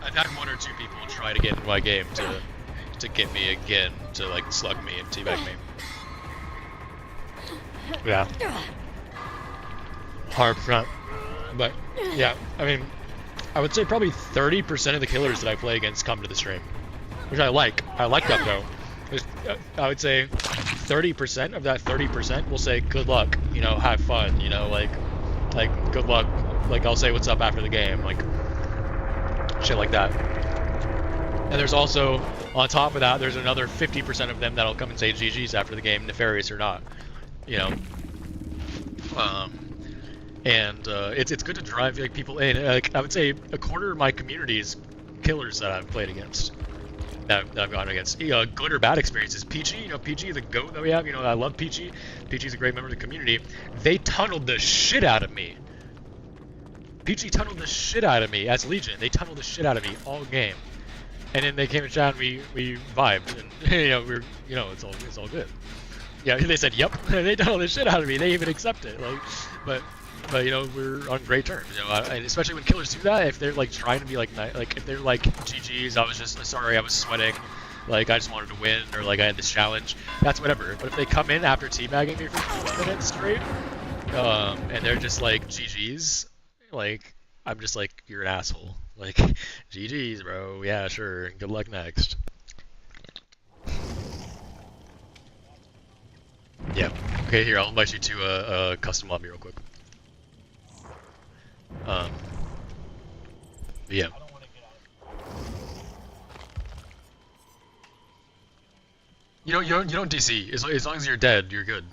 I've had 1 or 2 people try to get into my game to get me again, to like slug me and teabag me. Yeah. 100%. But yeah, I mean, I would say probably 30% of the killers that I play against come to the stream, which I like. I like that though. I would say 30% of that 30% will say good luck, you know, have fun, you know, like good luck, like I'll say what's up after the game, like shit like that. And there's also, on top of that, there's another 50% of them that'll come and say GG's after the game, nefarious or not, you know. It's good to drive like people in. Like I would say a quarter of my community is killers that I've played against, that I've gone against. Good or bad experiences. Peachy, you know, Peachy, the GOAT that we have. You know, I love Peachy. Peachy's a great member of the community. They tunneled the shit out of me. Peachy tunneled the shit out of me as Legion. They tunneled the shit out of me all game, and then they came and chat and we vibed, and you know, it's all good. Yeah, they said yep. They tunneled the shit out of me. They even accept it. Like, but But you know, we're on great terms. You know, and especially when killers do that, if they're like trying to be like, like if they're like, GG's, I was just sorry, I was sweating, like I just wanted to win, or like I had this challenge. That's whatever. But if they come in after teabagging me for 4 minutes straight, and they're just like GG's, like I'm just like, you're an asshole. Like, GG's, bro. Yeah, sure. Good luck next. Yeah. Okay, here, I'll invite you to a custom lobby real quick. Yeah. You don't DC. As long as you're dead, you're good.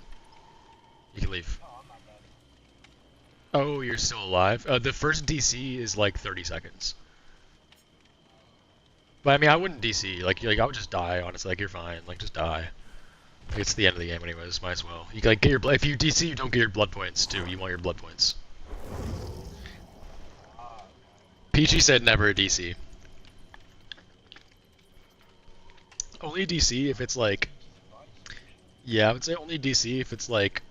You can leave. Oh, you're still alive? The first DC is like 30 seconds. But I mean, I wouldn't DC. Like I would just die, honestly. Like, you're fine. Like, just die. Like, it's the end of the game anyways, might as well. You like get your blood. If you DC, you don't get your blood points too. You want your blood points. Peachy said never a DC. Only DC if it's like... Yeah, I would say only DC if it's like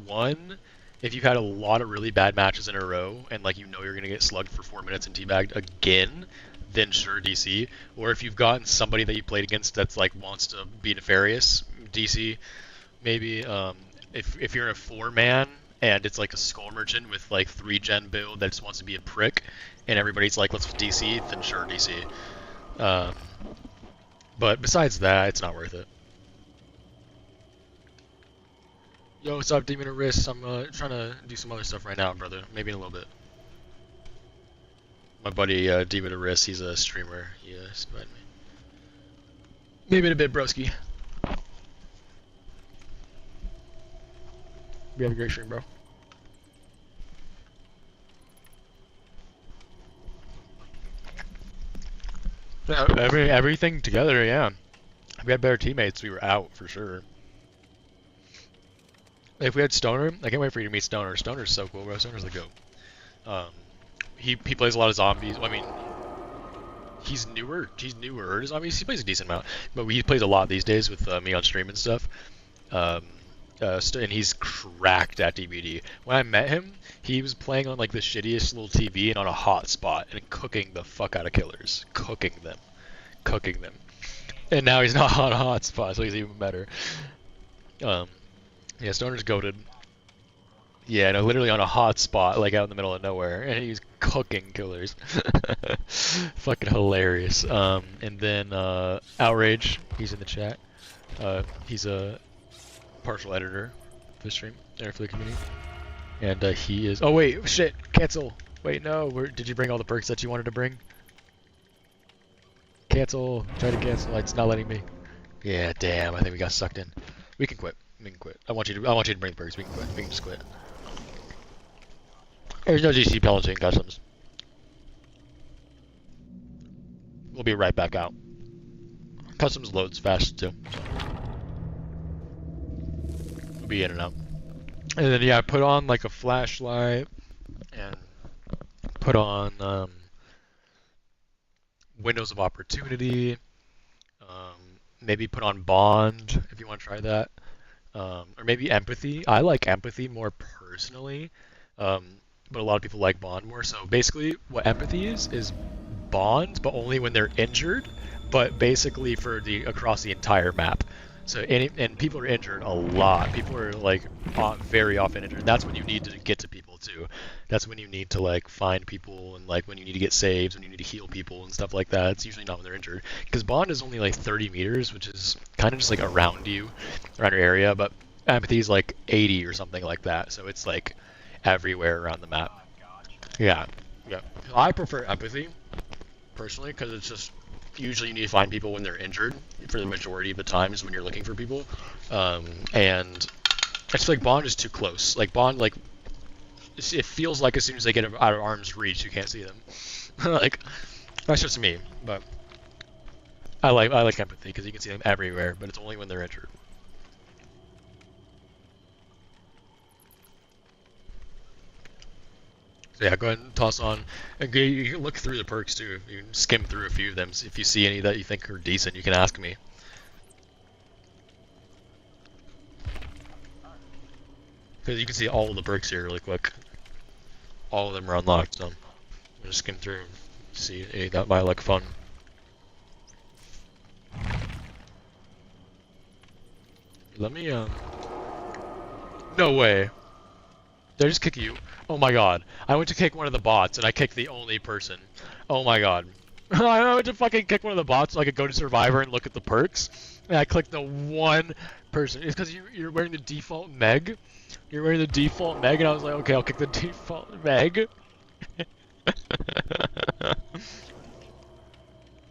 1... If you've had a lot of really bad matches in a row, and like you know you're gonna get slugged for 4 minutes and teabagged again, then sure DC. Or if you've gotten somebody that you played against that's like wants to be nefarious, DC. Maybe if you're a 4-man and it's like a skull merchant with like 3-gen build that just wants to be a prick, and everybody's like let's DC, then sure DC. But besides that, it's not worth it. Yo, what's up, Demon of Wrist? I'm trying to do some other stuff right now, brother. Maybe in a little bit. My buddy Demon of Wrist, he's a streamer. He invited me. Maybe in a bit, broski. We have a great stream, bro. Yeah, everything together, yeah. If we had better teammates, we were out for sure. If we had Stoner, I can't wait for you to meet Stoner. Stoner's so cool, bro. Stoner's the GOAT. He plays a lot of zombies. Well, I mean, he's newer to zombies. He plays a decent amount, but he plays a lot these days with me on stream and stuff. And he's cracked at DBD. When I met him, he was playing on like the shittiest little TV and on a hot spot and cooking the fuck out of killers, cooking them. And now he's not on a hot spot, so he's even better. Yeah, Stoner's goated. Yeah, no, literally on a hot spot, like out in the middle of nowhere, and he's cooking killers. Fucking hilarious. And then Outrage, he's in the chat. He's a partial editor for the stream, or for the community. And he is... Oh wait, shit, cancel. Wait, no, did you bring all the perks that you wanted to bring? Cancel, try to cancel, it's not letting me. Yeah, damn, I think we got sucked in. We can quit. I want you to bring the perks. We can quit. We can just quit. There's no GC penalty in customs. We'll be right back out. Customs loads fast too. We'll be in and out. And then yeah, put on like a flashlight and put on windows of opportunity. Maybe put on bond if you want to try that. Or maybe empathy. I like empathy more personally, but a lot of people like bond more. So basically, what empathy is bond, but only when they're injured. But basically for across the entire map. So and people are injured a lot. People are like very often injured. That's when you need to get to people too. That's when you need to like find people, and like when you need to get saves, when you need to heal people and stuff like that. It's usually not when they're injured, because bond is only like 30 meters, which is kind of just like around you, around your area. But empathy is like 80 or something like that. So it's like everywhere around the map. Yeah. I prefer empathy personally, because it's just usually you need to find people when they're injured for the majority of the times when you're looking for people. And I just feel like bond is too close. Like bond, like it feels like as soon as they get out of arm's reach, you can't see them. Like that's just me, but I like empathy because you can see them everywhere, but it's only when they're injured. So yeah, go ahead and toss on. And you can look through the perks too. You can skim through a few of them. So if you see any that you think are decent, you can ask me. Because you can see all of the perks here really quick. All of them are unlocked, so I'm just skim through and see any that might look fun. Let me, no way. Did I just kick you? Oh my god. I went to kick one of the bots and I kicked the only person. Oh my god. I went to fucking kick one of the bots so I could go to Survivor and look at the perks. And I clicked the one person. It's because you're wearing the default Meg. You're wearing the default Meg and I was like, okay, I'll kick the default Meg.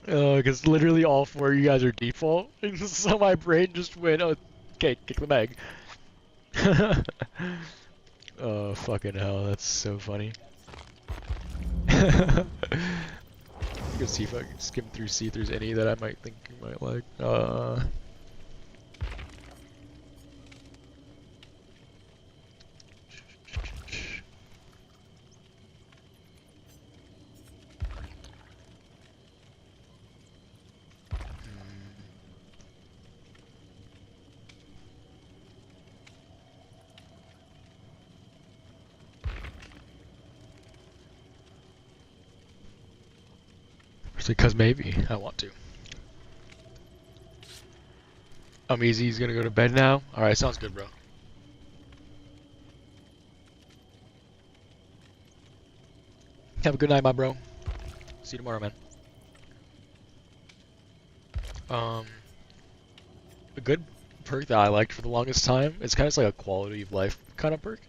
Because literally all four of you guys are default. So my brain just went, oh, okay, kick the Meg. Oh, fucking hell, that's so funny. Let's see if I can skim through, see if there's any that I might think you might like. Because maybe I want to. I'm easy. He's gonna go to bed now. All right, sounds good, bro. Have a good night, my bro. See you tomorrow, man. A good perk that I liked for the longest time. It's kind of like a quality of life kind of perk,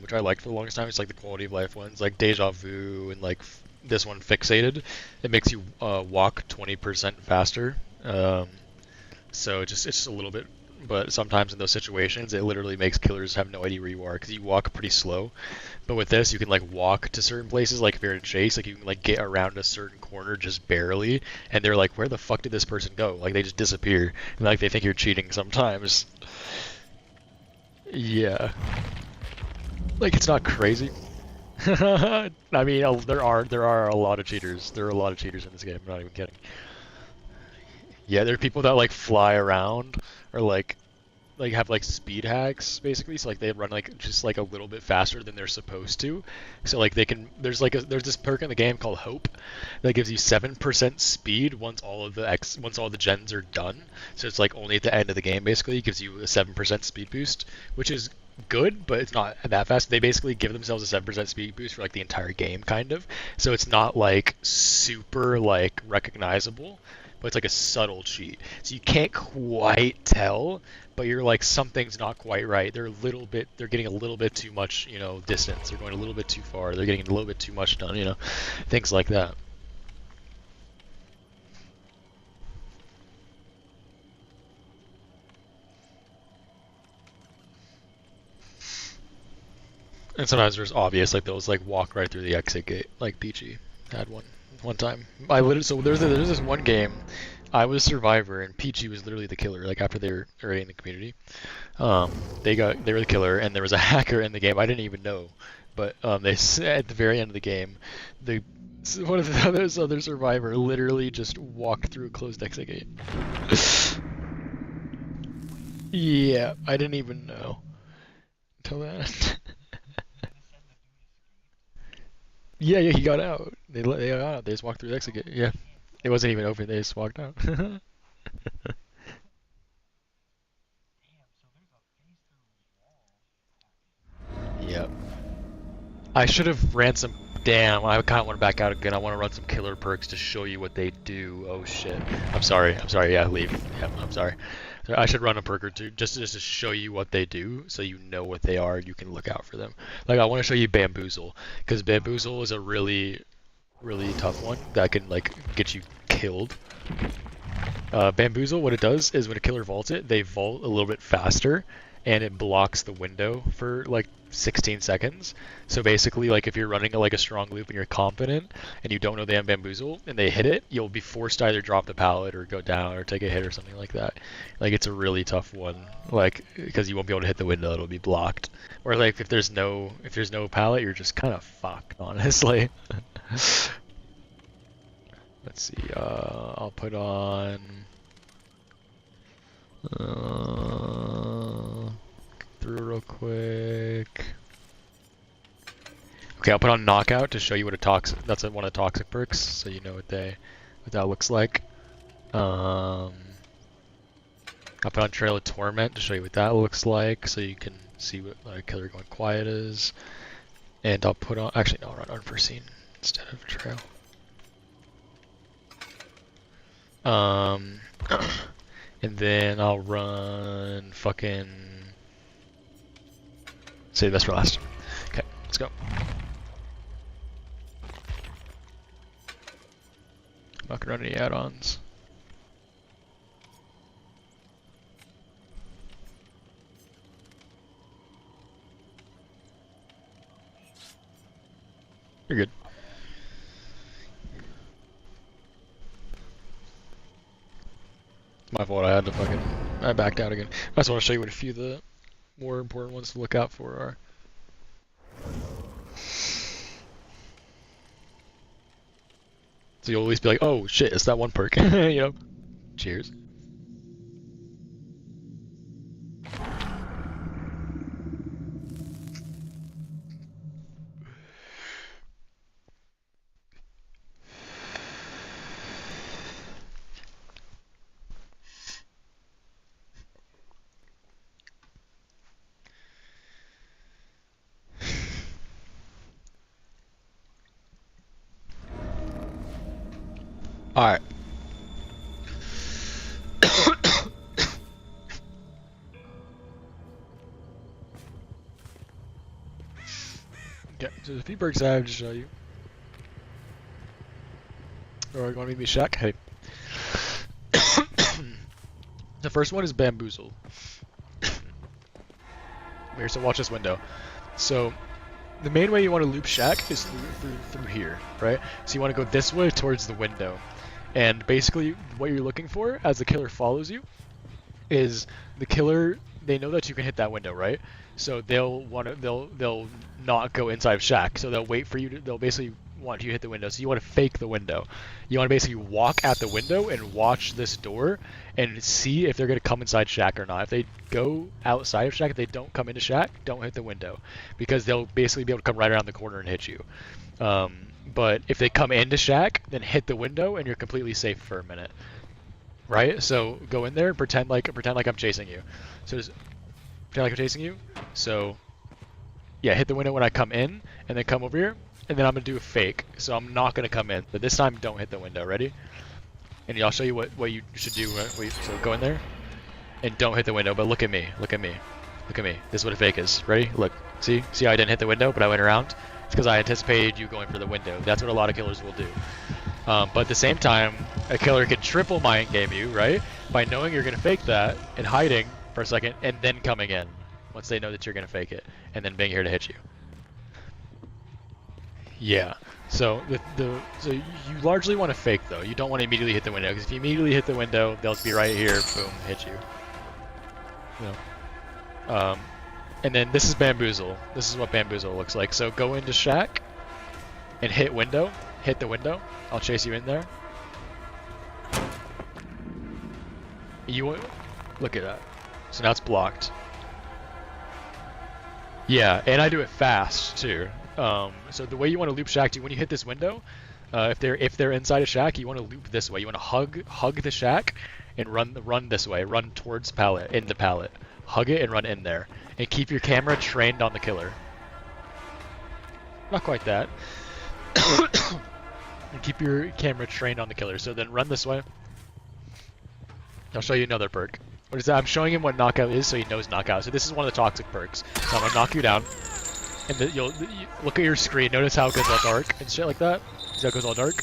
which I liked for the longest time. It's like the quality of life ones, like Deja Vu and like this one Fixated. It makes you walk 20% faster. So it's just a little bit, but sometimes in those situations, it literally makes killers have no idea where you are because you walk pretty slow. But with this, you can like walk to certain places, like if you're in a chase, like you can like get around a certain corner just barely, and they're like, where the fuck did this person go? Like they just disappear, and like they think you're cheating sometimes. Yeah. Like it's not crazy. I mean, there are a lot of cheaters. There are a lot of cheaters in this game. I'm not even kidding. Yeah, there are people that like fly around or like have like speed hacks basically. So like they run like just like a little bit faster than they're supposed to. So like they can there's this perk in the game called Hope that gives you 7% speed once all of the gens are done. So it's like only at the end of the game basically it gives you a 7% speed boost, which is good, but it's not that fast. They basically give themselves a 7% speed boost for like the entire game kind of. So it's not like super like recognizable, but it's like a subtle cheat. So you can't quite tell, but you're like something's not quite right. They're getting a little bit too much, distance. They're going a little bit too far. They're getting a little bit too much done, things like that. And sometimes there's obvious, like those like walk right through the exit gate, like Peachy had one time. So there's this one game, I was Survivor and Peachy was literally the killer. Like after they were already in the community, they were the killer and there was a hacker in the game. I didn't even know, but they said at the very end of the game, one of the other Survivor literally just walked through a closed exit gate. Yeah, I didn't even know until that. Yeah, he got out. They got out. They just walked through the exit gate. Yeah, it wasn't even open. They just walked out. Yep. I should have ran some. Damn, I kind of want to back out again. I want to run some killer perks to show you what they do. Oh shit. I'm sorry. Yeah, leave. Yeah, I'm sorry. I should run a perk or two just to show you what they do, so you know what they are. You can look out for them. Like I want to show you Bamboozle, because Bamboozle is a really tough one that can like get you killed. Bamboozle, what it does is when a killer vaults it, they vault a little bit faster, and it blocks the window for like 16 seconds. So basically, like if you're running like a strong loop and you're confident and you don't know they have Bamboozle and they hit it, you'll be forced to either drop the pallet or go down or take a hit or something like that. Like it's a really tough one, like because you won't be able to hit the window; it'll be blocked. Or like if there's no pallet, you're just kind of fucked, honestly. Let's see. I'll put on. Through real quick. Okay, I'll put on knockout to show you what a toxic. That's one of the toxic perks, so you know what that looks like. I'll put on Trail of Torment to show you what that looks like, so you can see what Killer Going Quiet is. And I'll put on, actually no, I'll run Unforeseen instead of Trail. And then I'll run fucking save the best for last. Okay, let's go. I'm not gonna run any add-ons. You're good. It's my fault. I backed out again. I just want to show you what a few of the more important ones to look out for are. So you'll at least be like, oh shit, it's that one perk. You know? Cheers. Alright. Okay, so there's a few perks I have to show you. Or you want me to be Shaq? Hey. The first one is Bamboozle. Here, so watch this window. So the main way you want to loop Shaq is through here, right? So you want to go this way towards the window. And basically what you're looking for as the killer follows you is the killer, they know that you can hit that window, right? So they'll not go inside of Shaq. So they'll wait for you to, they'll basically want you to hit the window. So you want to fake the window. You want to basically walk at the window and watch this door and see if they're going to come inside Shaq or not. If they go outside of Shaq, if they don't come into Shaq, don't hit the window, because they'll basically be able to come right around the corner and hit you. But if they come into Shaq, then hit the window and you're completely safe for a minute. Right? So go in there and pretend like I'm chasing you. So just pretend like I'm chasing you. So yeah, hit the window when I come in, and then come over here, and then I'm gonna do a fake. So I'm not gonna come in, but this time don't hit the window. Ready? And I'll show you what you should do. So go in there and don't hit the window, but look at me. Look at me. Look at me. This is what a fake is. Ready? Look. See how I didn't hit the window, but I went around? It's because I anticipated you going for the window. That's what a lot of killers will do. But at the same time, a killer can triple mind game you, right? By knowing you're gonna fake that and hiding for a second, and then coming in once they know that you're gonna fake it, and then being here to hit you. Yeah. So so you largely want to fake though. You don't want to immediately hit the window, because if you immediately hit the window, they'll just be right here, boom, hit you. You know. And then this is Bamboozle. This is what Bamboozle looks like. So go into Shaq and hit window. Hit the window. I'll chase you in there. Look at that. So now it's blocked. Yeah, and I do it fast too. So the way you want to loop Shaq, when you hit this window, if they're inside a Shaq, you want to loop this way. You want to hug the Shaq and run this way. Run towards pallet, in the pallet. Hug it and run in there. And keep your camera trained on the killer. Not quite that. And keep your camera trained on the killer. So then run this way. I'll show you another perk. What is that? I'm showing him what knockout is, so he knows knockout. So this is one of the toxic perks. So I'm gonna knock you down, and you look at your screen. Notice how it goes all dark and shit like that. See how it goes all dark?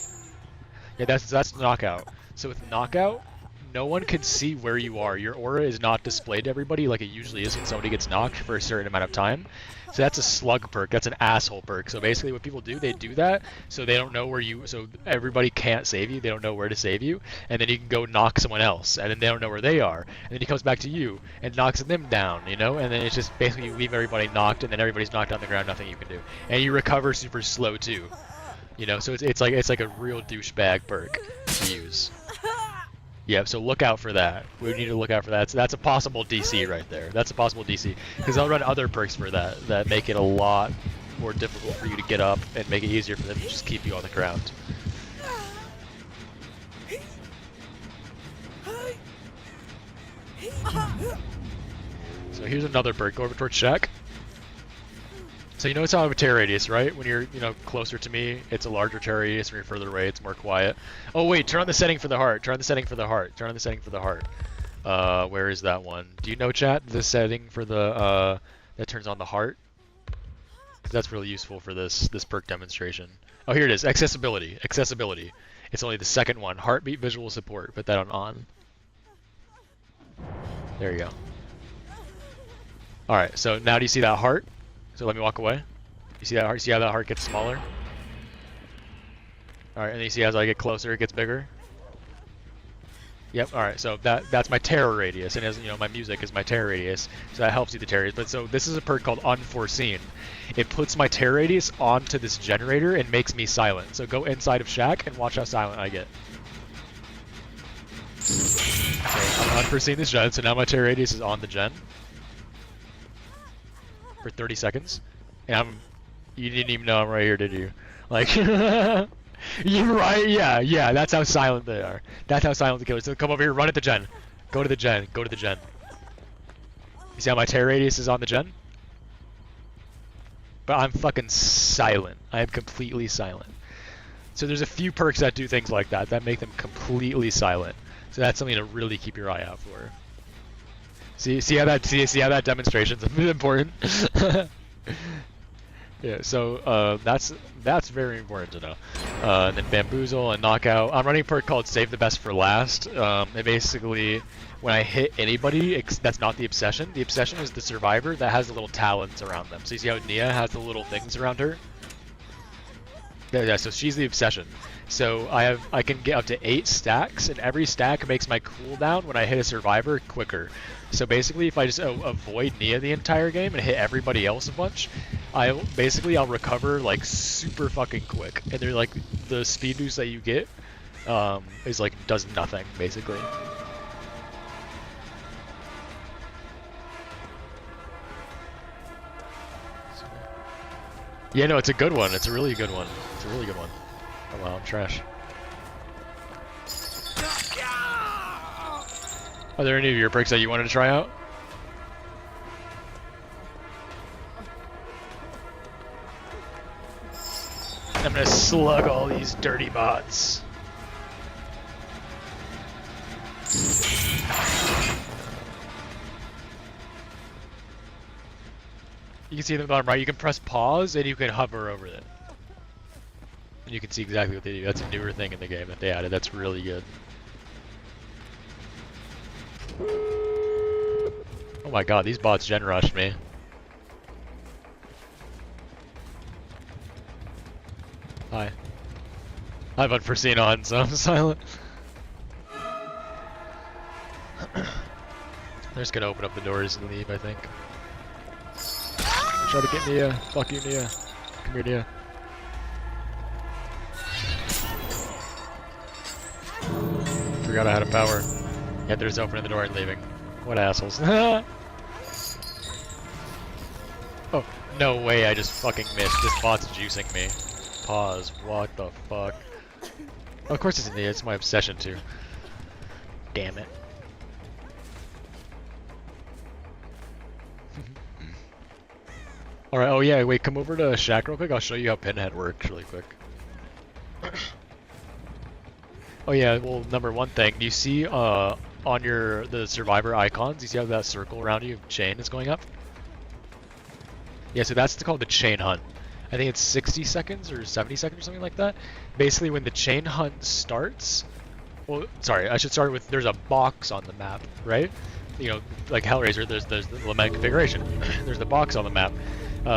Yeah, that's knockout. So with knockout, no one can see where you are. Your aura is not displayed to everybody like it usually is when somebody gets knocked for a certain amount of time. So that's a slug perk. That's an asshole perk. So basically what people do, they do that so they don't know where so everybody can't save you. They don't know where to save you. And then you can go knock someone else, and then they don't know where they are. And then he comes back to you and knocks them down, you know? And then it's just basically you leave everybody knocked, and then everybody's knocked on the ground, nothing you can do. And you recover super slow too. You know, so it's like a real douchebag perk to use. Yeah, so look out for that. We need to look out for that. So that's a possible DC right there. That's a possible DC. Because I'll run other perks for that make it a lot more difficult for you to get up and make it easier for them to just keep you on the ground. So here's another bird. Go over towards Shaq. So you notice how I have a tear radius, right? When you're, closer to me, it's a larger tear radius. When you're further away, it's more quiet. Oh wait, turn on the setting for the heart. Turn on the setting for the heart. Turn on the setting for the heart. Where is that one? Do you know, chat, the setting for the that turns on the heart? 'Cause that's really useful for this perk demonstration. Oh, here it is. Accessibility. Accessibility. It's only the second one. Heartbeat visual support. Put that on. There you go. All right. So now do you see that heart? So let me walk away. You see that heart? See how that heart gets smaller? All right, and you see as I get closer, it gets bigger. Yep. All right. So that's my terror radius, and as my music is my terror radius, so that helps you the terror radius. But so this is a perk called Unforeseen. It puts my terror radius onto this generator and makes me silent. So go inside of Shaq and watch how silent I get. So I'm unforeseen this gen, so now my terror radius is on the gen for 30 seconds, and you didn't even know I'm right here, did you? Like, you're right, yeah, that's how silent they are. That's how silent the killers. So come over here, run at the gen. Go to the gen, go to the gen. You see how my terror radius is on the gen? But I'm fucking silent. I am completely silent. So there's a few perks that do things like that, that make them completely silent. So that's something to really keep your eye out for. See how that demonstration's important? Yeah, so that's very important to know. And then Bamboozle and Knockout. I'm running a perk called Save the Best for Last. And basically, when I hit anybody, that's not the Obsession. The Obsession is the survivor that has the little talons around them. So you see how Nia has the little things around her? Yeah, so she's the Obsession. So I can get up to 8 stacks, and every stack makes my cooldown when I hit a survivor quicker. So basically, if I just avoid Nia the entire game and hit everybody else a bunch, I'll recover like super fucking quick. And they're like the speed boost that you get is like does nothing basically. Yeah, no, it's a good one. It's a really good one. It's a really good one. Oh wow, I'm trash. Are there any of your perks that you wanted to try out? I'm gonna slug all these dirty bots. You can see them bottom right. You can press pause and you can hover over it. And you can see exactly what they do. That's a newer thing in the game that they added. That's really good. Oh my god, these bots gen rushed me. Hi. I have Unforeseen on, so I'm silent. They're just gonna open up the doors and leave, I think. Try to get Nia. Fuck you, Nia. Come here, Nia. Forgot I had a power. Yeah, they're just opening the door and leaving. What assholes. Oh, no way, I just fucking missed. This bot's juicing me. Pause. What the fuck? Oh, of course it's Nia. It's my obsession, too. Damn it. Alright, oh yeah, wait, come over to Shaq real quick. I'll show you how Pinhead works really quick. Oh yeah, well, number one thing, do you see on the survivor icons, you see how that circle around you chain is going up? Yeah, so that's called the chain hunt. I think it's 60 seconds or 70 seconds or something like that. Basically, when the chain hunt starts, well, sorry, I should start with, there's a box on the map, right? You know, like Hellraiser, there's the lament configuration. There's the box on the map.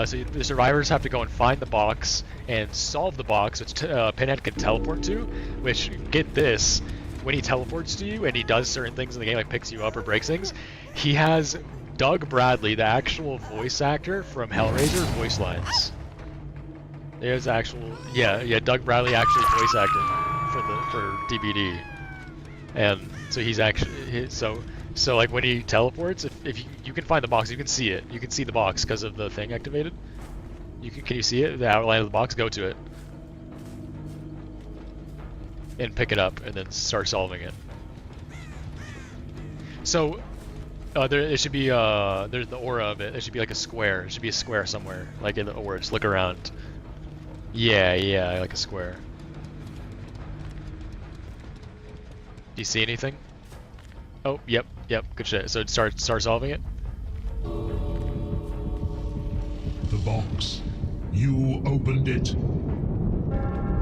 So the survivors have to go and find the box and solve the box, which Pinhead can teleport to, which, get this, when he teleports to you and he does certain things in the game, like picks you up or breaks things, he has Doug Bradley, the actual voice actor from Hellraiser, voice lines. There's actual, yeah, Doug Bradley actually voice acted for DBD. And so he's actually, so like when he teleports, if you can find the box, you can see it. You can see the box because of the thing activated. Can you see it? The outline of the box. Go to it and pick it up, and then start solving it. So it should be there's the aura of it. It should be like a square. It should be a square somewhere, like in the aura. Just look around. Yeah, like a square. Do you see anything? Oh, yep, good shit. So start solving it. The box. You opened it.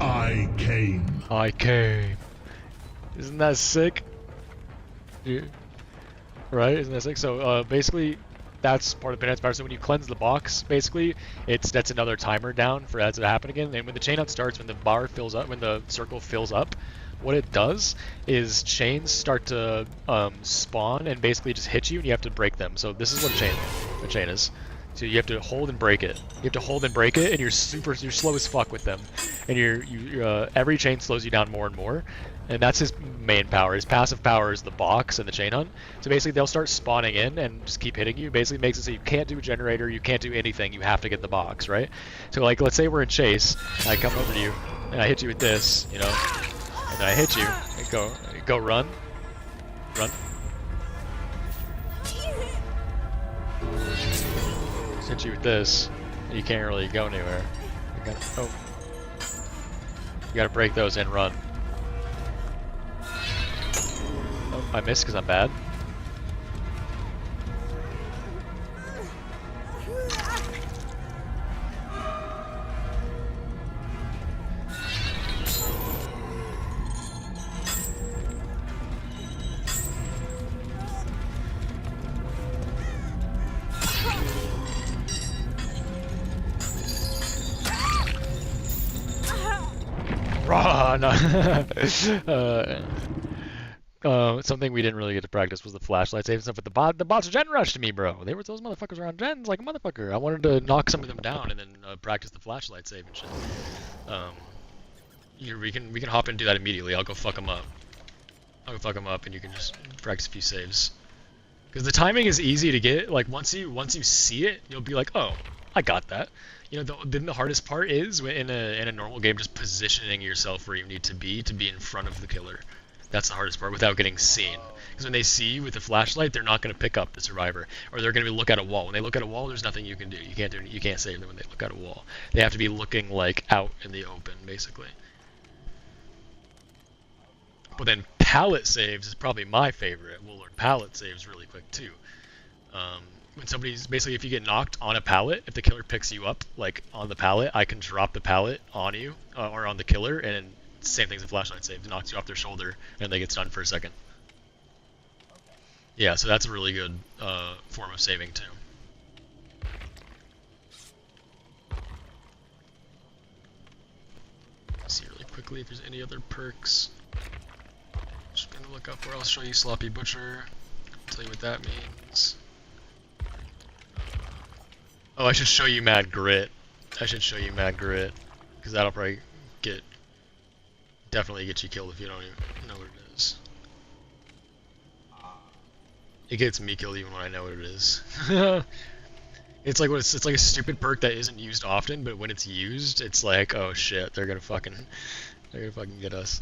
I came. Isn't that sick? Yeah. Right? Isn't that sick? So basically, that's part of the Pinhead's power. So when you cleanse the box, basically, that's another timer down for that to happen again. And when the chain hunt starts, when the bar fills up, when the circle fills up, what it does is chains start to spawn and basically just hit you, and you have to break them. So this is what a chain is. So you have to hold and break it. You have to hold and break it, and you're slow as fuck with them. And every chain slows you down more and more. And that's his main power. His passive power is the box and the chain hunt. So basically they'll start spawning in and just keep hitting you. Basically makes it so you can't do a generator, you can't do anything, you have to get the box, right? So like let's say we're in chase, and I come over to you, and I hit you with this, you know, and then I hit you, and go run. Just hit you with this, and you can't really go anywhere. You gotta break those and run. Oh, I missed because I'm bad. Something we didn't really get to practice was the flashlight save and stuff, but the bots gen rushed me, bro. Those motherfuckers were on gens like a motherfucker. I wanted to knock some of them down and then practice the flashlight save and shit. We can hop in and do that immediately. I'll go fuck them up. And you can just practice a few saves. Because the timing is easy to get. Like once you see it, you'll be like, oh, I got that. You know, then the hardest part is in a normal game, just positioning yourself where you need to be in front of the killer. That's the hardest part without getting seen. Because when they see you with the flashlight, they're not going to pick up the survivor, or they're going to look at a wall. When they look at a wall, there's nothing you can do. You can't save them when they look at a wall. They have to be looking like out in the open, basically. But then pallet saves is probably my favorite. We'll learn pallet saves really quick too. When somebody's basically, if you get knocked on a pallet, if the killer picks you up like on the pallet, I can drop the pallet on you or on the killer, and same thing as a flashlight save. It knocks you off their shoulder and they get stunned for a second. Yeah, so that's a really good form of saving too. Let's see really quickly if there's any other perks. Just gonna look up where I'll show you Sloppy Butcher. Tell you what that means. Oh, I should show you Mad Grit. Because that'll probably definitely get you killed if you don't even know what it is. It gets me killed even when I know what it is. It's like a stupid perk that isn't used often, but when it's used, it's like, oh shit, they're gonna fucking get us.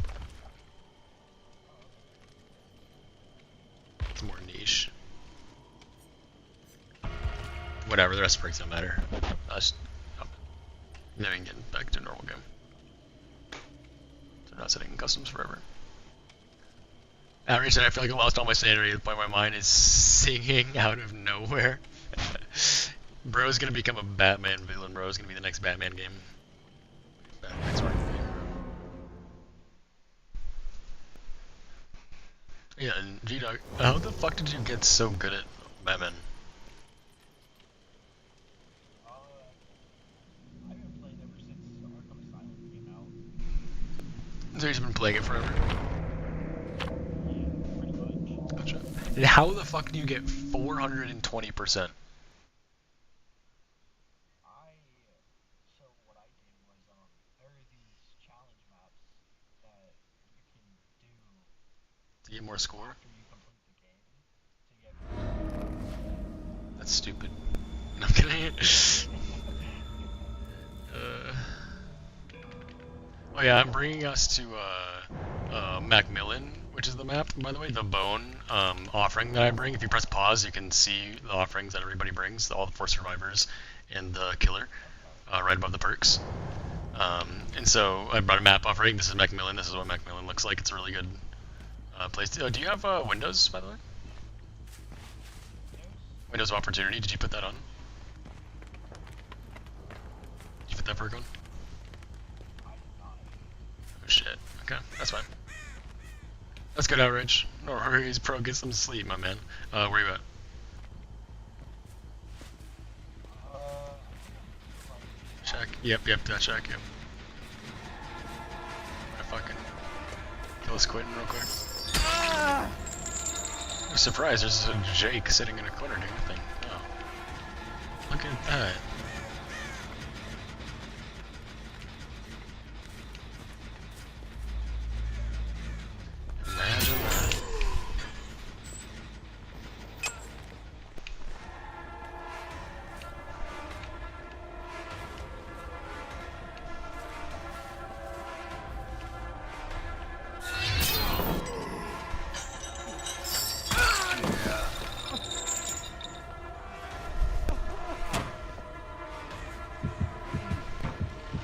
It's more niche. Whatever, the rest of the perks don't matter. Now we can get back to a normal game. So I'm not setting customs forever. Outreach said, I feel like I lost all my sanity. The point of my mind is singing out of nowhere. Bro's gonna become a Batman villain. Bro's gonna be the next Batman game. Batman's right. Yeah, and G-Dog, how the fuck did you get so good at Batman? So you've been playing it forever? Gotcha. And how the fuck do you get 420%? So what I did was, there are these challenge maps that you can do To get more score? after you complete the game to get. That's stupid. No, I'm kidding. Oh yeah, I'm bringing us to Macmillan, which is the map, by the way, the bone offering that I bring. If you press pause, you can see the offerings that everybody brings, all the 4 survivors and the killer, right above the perks. And so I brought a map offering. This is Macmillan. This is what Macmillan looks like. It's a really good place. Do you have Windows, by the way? Windows of Opportunity. Did you put that on? Did you put that perk on? Oh shit. Okay, that's fine. That's good, Outrage. No worries, bro. Get some sleep, my man. Where you at? Check. Yep, that check, yep. I'm gonna fucking kill this Quentin real quick. I'm surprised there's a Jake sitting in a corner doing nothing. Oh. Look at that. Imagine that.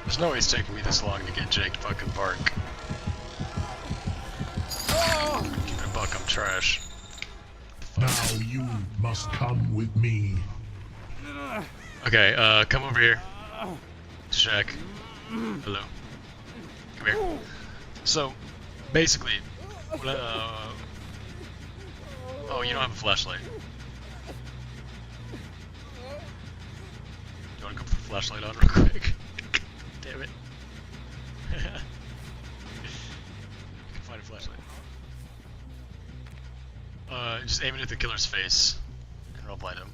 There's no way it's taking me this long to get Jake fucking Bark. Keep it a buck, I'm trash. Now you must come with me. Okay, come over here. Shaq. Hello. Come here. So, basically, oh, you don't have a flashlight. You wanna go put the flashlight on real quick? Damn it. You can find a flashlight. Just aim it at the killer's face, and it'll blind him.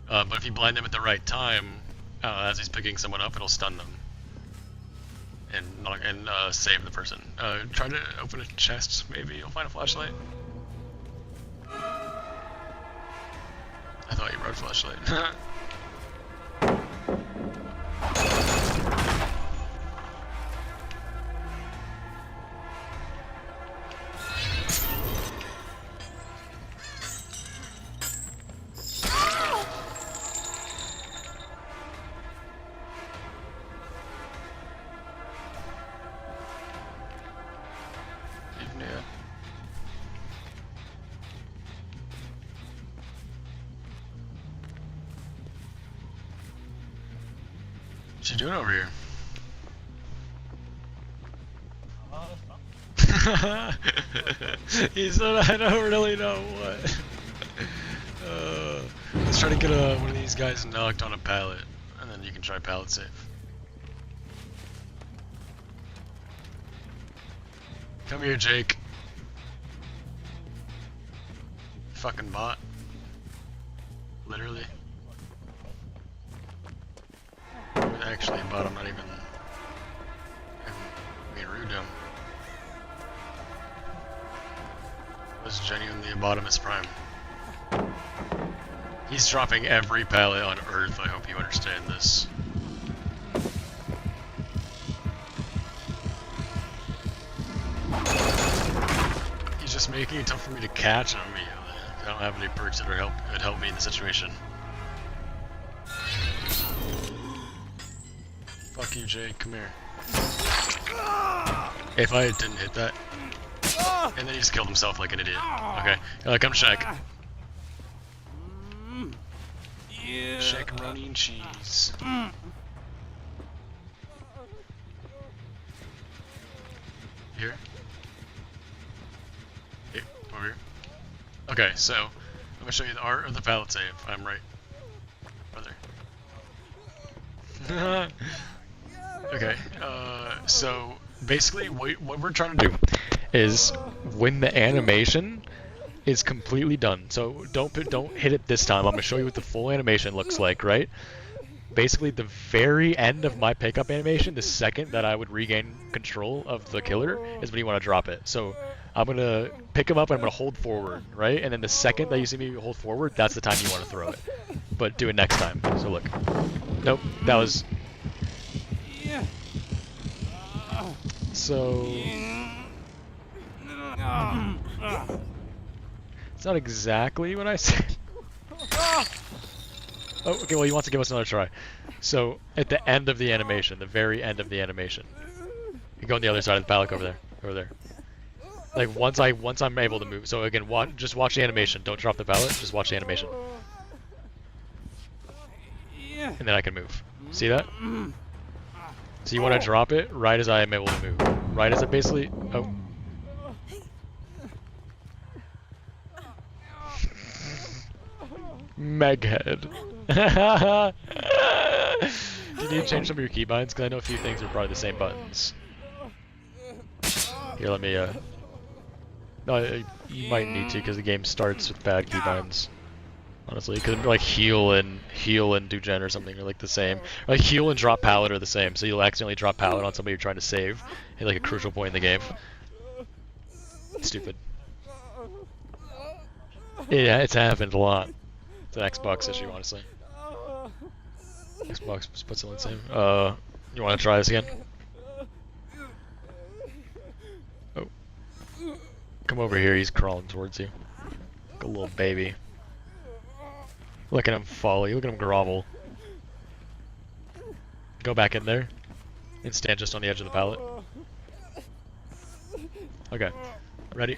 But if you blind him at the right time, as he's picking someone up, it'll stun them. And save the person. Try to open a chest, maybe you'll find a flashlight. I thought you brought a flashlight. What you doing over here? He said, I don't really know what. Let's try to get one of these guys knocked on a pallet, and then you can try pallet safe. Come here, Jake. Fucking bot. Literally. Actually, bot, I'm not even being rude to him. It was genuinely a bottomless prime. He's dropping every pallet on Earth, I hope you understand this. He's just making it tough for me to catch him. I don't have any perks that would help me in the situation. Fuck you, Jake. Come here. If I didn't hit that. And then he just killed himself like an idiot. Okay. Come Shaq. Shakaroni and cheese. Here? Here. Over here. Okay, so I'm gonna show you the art of the pallet save. I'm right. Brother. Okay, so basically what we're trying to do is when the animation is completely done, so don't hit it this time. I'm gonna show you what the full animation looks like, right? Basically the very end of my pickup animation, the second that I would regain control of the killer, is when you want to drop it. So I'm gonna pick him up and I'm gonna hold forward, right? And then the second that you see me hold forward, that's the time you want to throw it. But do it next time. So look. Nope, that was... So it's not exactly what I said. Oh, okay, well, he wants to give us another try. So, at the end of the animation, the very end of the animation, you go on the other side of the pallet, over there, over there. Like, once I'm able to move, so again, just watch the animation, don't drop the pallet, just watch the animation. And then I can move. See that? So you want to drop it right as I am able to move. Right as I basically, oh. Meghead. Do you need to change some of your keybinds? Because I know a few things are probably the same buttons. Here, let me, no, you might need to because the game starts with bad keybinds. Honestly, because like heal and do gen or something are like the same. Or, like heal and drop pallet are the same, so you'll accidentally drop pallet on somebody you're trying to save at like a crucial point in the game. Stupid. Yeah, it's happened a lot. It's an Xbox issue, honestly. Xbox puts it in the same. You want to try this again? Oh. Come over here, he's crawling towards you. Like a little baby. Look at him fall, look at him grovel. Go back in there. And stand just on the edge of the pallet. Okay. Ready?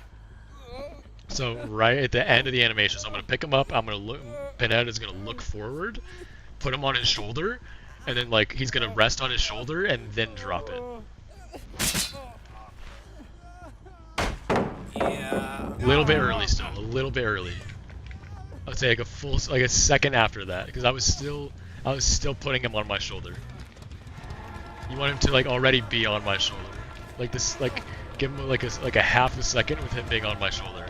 So right at the end of the animation, so I'm gonna pick him up. I'm gonna look. Pinhead is gonna look forward, put him on his shoulder, and then like he's gonna rest on his shoulder and then drop it. Yeah. A little bit early still. A little bit early. I'd say like a second after that, because I was still putting him on my shoulder. You want him to like already be on my shoulder, like this, like give him like a half a second with him being on my shoulder.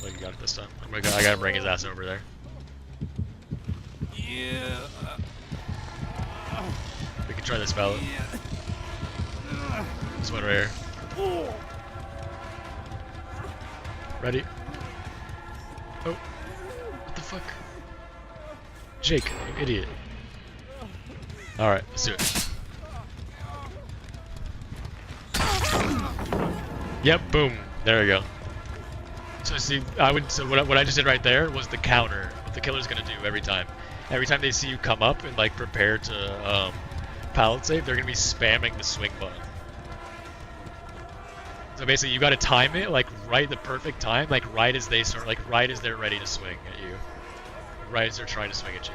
Oh, you got it this time. I gotta bring his ass over there. Yeah. We can try this pallet. This one right here. Ready? Oh. What the fuck? Jake, you idiot. Alright, let's do it. Yep, boom. There we go. So see, what I just did right there was the counter. What the killer's gonna do every time. Every time they see you come up and like prepare to pallet save, they're gonna be spamming the swing button. So basically, you gotta time it like right the perfect time, like right as they start, like right as they're ready to swing at you, right as they're trying to swing at you.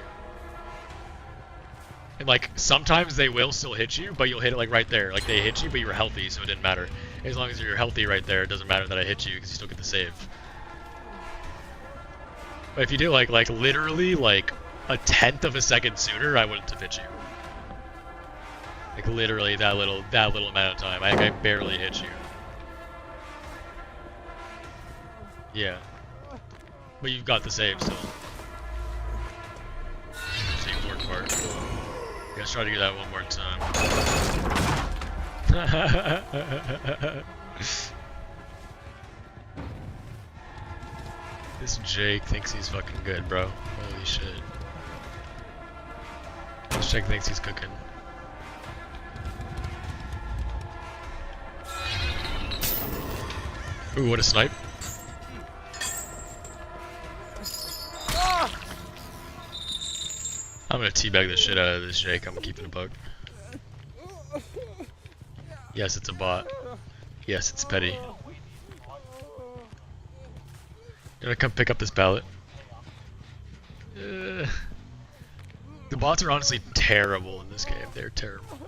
And like sometimes they will still hit you, but you'll hit it like right there. Like they hit you, but you were healthy, so it didn't matter. As long as you're healthy right there, it doesn't matter that I hit you because you still get the save. But if you do like literally like a 1/10 of a second sooner, I wouldn't have hit you. Like literally that little amount of time. I barely hit you. Yeah. But you've got the save still. That's the important part. Let's try to do that one more time. This Jake thinks he's fucking good, bro. Holy shit. This Jake thinks he's cooking. Ooh, what a snipe. I'm gonna teabag the shit out of this Jake. I'm keeping a bug. Yes, it's a bot. Yes, it's petty. You wanna come pick up this pallet? The bots are honestly terrible in this game. They're terrible.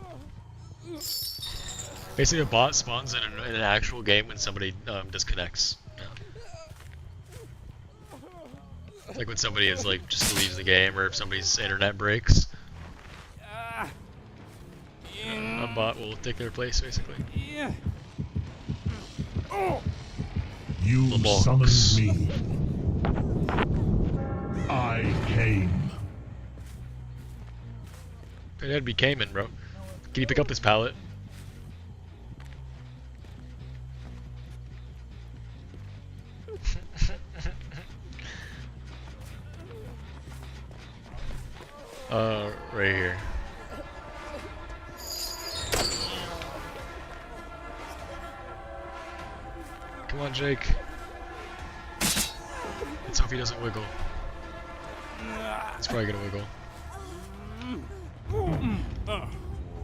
Basically, a bot spawns in an actual game when somebody disconnects. Like when somebody is like just leaves the game, or if somebody's internet breaks, a bot will take their place basically. You summoned me. I came. That'd be Cayman, bro. Can you pick up this pallet? right here. Come on, Jake. Let's hope he doesn't wiggle. He's probably gonna wiggle.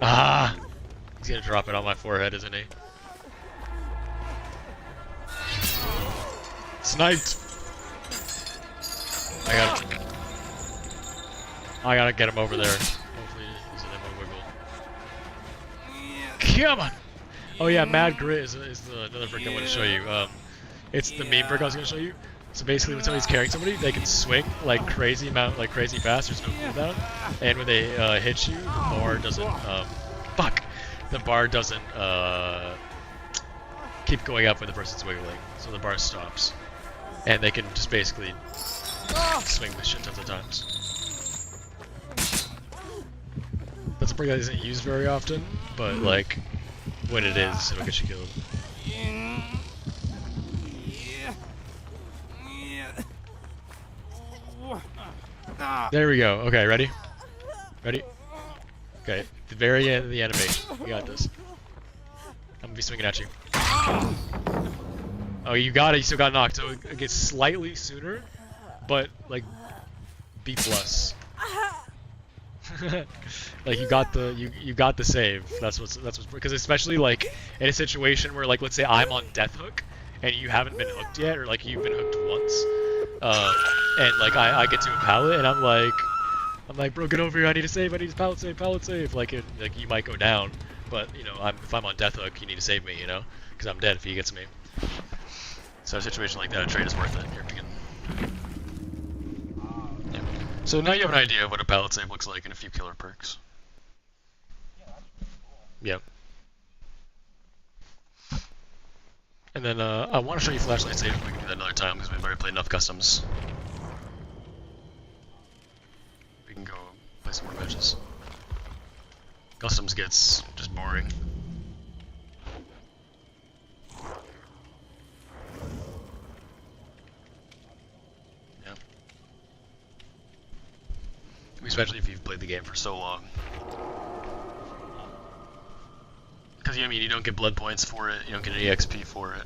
Ah! He's gonna drop it on my forehead, isn't he? Sniped! I gotta get him over there. Hopefully he doesn't have a wiggle. Come on! Oh yeah, Mad Grit is another brick I want to show you. It's the meme brick I was gonna show you. So basically, when somebody's carrying somebody, they can swing like crazy fast. There's no cooldown, and when they hit you, the bar doesn't. The bar doesn't keep going up when the person's wiggling, so the bar stops, and they can just basically swing the shit tons of times. That's a brick that isn't used very often, but like when it is, it'll get you killed. There we go. Okay, ready? Ready? Okay, the very end of the animation. You got this. I'm gonna be swinging at you. Oh, you got it. You still got knocked. So it gets slightly sooner, but like B+. Like you got the save. That's what's because especially like in a situation where like let's say I'm on death hook and you haven't been hooked yet, or like you've been hooked once, and like I get to a pallet and I'm like, bro, get over here. I need a save. I need a pallet save. Like you might go down, but you know if I'm on death hook, you need to save me, you know, because I'm dead if he gets me. So a situation like that, a trade is worth it. You're picking. Yeah. So now you have an idea of what a pallet save looks like and a few killer perks. Yep. And then I want to show you flashlight save. We can do that another time because we've already played enough customs. We can go play some more matches. Customs gets just boring. Yeah. Especially if you've played the game for so long. Because I mean, you don't get blood points for it, you don't get any XP for it.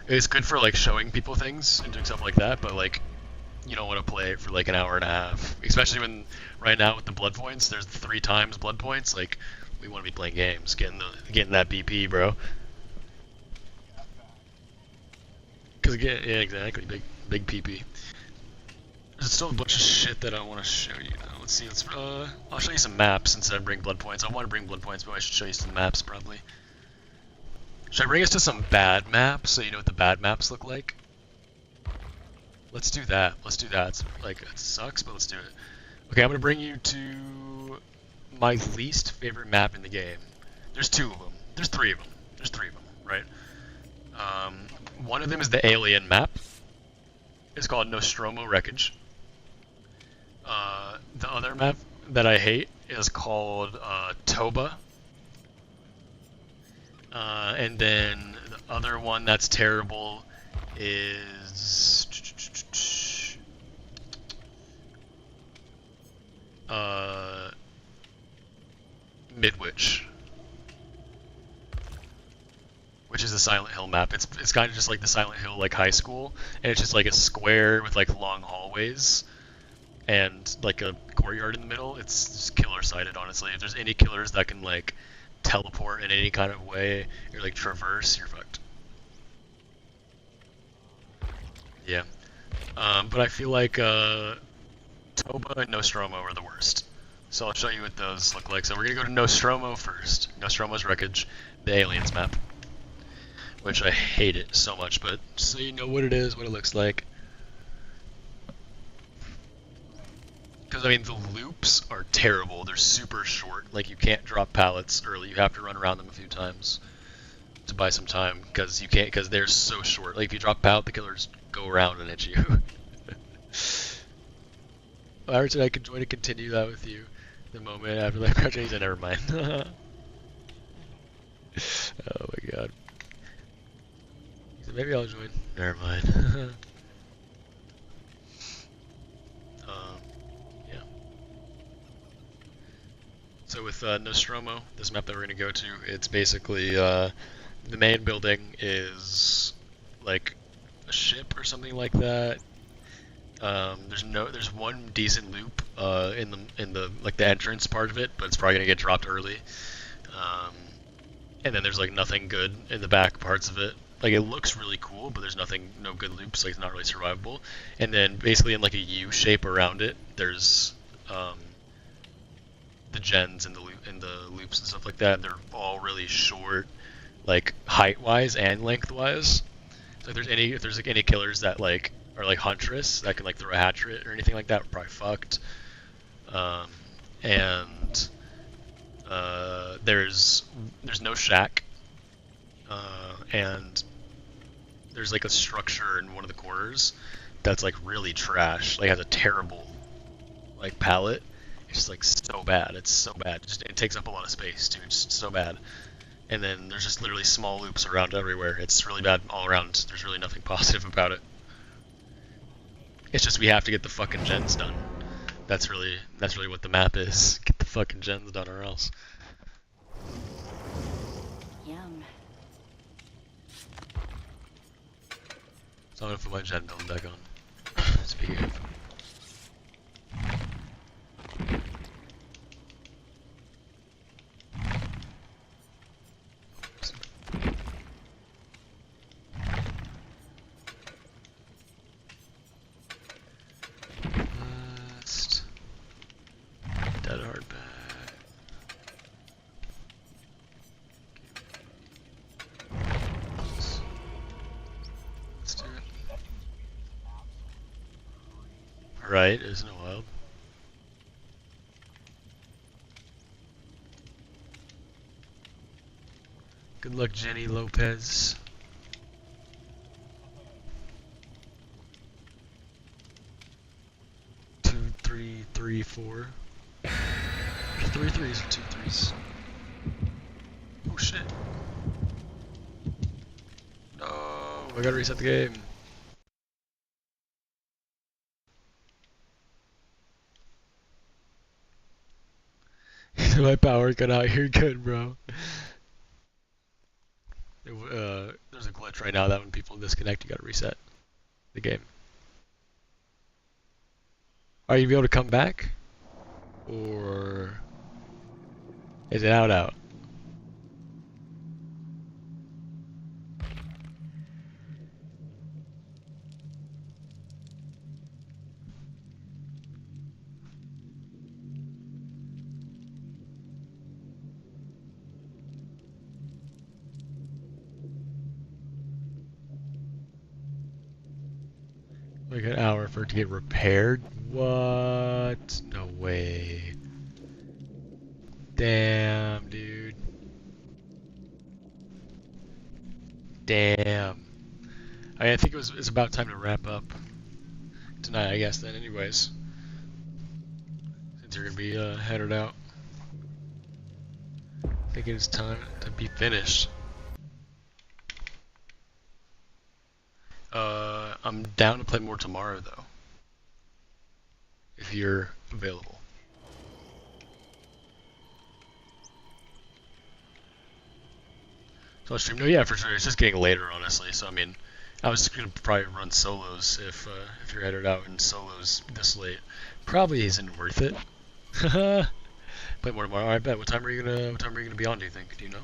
It's good for like showing people things and doing stuff like that, but like you don't want to play it for like an hour and a half. Especially when right now with the blood points, there's 3 times blood points. Like we want to be playing games, getting that BP, bro. Because again, yeah, exactly, big PP. There's still a bunch of shit that I want to show you now. Let's see. I'll show you some maps instead of bring blood points. I want to bring blood points, but I should show you some maps probably. Should I bring us to some bad maps so you know what the bad maps look like? Let's do that. Let's do that. It's, like, it sucks, but let's do it. Okay, I'm gonna bring you to my least favorite map in the game. There's 2 of them. There's 3 of them. There's 3 of them, right? One of them is the alien map. It's called Nostromo Wreckage. The other map that I hate is called Toba. And then the other one that's terrible is Midwich, which is a Silent Hill map. It's kind of just like the Silent Hill like high school, and it's just like a square with like long hallways and like a courtyard in the middle. It's just killer sided, honestly. If there's any killers that can like teleport in any kind of way or like traverse, you're fucked. Yeah. But I feel like Toba and Nostromo are the worst. So I'll show you what those look like. So we're gonna go to Nostromo first. Nostromo's Wreckage, the aliens map. Which I hate it so much, but so you know what it is, what it looks like. Because I mean the loops are terrible. They're super short. Like you can't drop pallets early. You have to run around them a few times to buy some time because you can't, because they're so short. Like if you drop pallet, the killers go around and hit you. Arson, I can join to continue that with you the moment after the project. Never mind. Oh my god. So maybe I'll join. Never mind. Yeah. So with Nostromo, this map that we're gonna go to, it's basically the main building is like a ship or something like that. There's one decent loop in the like the entrance part of it, but it's probably gonna get dropped early. Um, and then there's like nothing good in the back parts of it. Like it looks really cool, but there's no good loops. Like it's not really survivable. And then basically in like a U shape around it, there's the gens and the loops and stuff like that. They're all really short, like height wise and length wise. So if there's like any killers that like are like Huntress that can like throw a hatchet or anything like that, we're probably fucked. And there's no shack, and there's like a structure in one of the corners that's like really trash. Like has a terrible like palette. It's just like so bad. It's so bad. It takes up a lot of space, dude. It's so bad. And then there's just literally small loops around everywhere. It's really bad all around. There's really nothing positive about it. It's just we have to get the fucking gens done. That's really what the map is. Get the fucking gens done or else. Yum. So I'm gonna put my gen build back on. Speaking of. Dead hard back. Let's do it. Right, isn't it wild? Good luck, Jenny Lopez. Two, three, three, four. 3 threes or 2 threes. Oh shit. No, I gotta reset the game. My power cut out. You're good, bro. There's a glitch right now that when people disconnect, you gotta reset the game. Are you gonna be able to come back? Or is it out? Like an hour for it to get repaired? What? No way. Damn, dude. Damn. I think it's about time to wrap up tonight, I guess, then, anyways. Since you're gonna be headed out. I think it's time to be finished. I'm down to play more tomorrow, though. If you're available. So I'll stream. No, yeah, for sure. It's just getting later, honestly. So I mean, I was gonna probably run solos if you're headed out and solos this late. Probably isn't worth it. Play more tomorrow. I bet. What time are you gonna be on? Do you think? Do you know?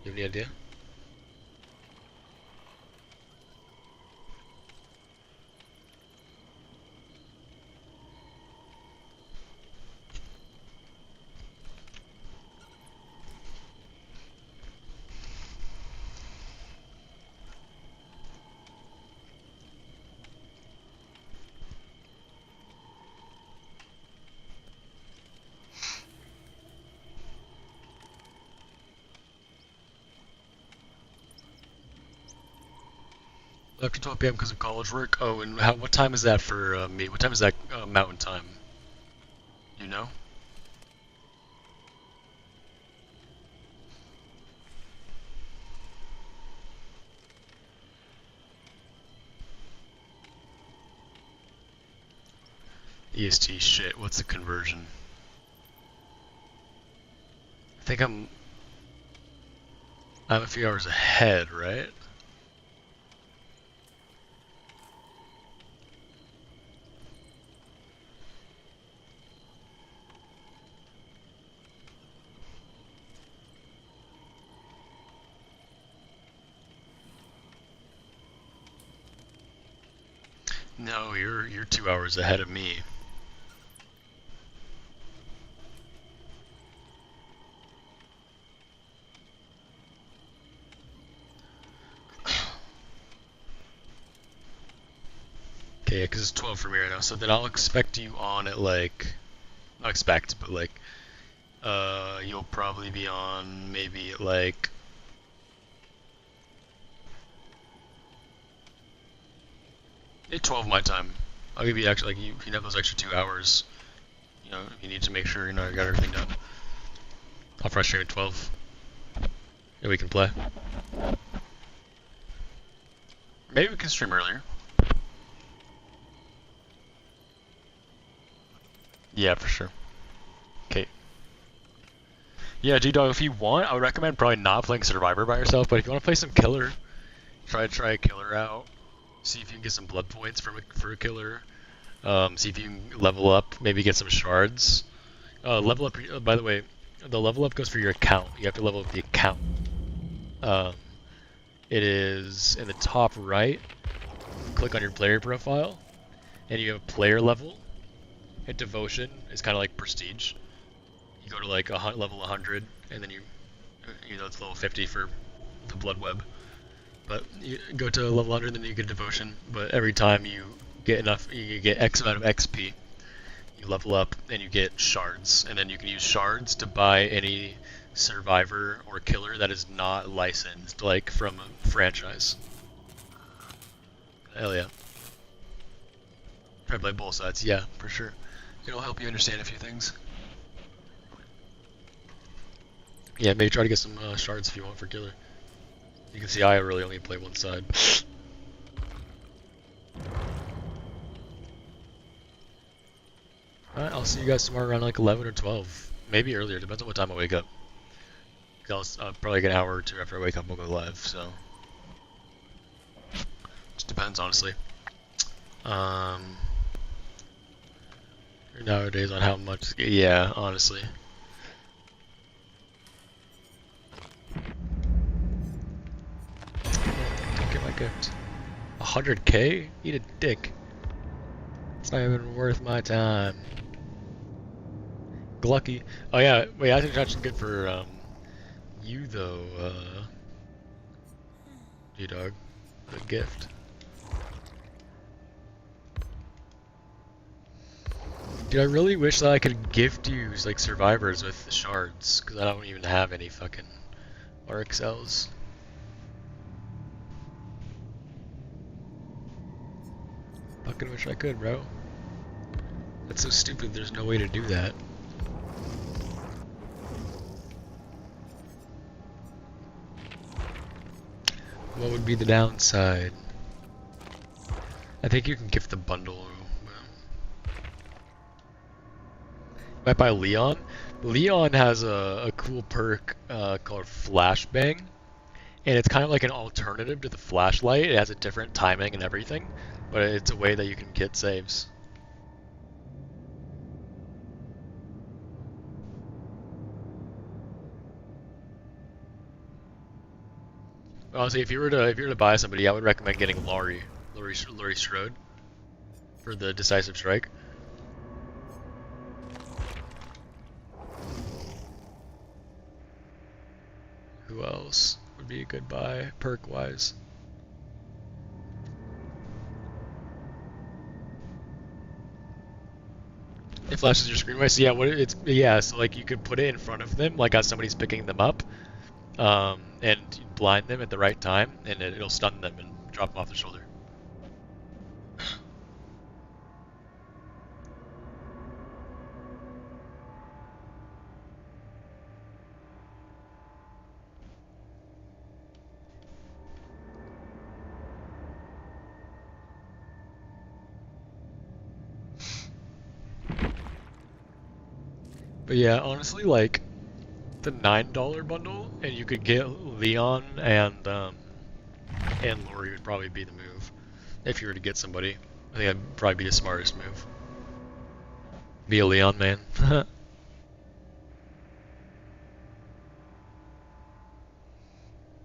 You have any idea? After 12 p.m. because of college work. Oh, and what time is that for me? What time is that mountain time? You know? EST shit. What's the conversion? I think I'm a few hours ahead, right? No, you're 2 hours ahead of me. Okay, because it's 12 for me right now, so then I'll expect you on at like, not expect, but like, you'll probably be on maybe at like, at 12 my time. I'll give you actually, like, you can have those extra 2 hours, you know, if you need to make sure, you know, you got everything done. I'll fresh stream at 12, and we can play. Maybe we can stream earlier. Yeah, for sure. Okay. Yeah, G-Dog, if you want, I would recommend probably not playing Survivor by yourself, but if you want to play some Killer, try a Killer out. See if you can get some blood points for a Killer. See if you can level up, maybe get some shards. Level up, by the way, the level up goes for your account. You have to level up the account. It is in the top right. Click on your player profile, and you have a player level. And devotion is kind of like prestige. You go to like level 100, and then you know it's level 50 for the blood web. But you go to level 100, then you get devotion. But every time you get enough, you get X amount of XP. You level up, and you get shards, and then you can use shards to buy any survivor or killer that is not licensed, like from a franchise. Hell yeah. Try to play both sides, yeah, for sure. It'll help you understand a few things. Yeah, maybe try to get some shards if you want for killer. You can see I really only play one side. Alright, I'll see you guys tomorrow around like 11 or 12. Maybe earlier, depends on what time I wake up. I'll probably like an hour or two after I wake up, we'll go live, so. Just depends, honestly. Nowadays on how much, yeah, honestly. Don't get my gift. 100K? Eat a dick. It's not even worth my time. Glucky. Oh yeah, wait, I think that's good for you though, G-Dog. The gift. Dude, I really wish that I could gift you like survivors with the shards, because I don't even have any fucking RXLs. Fucking wish I could, bro. That's so stupid, there's no way to do that. What would be the downside? I think you can gift the bundle. Might buy Leon. Leon has a cool perk called Flashbang, and it's kind of like an alternative to the flashlight. It has a different timing and everything, but it's a way that you can get saves. Honestly, if you were to buy somebody, I would recommend getting Laurie Strode for the decisive strike. Who else would be a good buy, perk-wise? It flashes your screen, right? So yeah, so like you could put it in front of them, like as somebody's picking them up, and blind them at the right time, and it'll stun them and drop them off the shoulder. But yeah, honestly, like, the $9 bundle, and you could get Leon and Lori would probably be the move if you were to get somebody. I think that'd probably be the smartest move. Be a Leon man.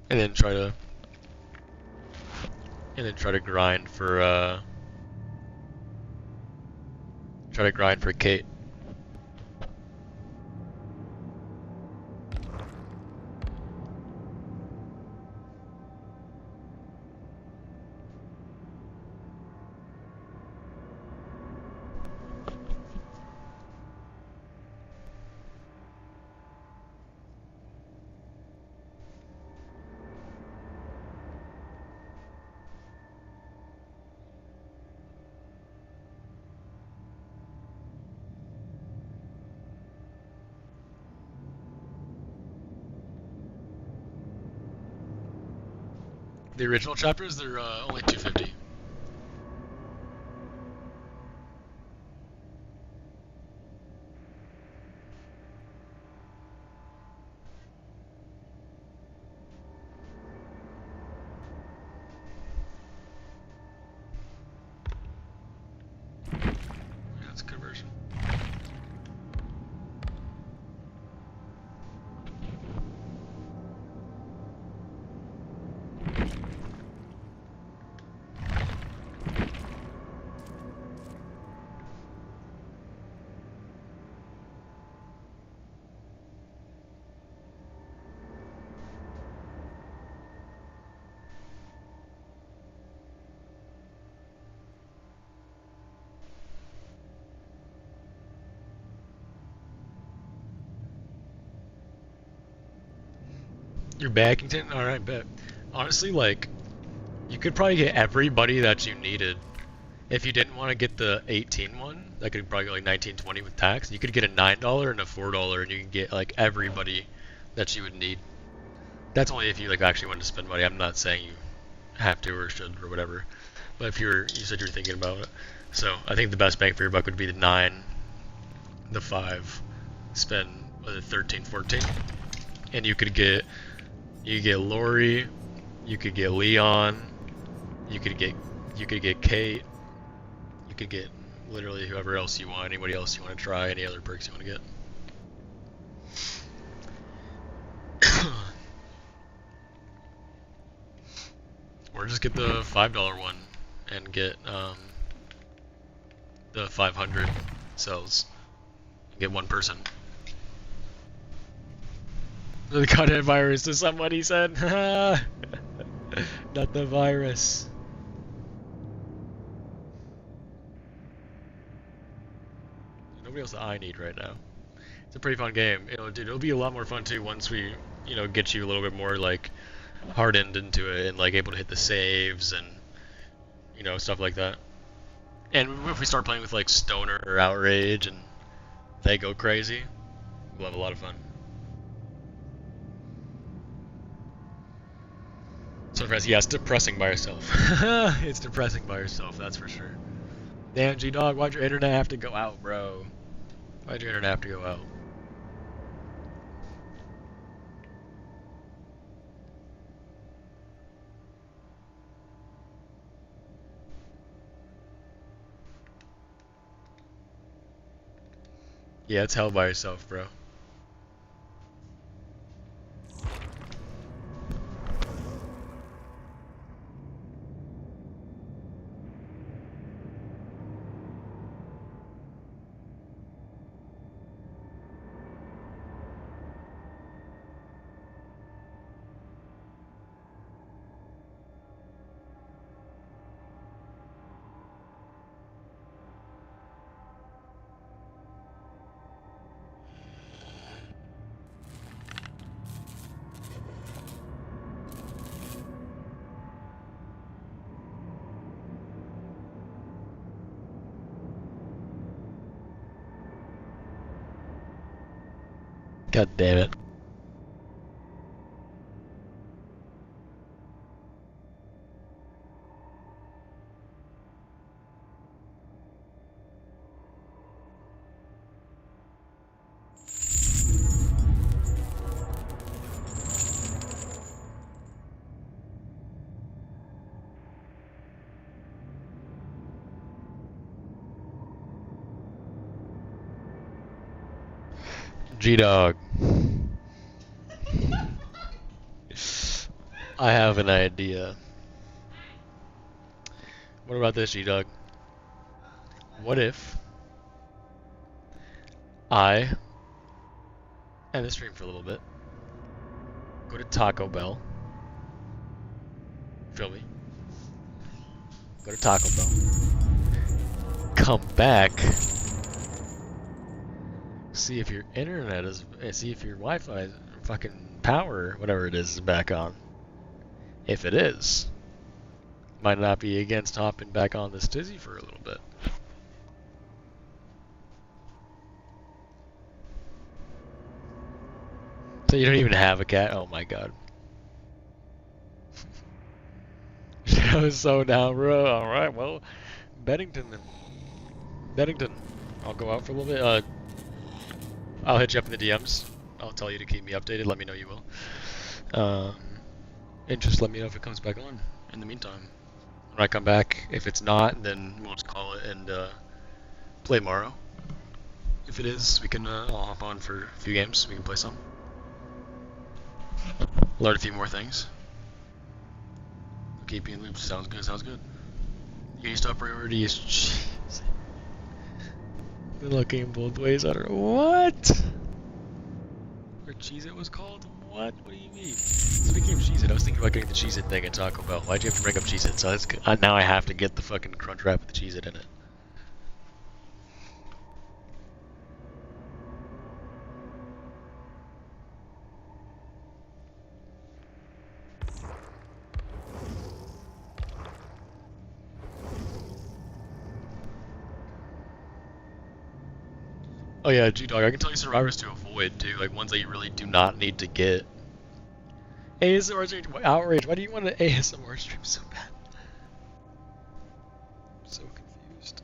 and then try to grind for Kate. The original chapters, they're only $250. Yeah, that's a good version. You're Backington? Alright, bet. Honestly, like, you could probably get everybody that you needed. If you didn't want to get the 18 one, that could probably go like 19.20 with tax. You could get a $9 and a $4, and you can get like everybody that you would need. That's only if you like actually want to spend money. I'm not saying you have to or should or whatever. But if you said you're thinking about it. So I think the best bang for your buck would be the 9, the 5, spend the 13, 14, and you could get Lori, you could get Leon, you could get Kate, you could get literally whoever else you want, anybody else you want to try, any other perks you want to get. Or just get the $5 one and get the 500 cells. Get one person. The content virus is somebody said. Not the virus. Nobody else that I need right now. It's a pretty fun game. Dude, it'll be a lot more fun too once we, get you a little bit more like hardened into it and like able to hit the saves and stuff like that. And if we start playing with like Stoner or Outrage and they go crazy, we'll have a lot of fun. So yeah, it's depressing by yourself. It's depressing by yourself, that's for sure. Damn, G-Dog, why'd your internet have to go out, bro? Why'd your internet have to go out? Yeah, it's hell by yourself, bro. God damn it. G-Dog. I have an idea. What about this, G-Dog? What if I end the stream for a little bit, go to Taco Bell, feel me? Go to Taco Bell, come back, see if your internet is, see if your Wi-Fi is fucking power, whatever it is back on. If it is, might not be against hopping back on this dizzy for a little bit. So you don't even have a cat? Oh my god. I was so down, bro. Alright, well, Beddington then. Beddington. I'll go out for a little bit. I'll hit you up in the DMs. I'll tell you to keep me updated. Let me know you will. And just let me know if it comes back on in the meantime. When I come back, if it's not, then we'll just call it and play tomorrow. If it is, we can I'll hop on for a few games. We can play some. Learn a few more things. Keep you in loop. Sounds good. Sounds good. GameStop priorities. Jeez. Been looking both ways. I don't know what. Or Cheez-It was called? What? What do you mean? Speaking of Cheez-It, I was thinking about getting the Cheez-It thing at Taco Bell. Why'd you have to bring up Cheez-It? So now I have to get the fucking Crunch Wrap with the Cheez-It in it. Oh yeah, G-Dog, I can tell you survivors to avoid too, like ones that you really do not need to get. ASMR stream, outrage, why do you want an ASMR stream so bad? I'm so confused.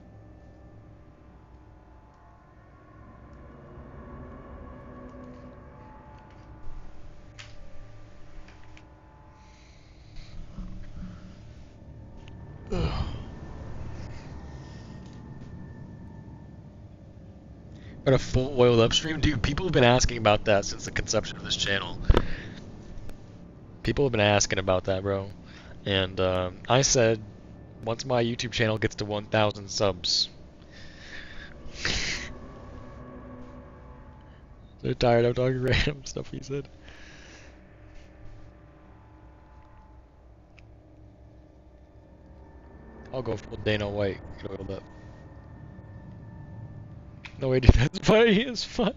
Ugh. Got a full oiled up stream? Dude, people have been asking about that since the conception of this channel. People have been asking about that, bro. And I said, once my YouTube channel gets to 1,000 subs. They're tired of talking random stuff he said. I'll go full Dana White. Get oiled up. No way, dude, that's funny as fuck.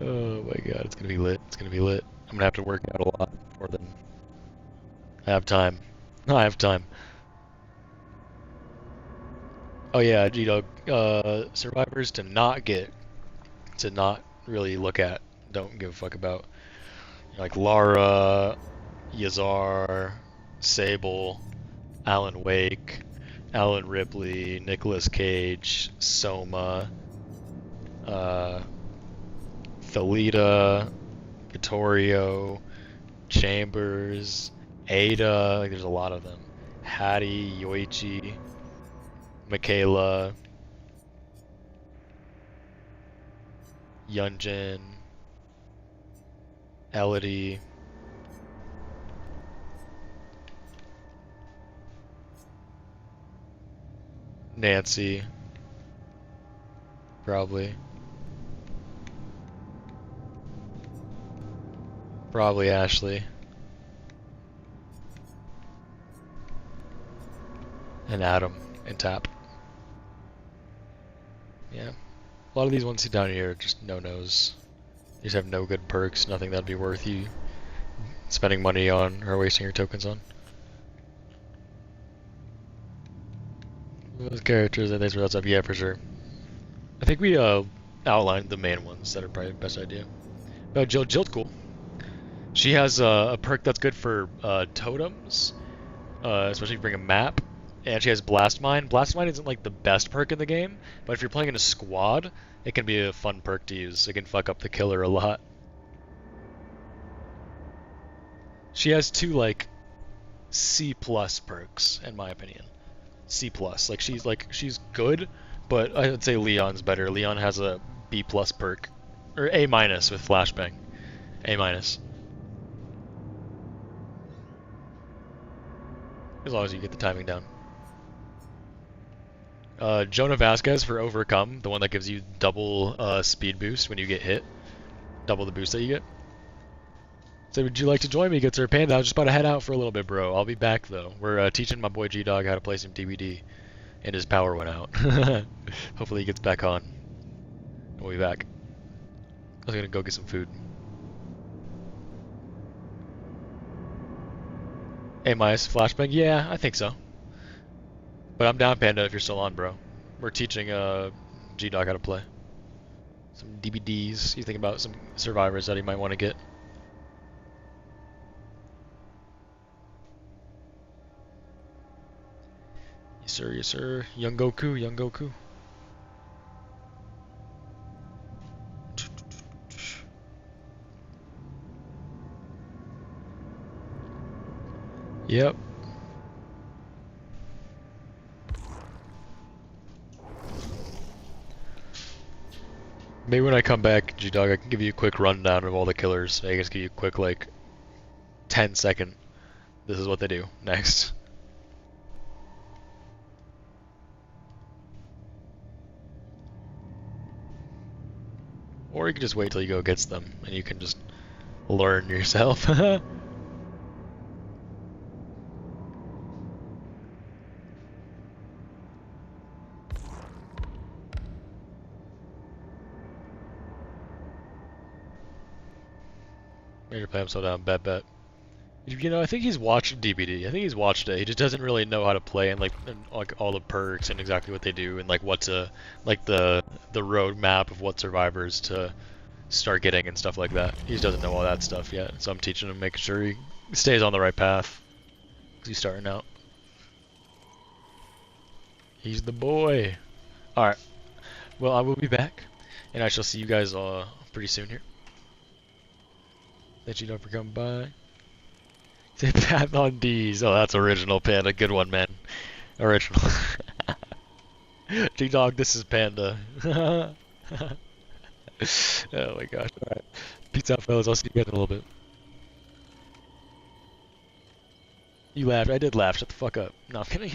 Oh my god, it's gonna be lit. It's gonna be lit. I'm gonna have to work out a lot more than I have time. I have time. Oh yeah, G-Dog, survivors to not get, to not really look at, don't give a fuck about. Like Lara, Yazar, Sable, Alan Wake, Alan Ripley, Nicolas Cage, Soma, Thalita, Vittorio, Chambers, Ada, like there's a lot of them. Hattie, Yoichi, Michaela, Yunjin, Elodie, Nancy, probably Ashley, and Adam, and Tap. Yeah, a lot of these ones down here are just no-nos. They just have no good perks, nothing that'd be worth you spending money on or wasting your tokens on. Those characters, I think that's up, yeah, for sure. I think we outlined the main ones that are probably the best idea. Jill's cool. She has a perk that's good for totems, especially if you bring a map. And she has Blast Mine. Blast Mine isn't like the best perk in the game, but if you're playing in a squad, it can be a fun perk to use. It can fuck up the killer a lot. She has two like C+ perks, in my opinion. C+. Like she's good, but I would say Leon's better. Leon has a B plus perk, or A minus with flashbang. A minus. As long as you get the timing down. Jonah Vasquez for Overcome, the one that gives you double speed boost when you get hit. Double the boost that you get. So would you like to join me, Good Sir Panda? I was just about to head out for a little bit, bro. I'll be back, though. We're teaching my boy G-Dog how to play some DBD, and his power went out. Hopefully he gets back on. We'll be back. I was gonna go get some food. A minus flashbang? Yeah, I think so. But I'm down, Panda, if you're still on, bro. We're teaching G-Dog how to play. Some DBDs. You think about some survivors that he might want to get. Yes, sir. Yes, sir. Young Goku. Young Goku. Yep. Maybe when I come back, G-Dog, I can give you a quick rundown of all the killers. I can just give you a quick, like, 10-second. This is what they do. Next. Or you can just wait till you go gets them, and you can just learn yourself. Major play, I'm so down. Bet. You know, I think he's watched DBD. I think he's watched it. He just doesn't really know how to play and like all the perks and exactly what they do and like what to like the roadmap of what survivors to start getting and stuff like that. He just doesn't know all that stuff yet. So I'm teaching him, making sure he stays on the right path. 'Cause he's starting out. He's the boy. All right. Well, I will be back, and I shall see you guys pretty soon here. Thank you for coming by. Say Pat on D's. Oh, that's original, Panda. Good one, man. Original. G-Dog, this is Panda. Oh my gosh. Alright. Peace out, fellas. I'll see you guys in a little bit. You laughed. I did laugh. Shut the fuck up. No, I'm kidding.